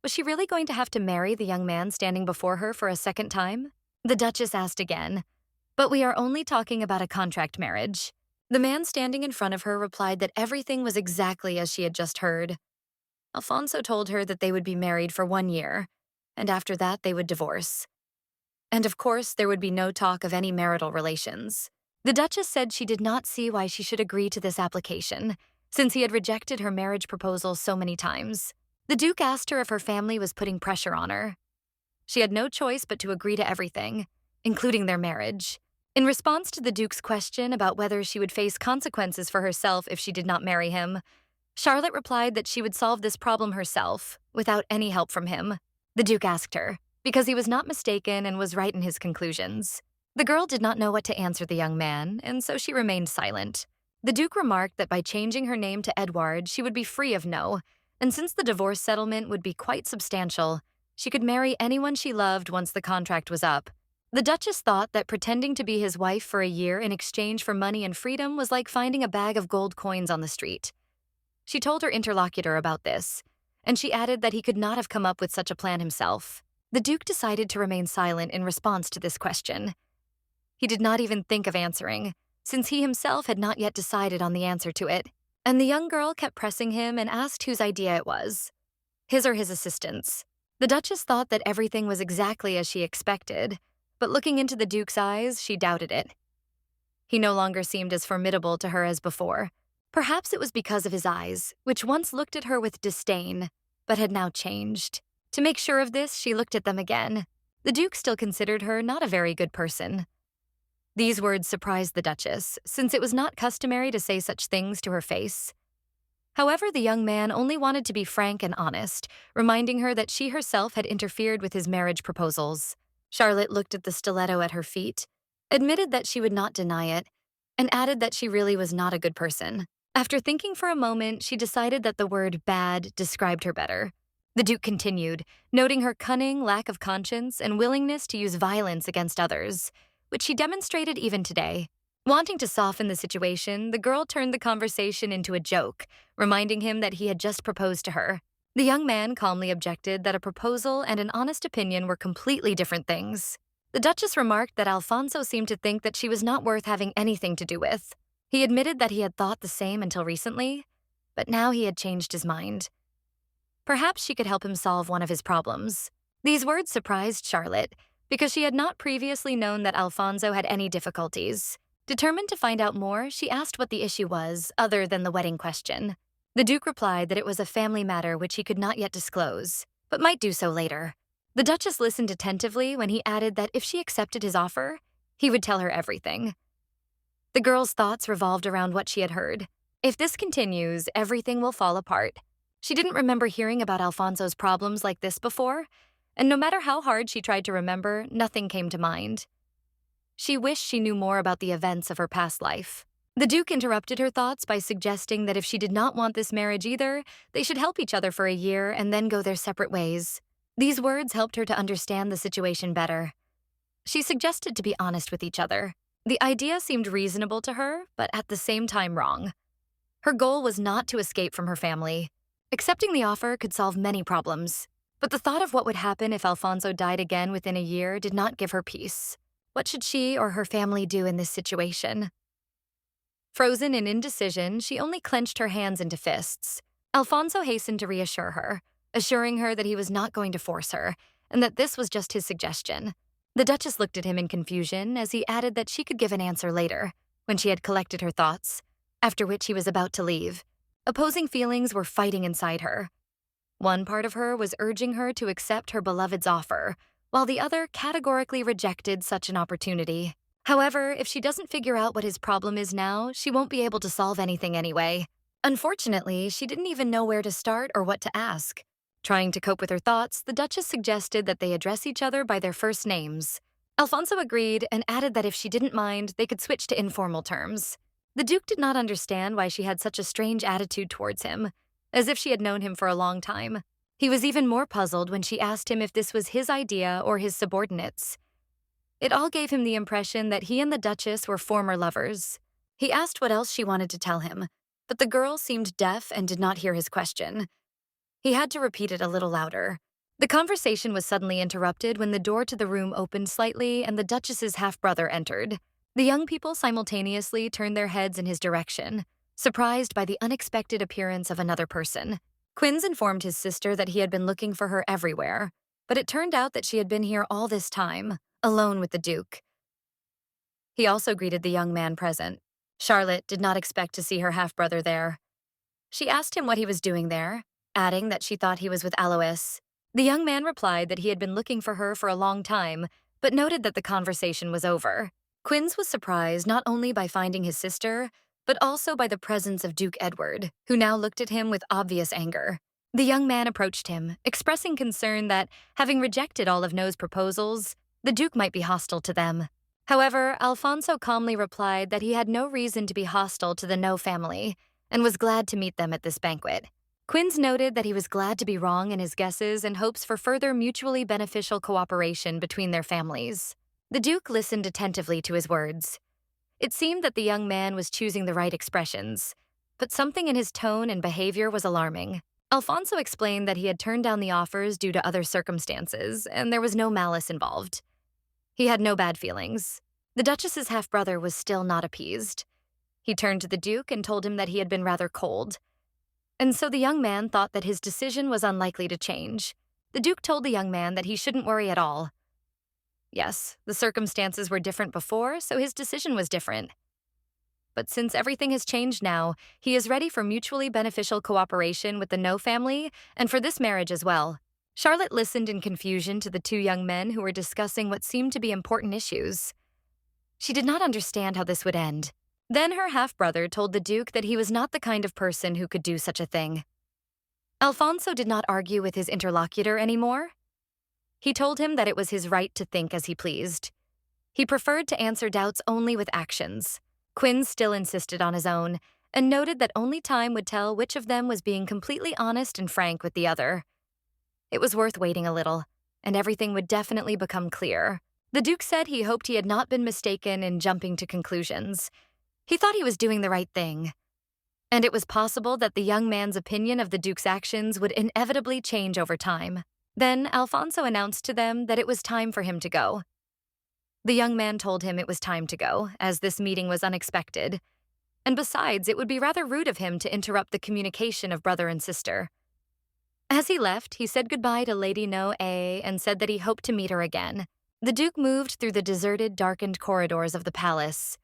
Was she really going to have to marry the young man standing before her for a second time? The Duchess asked again, "But we are only talking about a contract marriage." The man standing in front of her replied that everything was exactly as she had just heard. Alfonso told her that they would be married for 1 year, and after that they would divorce. And of course, there would be no talk of any marital relations. The Duchess said she did not see why she should agree to this application, since he had rejected her marriage proposal so many times. The Duke asked her if her family was putting pressure on her. She had no choice but to agree to everything, including their marriage. In response to the Duke's question about whether she would face consequences for herself if she did not marry him, Charlotte replied that she would solve this problem herself, without any help from him. The Duke asked her, because he was not mistaken and was right in his conclusions. The girl did not know what to answer the young man, and so she remained silent. The Duke remarked that by changing her name to Edouard, she would be free of No, and since the divorce settlement would be quite substantial, she could marry anyone she loved once the contract was up. The Duchess thought that pretending to be his wife for a year in exchange for money and freedom was like finding a bag of gold coins on the street. She told her interlocutor about this, and she added that he could not have come up with such a plan himself. The Duke decided to remain silent in response to this question. He did not even think of answering, since he himself had not yet decided on the answer to it, and the young girl kept pressing him and asked whose idea it was. His or his assistant's. The Duchess thought that everything was exactly as she expected, but looking into the Duke's eyes, she doubted it. He no longer seemed as formidable to her as before. Perhaps it was because of his eyes, which once looked at her with disdain, but had now changed. To make sure of this, she looked at them again. The Duke still considered her not a very good person. These words surprised the Duchess, since it was not customary to say such things to her face. However, the young man only wanted to be frank and honest, reminding her that she herself had interfered with his marriage proposals. Charlotte looked at the stiletto at her feet, admitted that she would not deny it, and added that she really was not a good person. After thinking for a moment, she decided that the word bad described her better. The Duke continued, noting her cunning, lack of conscience, and willingness to use violence against others, which she demonstrated even today. Wanting to soften the situation, the girl turned the conversation into a joke, reminding him that he had just proposed to her. The young man calmly objected that a proposal and an honest opinion were completely different things. The Duchess remarked that Alfonso seemed to think that she was not worth having anything to do with. He admitted that he had thought the same until recently, but now he had changed his mind. Perhaps she could help him solve one of his problems. These words surprised Charlotte, because she had not previously known that Alfonso had any difficulties. Determined to find out more, she asked what the issue was, other than the wedding question. The Duke replied that it was a family matter which he could not yet disclose, but might do so later. The Duchess listened attentively when he added that if she accepted his offer, he would tell her everything. The girl's thoughts revolved around what she had heard. If this continues, everything will fall apart. She didn't remember hearing about Alfonso's problems like this before, and no matter how hard she tried to remember, nothing came to mind. She wished she knew more about the events of her past life. The Duke interrupted her thoughts by suggesting that if she did not want this marriage either, they should help each other for a year and then go their separate ways. These words helped her to understand the situation better. She suggested to be honest with each other. The idea seemed reasonable to her, but at the same time wrong. Her goal was not to escape from her family. Accepting the offer could solve many problems, but the thought of what would happen if Alfonso died again within a year did not give her peace. What should she or her family do in this situation? Frozen in indecision, she only clenched her hands into fists. Alfonso hastened to reassure her, assuring her that he was not going to force her, and that this was just his suggestion. The Duchess looked at him in confusion as he added that she could give an answer later, when she had collected her thoughts, after which he was about to leave. Opposing feelings were fighting inside her. One part of her was urging her to accept her beloved's offer, while the other categorically rejected such an opportunity. However, if she doesn't figure out what his problem is now, she won't be able to solve anything anyway. Unfortunately, she didn't even know where to start or what to ask. Trying to cope with her thoughts, the Duchess suggested that they address each other by their first names. Alfonso agreed and added that if she didn't mind, they could switch to informal terms. The Duke did not understand why she had such a strange attitude towards him, as if she had known him for a long time. He was even more puzzled when she asked him if this was his idea or his subordinates. It all gave him the impression that he and the Duchess were former lovers. He asked what else she wanted to tell him, but the girl seemed deaf and did not hear his question. He had to repeat it a little louder. The conversation was suddenly interrupted when the door to the room opened slightly and the Duchess's half-brother entered. The young people simultaneously turned their heads in his direction, surprised by the unexpected appearance of another person. Quinns informed his sister that he had been looking for her everywhere, but it turned out that she had been here all this time, alone with the Duke. He also greeted the young man present. Charlotte did not expect to see her half-brother there. She asked him what he was doing there, adding that she thought he was with Alois. The young man replied that he had been looking for her for a long time, but noted that the conversation was over. Quinns was surprised not only by finding his sister, but also by the presence of Duke Edward, who now looked at him with obvious anger. The young man approached him, expressing concern that, having rejected all of No's proposals, the Duke might be hostile to them. However, Alfonso calmly replied that he had no reason to be hostile to the No family, and was glad to meet them at this banquet. Quinns noted that he was glad to be wrong in his guesses and hopes for further mutually beneficial cooperation between their families. The Duke listened attentively to his words. It seemed that the young man was choosing the right expressions, but something in his tone and behavior was alarming. Alfonso explained that he had turned down the offers due to other circumstances, and there was no malice involved. He had no bad feelings. The Duchess's half-brother was still not appeased. He turned to the Duke and told him that he had been rather cold. And so the young man thought that his decision was unlikely to change. The Duke told the young man that he shouldn't worry at all. Yes, the circumstances were different before, so his decision was different. But since everything has changed now, he is ready for mutually beneficial cooperation with the No family and for this marriage as well. Charlotte listened in confusion to the two young men who were discussing what seemed to be important issues. She did not understand how this would end. Then her half-brother told the Duke that he was not the kind of person who could do such a thing. Alfonso did not argue with his interlocutor anymore. He told him that it was his right to think as he pleased. He preferred to answer doubts only with actions. Quinns still insisted on his own, and noted that only time would tell which of them was being completely honest and frank with the other. It was worth waiting a little, and everything would definitely become clear. The Duke said he hoped he had not been mistaken in jumping to conclusions. He thought he was doing the right thing. And it was possible that the young man's opinion of the Duke's actions would inevitably change over time. Then Alfonso announced to them that it was time for him to go. The young man told him it was time to go, as this meeting was unexpected. And besides, it would be rather rude of him to interrupt the communication of brother and sister. As he left, he said goodbye to Lady No A and said that he hoped to meet her again. The Duke moved through the deserted, darkened corridors of the palace.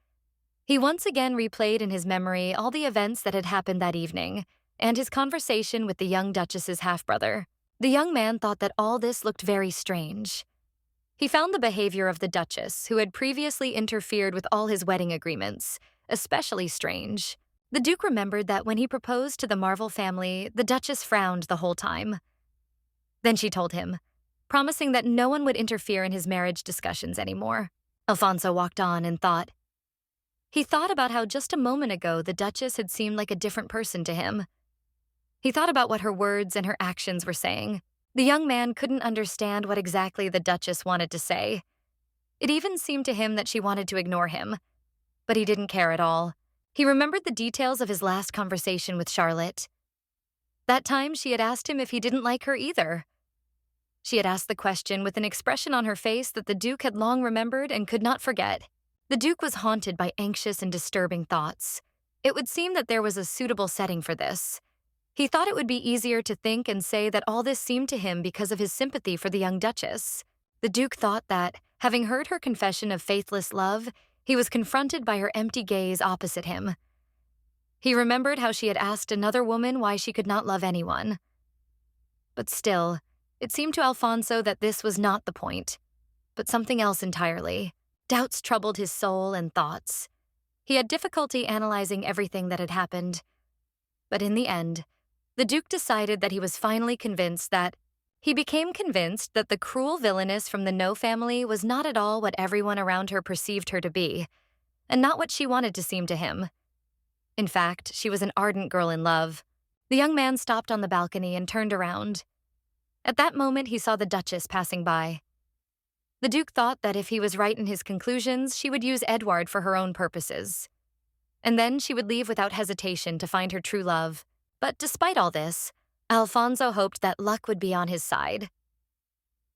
He once again replayed in his memory all the events that had happened that evening, and his conversation with the young Duchess's half-brother. The young man thought that all this looked very strange. He found the behavior of the Duchess, who had previously interfered with all his wedding agreements, especially strange. The Duke remembered that when he proposed to the Marvel family, the Duchess frowned the whole time. Then she told him, promising that no one would interfere in his marriage discussions anymore. Alfonso walked on and thought. He thought about how just a moment ago the Duchess had seemed like a different person to him. He thought about what her words and her actions were saying. The young man couldn't understand what exactly the Duchess wanted to say. It even seemed to him that she wanted to ignore him. But he didn't care at all. He remembered the details of his last conversation with Charlotte. That time she had asked him if he didn't like her either. She had asked the question with an expression on her face that the Duke had long remembered and could not forget. The Duke was haunted by anxious and disturbing thoughts. It would seem that there was a suitable setting for this. He thought it would be easier to think and say that all this seemed to him because of his sympathy for the young Duchess. The Duke thought that, having heard her confession of faithless love, he was confronted by her empty gaze opposite him. He remembered how she had asked another woman why she could not love anyone. But still, it seemed to Alfonso that this was not the point, but something else entirely. Doubts troubled his soul and thoughts. He had difficulty analyzing everything that had happened. But in the end, the Duke decided that he was finally convinced that he became convinced that the cruel villainess from the No family was not at all what everyone around her perceived her to be, and not what she wanted to seem to him. In fact, she was an ardent girl in love. The young man stopped on the balcony and turned around. At that moment, he saw the Duchess passing by. The Duke thought that if he was right in his conclusions, she would use Edward for her own purposes. And then she would leave without hesitation to find her true love. But despite all this, Alfonso hoped that luck would be on his side.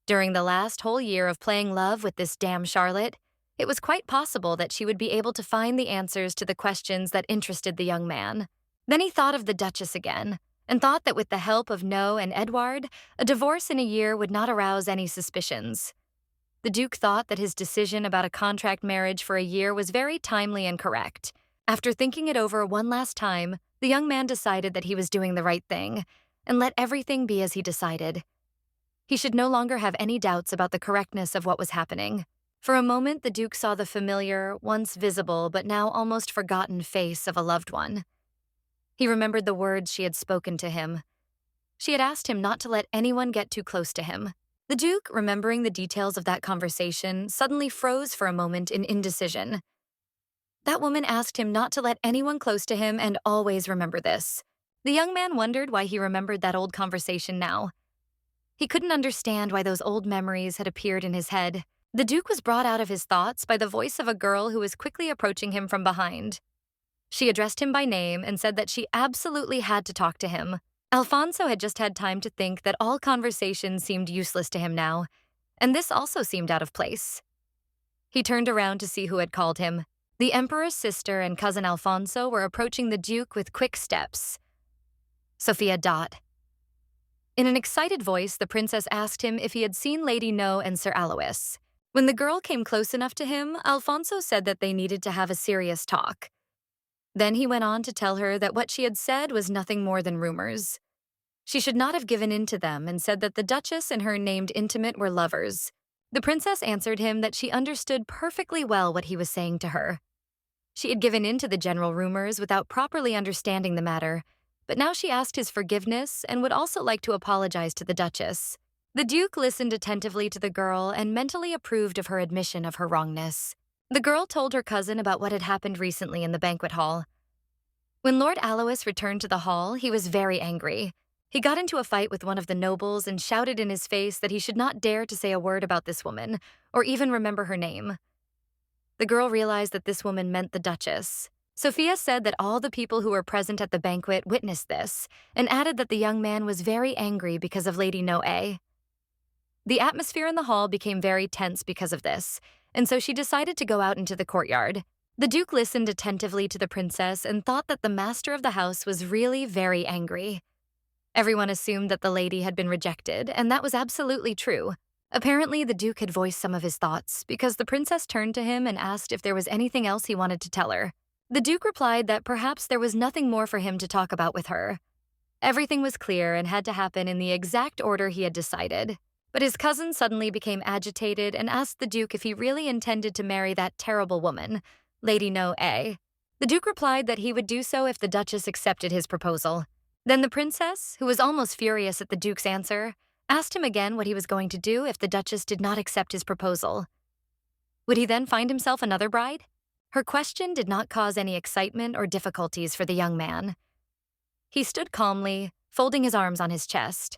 During the last whole year of playing love with this damn Charlotte, it was quite possible that she would be able to find the answers to the questions that interested the young man. Then he thought of the Duchess again, and thought that with the help of No and Edward, a divorce in a year would not arouse any suspicions. The Duke thought that his decision about a contract marriage for a year was very timely and correct. After thinking it over one last time, the young man decided that he was doing the right thing, and let everything be as he decided. He should no longer have any doubts about the correctness of what was happening. For a moment, the Duke saw the familiar, once visible but now almost forgotten face of a loved one. He remembered the words she had spoken to him. She had asked him not to let anyone get too close to him. The Duke, remembering the details of that conversation, suddenly froze for a moment in indecision. That woman asked him not to let anyone close to him and always remember this. The young man wondered why he remembered that old conversation now. He couldn't understand why those old memories had appeared in his head. The Duke was brought out of his thoughts by the voice of a girl who was quickly approaching him from behind. She addressed him by name and said that she absolutely had to talk to him. Alfonso had just had time to think that all conversation seemed useless to him now, and this also seemed out of place. He turned around to see who had called him. The Emperor's sister and cousin Alfonso were approaching the Duke with quick steps. Sophia Dot. In an excited voice, the princess asked him if he had seen Lady No and Sir Alois. When the girl came close enough to him, Alfonso said that they needed to have a serious talk. Then he went on to tell her that what she had said was nothing more than rumors. She should not have given in to them and said that the Duchess and her named intimate were lovers. The princess answered him that she understood perfectly well what he was saying to her. She had given in to the general rumors without properly understanding the matter, but now she asked his forgiveness and would also like to apologize to the Duchess. The Duke listened attentively to the girl and mentally approved of her admission of her wrongness. The girl told her cousin about what had happened recently in the banquet hall. When Lord Alois returned to the hall, he was very angry. He got into a fight with one of the nobles and shouted in his face that he should not dare to say a word about this woman, or even remember her name. The girl realized that this woman meant the Duchess. Sophia said that all the people who were present at the banquet witnessed this, and added that the young man was very angry because of Lady No-A. The atmosphere in the hall became very tense because of this, and so she decided to go out into the courtyard. The Duke listened attentively to the princess and thought that the master of the house was really very angry. Everyone assumed that the lady had been rejected, and that was absolutely true. Apparently, the Duke had voiced some of his thoughts because the princess turned to him and asked if there was anything else he wanted to tell her. The Duke replied that perhaps there was nothing more for him to talk about with her. Everything was clear and had to happen in the exact order he had decided. But his cousin suddenly became agitated and asked the Duke if he really intended to marry that terrible woman, Lady No-A. The Duke replied that he would do so if the Duchess accepted his proposal. Then the princess, who was almost furious at the Duke's answer, asked him again what he was going to do if the Duchess did not accept his proposal. Would he then find himself another bride? Her question did not cause any excitement or difficulties for the young man. He stood calmly, folding his arms on his chest.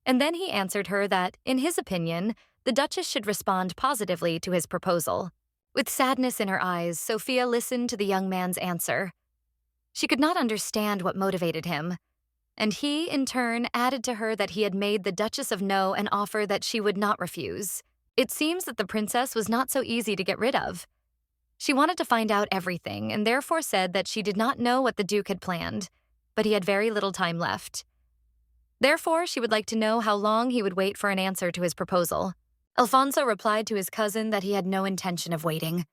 And then he answered her that, in his opinion, the Duchess should respond positively to his proposal. With sadness in her eyes, Sophia listened to the young man's answer. She could not understand what motivated him, and he, in turn, added to her that he had made the Duchess of No an offer that she would not refuse. It seems that the princess was not so easy to get rid of. She wanted to find out everything and therefore said that she did not know what the Duke had planned, but he had very little time left. Therefore, she would like to know how long he would wait for an answer to his proposal. Alfonso replied to his cousin that he had no intention of waiting.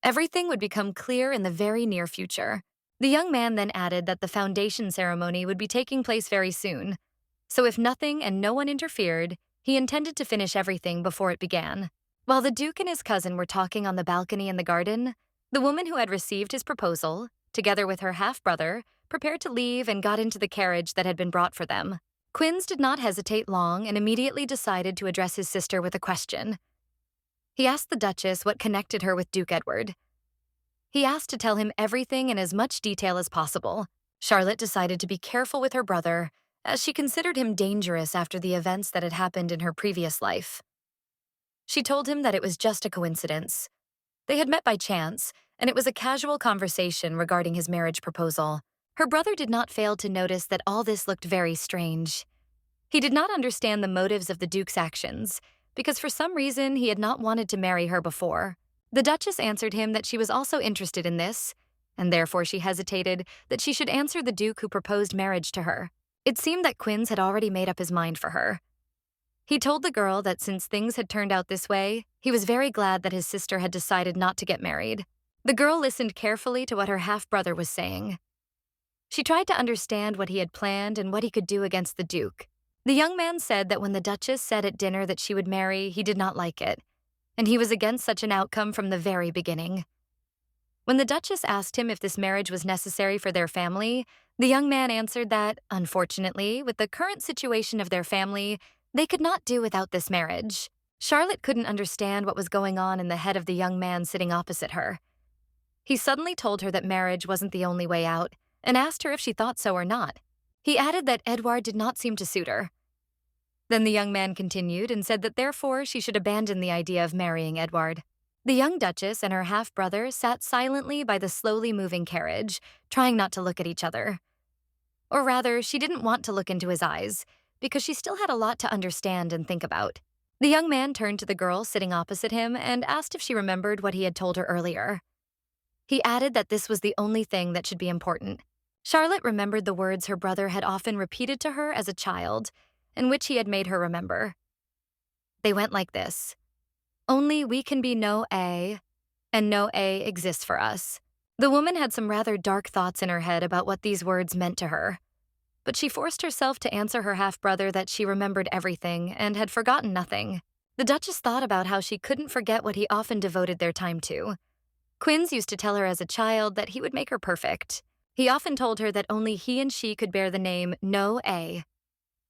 Everything would become clear in the very near future. The young man then added that the foundation ceremony would be taking place very soon, so if nothing and no one interfered, he intended to finish everything before it began. While the Duke and his cousin were talking on the balcony in the garden, the woman who had received his proposal, together with her half-brother, prepared to leave and got into the carriage that had been brought for them. Quinns did not hesitate long and immediately decided to address his sister with a question. He asked the Duchess what connected her with Duke Edward. He asked to tell him everything in as much detail as possible. Charlotte decided to be careful with her brother, as she considered him dangerous after the events that had happened in her previous life. She told him that it was just a coincidence. They had met by chance, and it was a casual conversation regarding his marriage proposal. Her brother did not fail to notice that all this looked very strange. He did not understand the motives of the Duke's actions, because for some reason he had not wanted to marry her before. The Duchess answered him that she was also interested in this, and therefore she hesitated that she should answer the Duke who proposed marriage to her. It seemed that Quinns had already made up his mind for her. He told the girl that since things had turned out this way, he was very glad that his sister had decided not to get married. The girl listened carefully to what her half-brother was saying. She tried to understand what he had planned and what he could do against the Duke. The young man said that when the Duchess said at dinner that she would marry, he did not like it, and he was against such an outcome from the very beginning. When the Duchess asked him if this marriage was necessary for their family, the young man answered that, unfortunately, with the current situation of their family, they could not do without this marriage. Charlotte couldn't understand what was going on in the head of the young man sitting opposite her. He suddenly told her that marriage wasn't the only way out, and asked her if she thought so or not. He added that Edouard did not seem to suit her. Then the young man continued and said that therefore she should abandon the idea of marrying Edouard. The young Duchess and her half-brother sat silently by the slowly moving carriage, trying not to look at each other. Or rather, she didn't want to look into his eyes, because she still had a lot to understand and think about. The young man turned to the girl sitting opposite him and asked if she remembered what he had told her earlier. He added that this was the only thing that should be important. Charlotte remembered the words her brother had often repeated to her as a child, and which he had made her remember. They went like this: "Only we can be no A, and no A exists for us." The woman had some rather dark thoughts in her head about what these words meant to her, but she forced herself to answer her half-brother that she remembered everything and had forgotten nothing. The Duchess thought about how she couldn't forget what he often devoted their time to. Quinns used to tell her as a child that he would make her perfect. He often told her that only he and she could bear the name No A.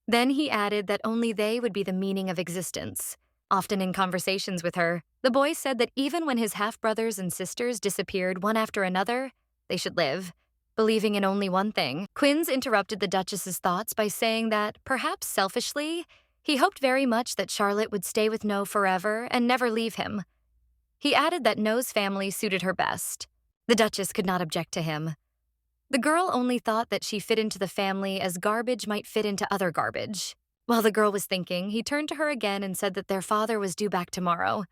Then he added that only they would be the meaning of existence. Often in conversations with her, the boy said that even when his half-brothers and sisters disappeared one after another, they should live, believing in only one thing. Quinns interrupted the Duchess's thoughts by saying that, perhaps selfishly, he hoped very much that Charlotte would stay with No forever and never leave him. He added that No's family suited her best. The Duchess could not object to him. The girl only thought that she fit into the family as garbage might fit into other garbage. While the girl was thinking, he turned to her again and said that their father was due back tomorrow.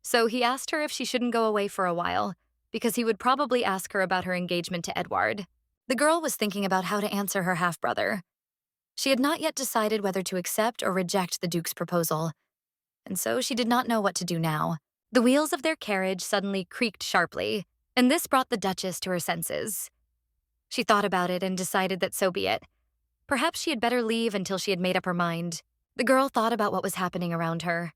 So he asked her if she shouldn't go away for a while, because he would probably ask her about her engagement to Edouard. The girl was thinking about how to answer her half-brother. She had not yet decided whether to accept or reject the Duke's proposal, and so she did not know what to do now. The wheels of their carriage suddenly creaked sharply, and this brought the Duchess to her senses. She thought about it and decided that so be it. Perhaps she had better leave until she had made up her mind. The girl thought about what was happening around her.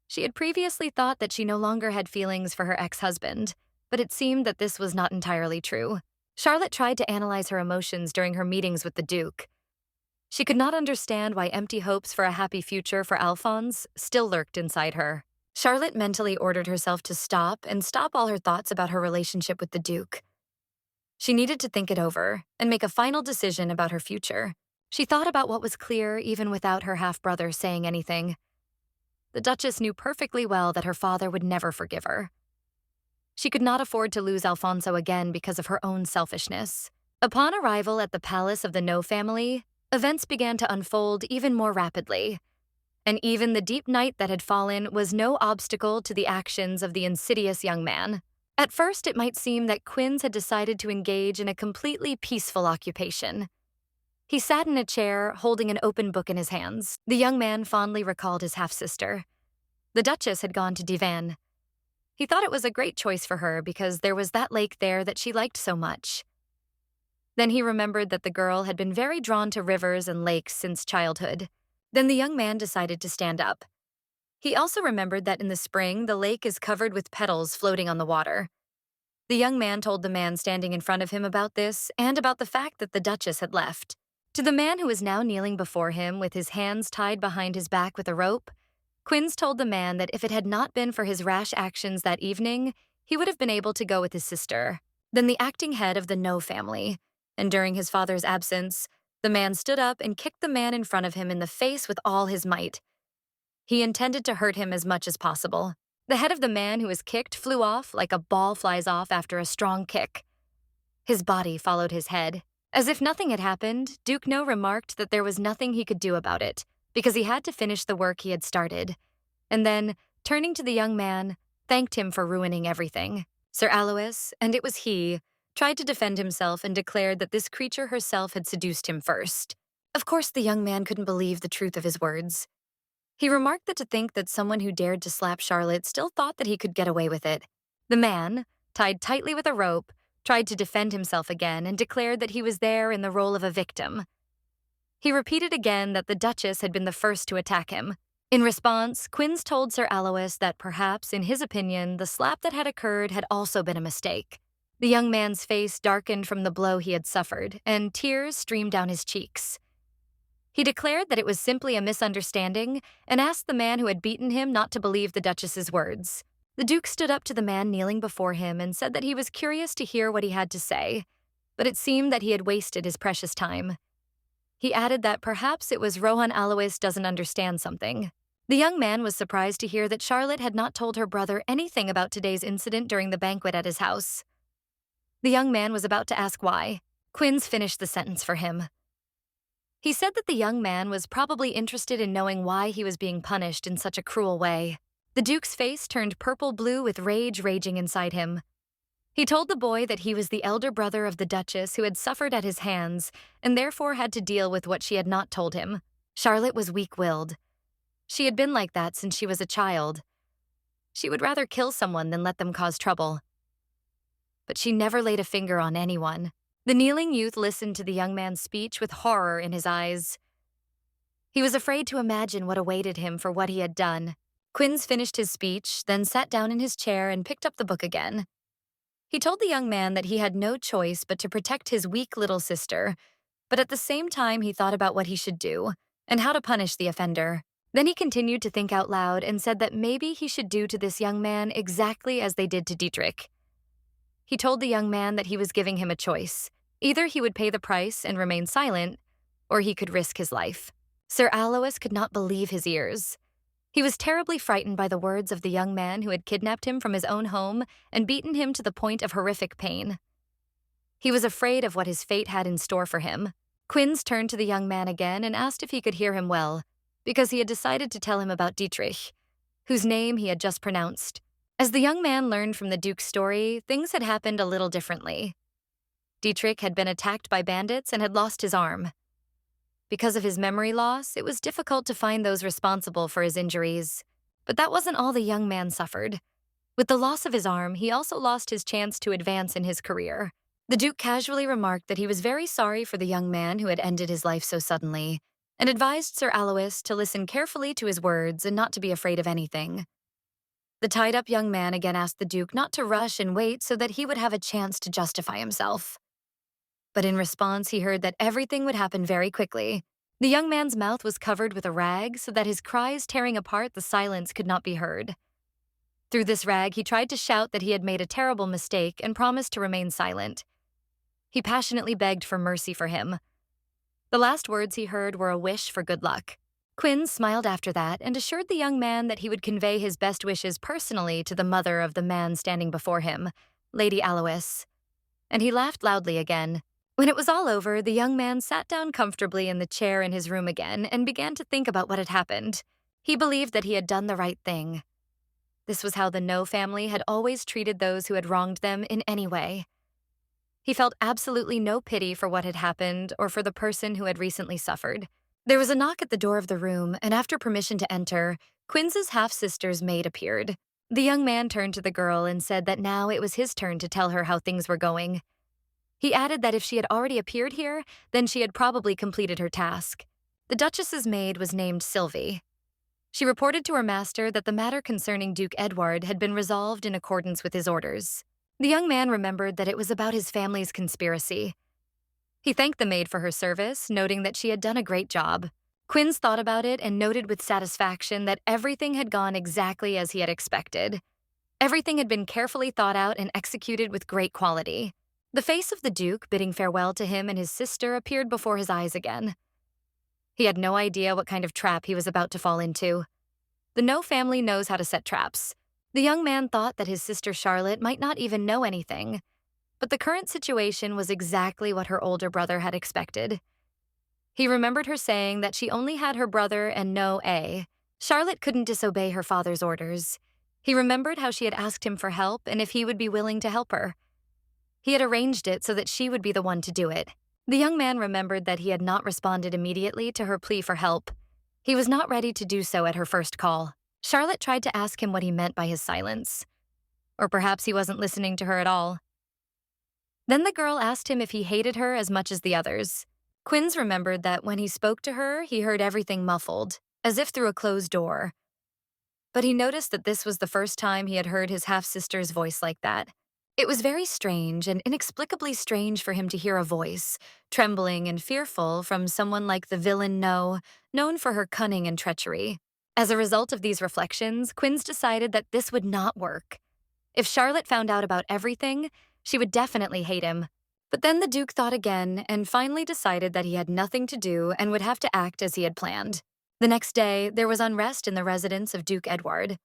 She had previously thought that she no longer had feelings for her ex-husband, but it seemed that this was not entirely true. Charlotte tried to analyze her emotions during her meetings with the Duke. She could not understand why empty hopes for a happy future for Alphonse still lurked inside her. Charlotte mentally ordered herself to stop all her thoughts about her relationship with the Duke. She needed to think it over and make a final decision about her future. She thought about what was clear even without her half-brother saying anything. The Duchess knew perfectly well that her father would never forgive her. She could not afford to lose Alfonso again because of her own selfishness. Upon arrival at the palace of the No family, events began to unfold even more rapidly. And even the deep night that had fallen was no obstacle to the actions of the insidious young man. At first, it might seem that Quinns had decided to engage in a completely peaceful occupation. He sat in a chair, holding an open book in his hands. The young man fondly recalled his half-sister. The Duchess had gone to Divan. He thought it was a great choice for her because there was that lake there that she liked so much. Then he remembered that the girl had been very drawn to rivers and lakes since childhood. Then the young man decided to stand up. He also remembered that in the spring, the lake is covered with petals floating on the water. The young man told the man standing in front of him about this and about the fact that the Duchess had left. To the man who was now kneeling before him with his hands tied behind his back with a rope, Quinns told the man that if it had not been for his rash actions that evening, he would have been able to go with his sister. Then the acting head of the No family, and during his father's absence, the man stood up and kicked the man in front of him in the face with all his might. He intended to hurt him as much as possible. The head of the man who was kicked flew off like a ball flies off after a strong kick. His body followed his head. As if nothing had happened, Duke No remarked that there was nothing he could do about it, because he had to finish the work he had started. And then, turning to the young man, thanked him for ruining everything. Sir Alois, and it was he, tried to defend himself and declared that this creature herself had seduced him first. Of course, the young man couldn't believe the truth of his words. He remarked that to think that someone who dared to slap Charlotte still thought that he could get away with it. The man, tied tightly with a rope, tried to defend himself again and declared that he was there in the role of a victim. He repeated again that the Duchess had been the first to attack him. In response, Quinns told Sir Alois that perhaps, in his opinion, the slap that had occurred had also been a mistake. The young man's face darkened from the blow he had suffered, and tears streamed down his cheeks. He declared that it was simply a misunderstanding and asked the man who had beaten him not to believe the Duchess's words. The Duke stood up to the man kneeling before him and said that he was curious to hear what he had to say, but it seemed that he had wasted his precious time. He added that perhaps it was Rohan Alois doesn't understand something. The young man was surprised to hear that Charlotte had not told her brother anything about today's incident during the banquet at his house. The young man was about to ask why. Quinns finished the sentence for him. He said that the young man was probably interested in knowing why he was being punished in such a cruel way. The Duke's face turned purple-blue with rage raging inside him. He told the boy that he was the elder brother of the Duchess who had suffered at his hands and therefore had to deal with what she had not told him. Charlotte was weak-willed. She had been like that since she was a child. She would rather kill someone than let them cause trouble. But she never laid a finger on anyone. The kneeling youth listened to the young man's speech with horror in his eyes. He was afraid to imagine what awaited him for what he had done. Quinns finished his speech, then sat down in his chair and picked up the book again. He told the young man that he had no choice but to protect his weak little sister, but at the same time he thought about what he should do and how to punish the offender. Then he continued to think out loud and said that maybe he should do to this young man exactly as they did to Dietrich. He told the young man that he was giving him a choice. Either he would pay the price and remain silent, or he could risk his life. Sir Alois could not believe his ears. He was terribly frightened by the words of the young man who had kidnapped him from his own home and beaten him to the point of horrific pain. He was afraid of what his fate had in store for him. Quinns turned to the young man again and asked if he could hear him well, because he had decided to tell him about Dietrich, whose name he had just pronounced. As the young man learned from the Duke's story, things had happened a little differently. Dietrich had been attacked by bandits and had lost his arm. Because of his memory loss, it was difficult to find those responsible for his injuries. But that wasn't all the young man suffered. With the loss of his arm, he also lost his chance to advance in his career. The Duke casually remarked that he was very sorry for the young man who had ended his life so suddenly, and advised Sir Alois to listen carefully to his words and not to be afraid of anything. The tied-up young man again asked the Duke not to rush and wait so that he would have a chance to justify himself. But in response, he heard that everything would happen very quickly. The young man's mouth was covered with a rag so that his cries tearing apart the silence could not be heard. Through this rag, he tried to shout that he had made a terrible mistake and promised to remain silent. He passionately begged for mercy for him. The last words he heard were a wish for good luck. Quinns smiled after that and assured the young man that he would convey his best wishes personally to the mother of the man standing before him, Lady Alois. And he laughed loudly again. When it was all over, the young man sat down comfortably in the chair in his room again and began to think about what had happened. He believed that he had done the right thing. This was how the No family had always treated those who had wronged them in any way. He felt absolutely no pity for what had happened or for the person who had recently suffered. There was a knock at the door of the room, and after permission to enter, Quinn's half-sister's maid appeared. The young man turned to the girl and said that now it was his turn to tell her how things were going. He added that if she had already appeared here, then she had probably completed her task. The Duchess's maid was named Sylvie. She reported to her master that the matter concerning Duke Edward had been resolved in accordance with his orders. The young man remembered that it was about his family's conspiracy. He thanked the maid for her service, noting that she had done a great job. Quinns thought about it and noted with satisfaction that everything had gone exactly as he had expected. Everything had been carefully thought out and executed with great quality. The face of the Duke, bidding farewell to him and his sister, appeared before his eyes again. He had no idea what kind of trap he was about to fall into. The No family knows how to set traps. The young man thought that his sister Charlotte might not even know anything, but the current situation was exactly what her older brother had expected. He remembered her saying that she only had her brother and no A. Charlotte couldn't disobey her father's orders. He remembered how she had asked him for help and if he would be willing to help her. He had arranged it so that she would be the one to do it. The young man remembered that he had not responded immediately to her plea for help. He was not ready to do so at her first call. Charlotte tried to ask him what he meant by his silence. Or perhaps he wasn't listening to her at all. Then the girl asked him if he hated her as much as the others. Quinns remembered that when he spoke to her, he heard everything muffled, as if through a closed door. But he noticed that this was the first time he had heard his half-sister's voice like that. It was very strange and inexplicably strange for him to hear a voice, trembling and fearful, from someone like the villain No, known for her cunning and treachery. As a result of these reflections, Quinns decided that this would not work. If Charlotte found out about everything, she would definitely hate him. But then the Duke thought again and finally decided that he had nothing to do and would have to act as he had planned. The next day, there was unrest in the residence of Duke Edward.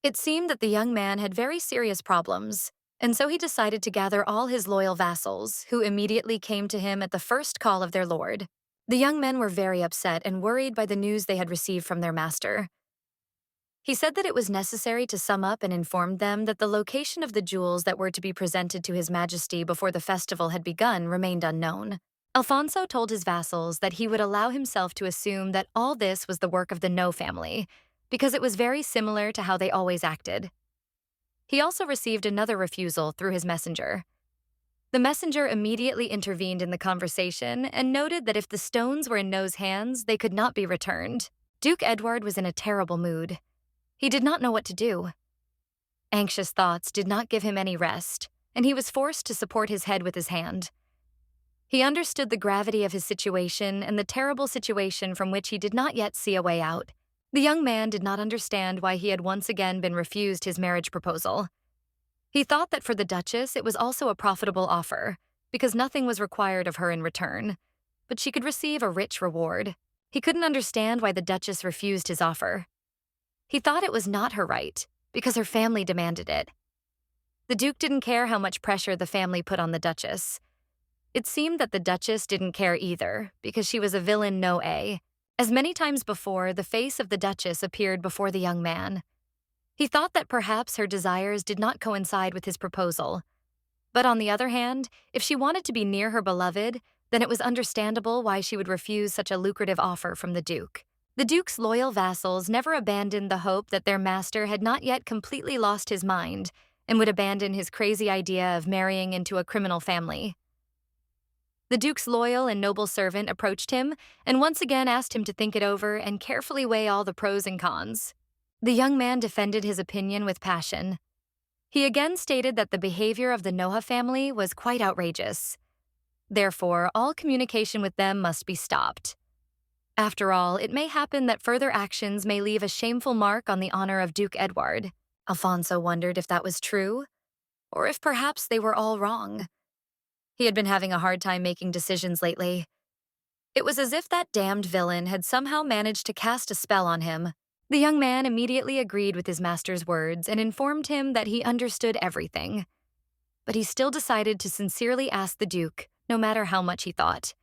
It seemed that the young man had very serious problems, and so he decided to gather all his loyal vassals, who immediately came to him at the first call of their lord. The young men were very upset and worried by the news they had received from their master. He said that it was necessary to sum up and informed them that the location of the jewels that were to be presented to His Majesty before the festival had begun remained unknown. Alfonso told his vassals that he would allow himself to assume that all this was the work of the No family, because it was very similar to how they always acted. He also received another refusal through his messenger. The messenger immediately intervened in the conversation and noted that if the stones were in No's hands, they could not be returned. Duke Edward was in a terrible mood. He did not know what to do. Anxious thoughts did not give him any rest, and he was forced to support his head with his hand. He understood the gravity of his situation and the terrible situation from which he did not yet see a way out. The young man did not understand why he had once again been refused his marriage proposal. He thought that for the Duchess it was also a profitable offer, because nothing was required of her in return, but she could receive a rich reward. He couldn't understand why the Duchess refused his offer. He thought it was not her right, because her family demanded it. The Duke didn't care how much pressure the family put on the Duchess. It seemed that the Duchess didn't care either, because she was a villain No A. As many times before, the face of the Duchess appeared before the young man. He thought that perhaps her desires did not coincide with his proposal. But on the other hand, if she wanted to be near her beloved, then it was understandable why she would refuse such a lucrative offer from the Duke. The Duke's loyal vassals never abandoned the hope that their master had not yet completely lost his mind and would abandon his crazy idea of marrying into a criminal family. The Duke's loyal and noble servant approached him and once again asked him to think it over and carefully weigh all the pros and cons. The young man defended his opinion with passion. He again stated that the behavior of the Noha family was quite outrageous. Therefore, all communication with them must be stopped. After all, it may happen that further actions may leave a shameful mark on the honor of Duke Edward. Alfonso wondered if that was true, or if perhaps they were all wrong. He had been having a hard time making decisions lately. It was as if that damned villain had somehow managed to cast a spell on him. The young man immediately agreed with his master's words and informed him that he understood everything. But he still decided to sincerely ask the Duke, no matter how much he thought.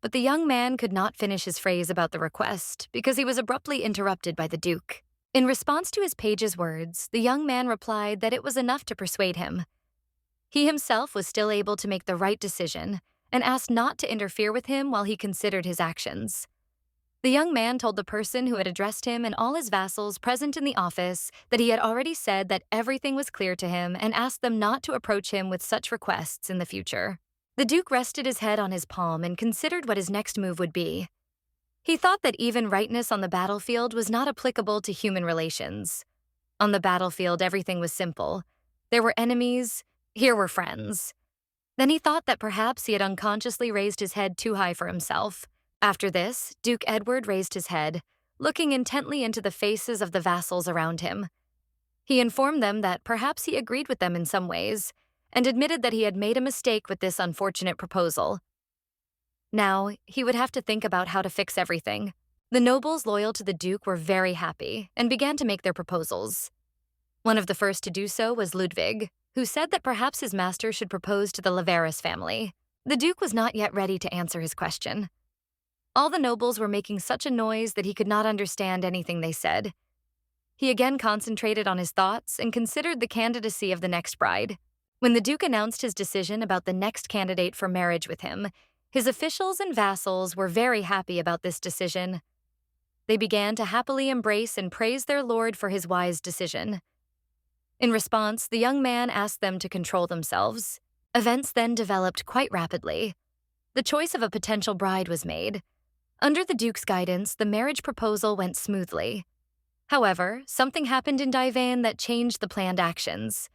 But the young man could not finish his phrase about the request because he was abruptly interrupted by the Duke. In response to his page's words, the young man replied that it was enough to persuade him. He himself was still able to make the right decision and asked not to interfere with him while he considered his actions. The young man told the person who had addressed him and all his vassals present in the office that he had already said that everything was clear to him and asked them not to approach him with such requests in the future. The Duke rested his head on his palm and considered what his next move would be. He thought that even rightness on the battlefield was not applicable to human relations. On the battlefield, everything was simple. There were enemies, here were friends. Then he thought that perhaps he had unconsciously raised his head too high for himself. After this, Duke Edward raised his head, looking intently into the faces of the vassals around him. He informed them that perhaps he agreed with them in some ways, and admitted that he had made a mistake with this unfortunate proposal. Now, he would have to think about how to fix everything. The nobles loyal to the Duke were very happy and began to make their proposals. One of the first to do so was Ludwig, who said that perhaps his master should propose to the Laveris family. The Duke was not yet ready to answer his question. All the nobles were making such a noise that he could not understand anything they said. He again concentrated on his thoughts and considered the candidacy of the next bride. When the Duke announced his decision about the next candidate for marriage with him, his officials and vassals were very happy about this decision. They began to happily embrace and praise their lord for his wise decision. In response, the young man asked them to control themselves. Events then developed quite rapidly. The choice of a potential bride was made. Under the Duke's guidance, the marriage proposal went smoothly. However, something happened in Daivan that changed the planned actions.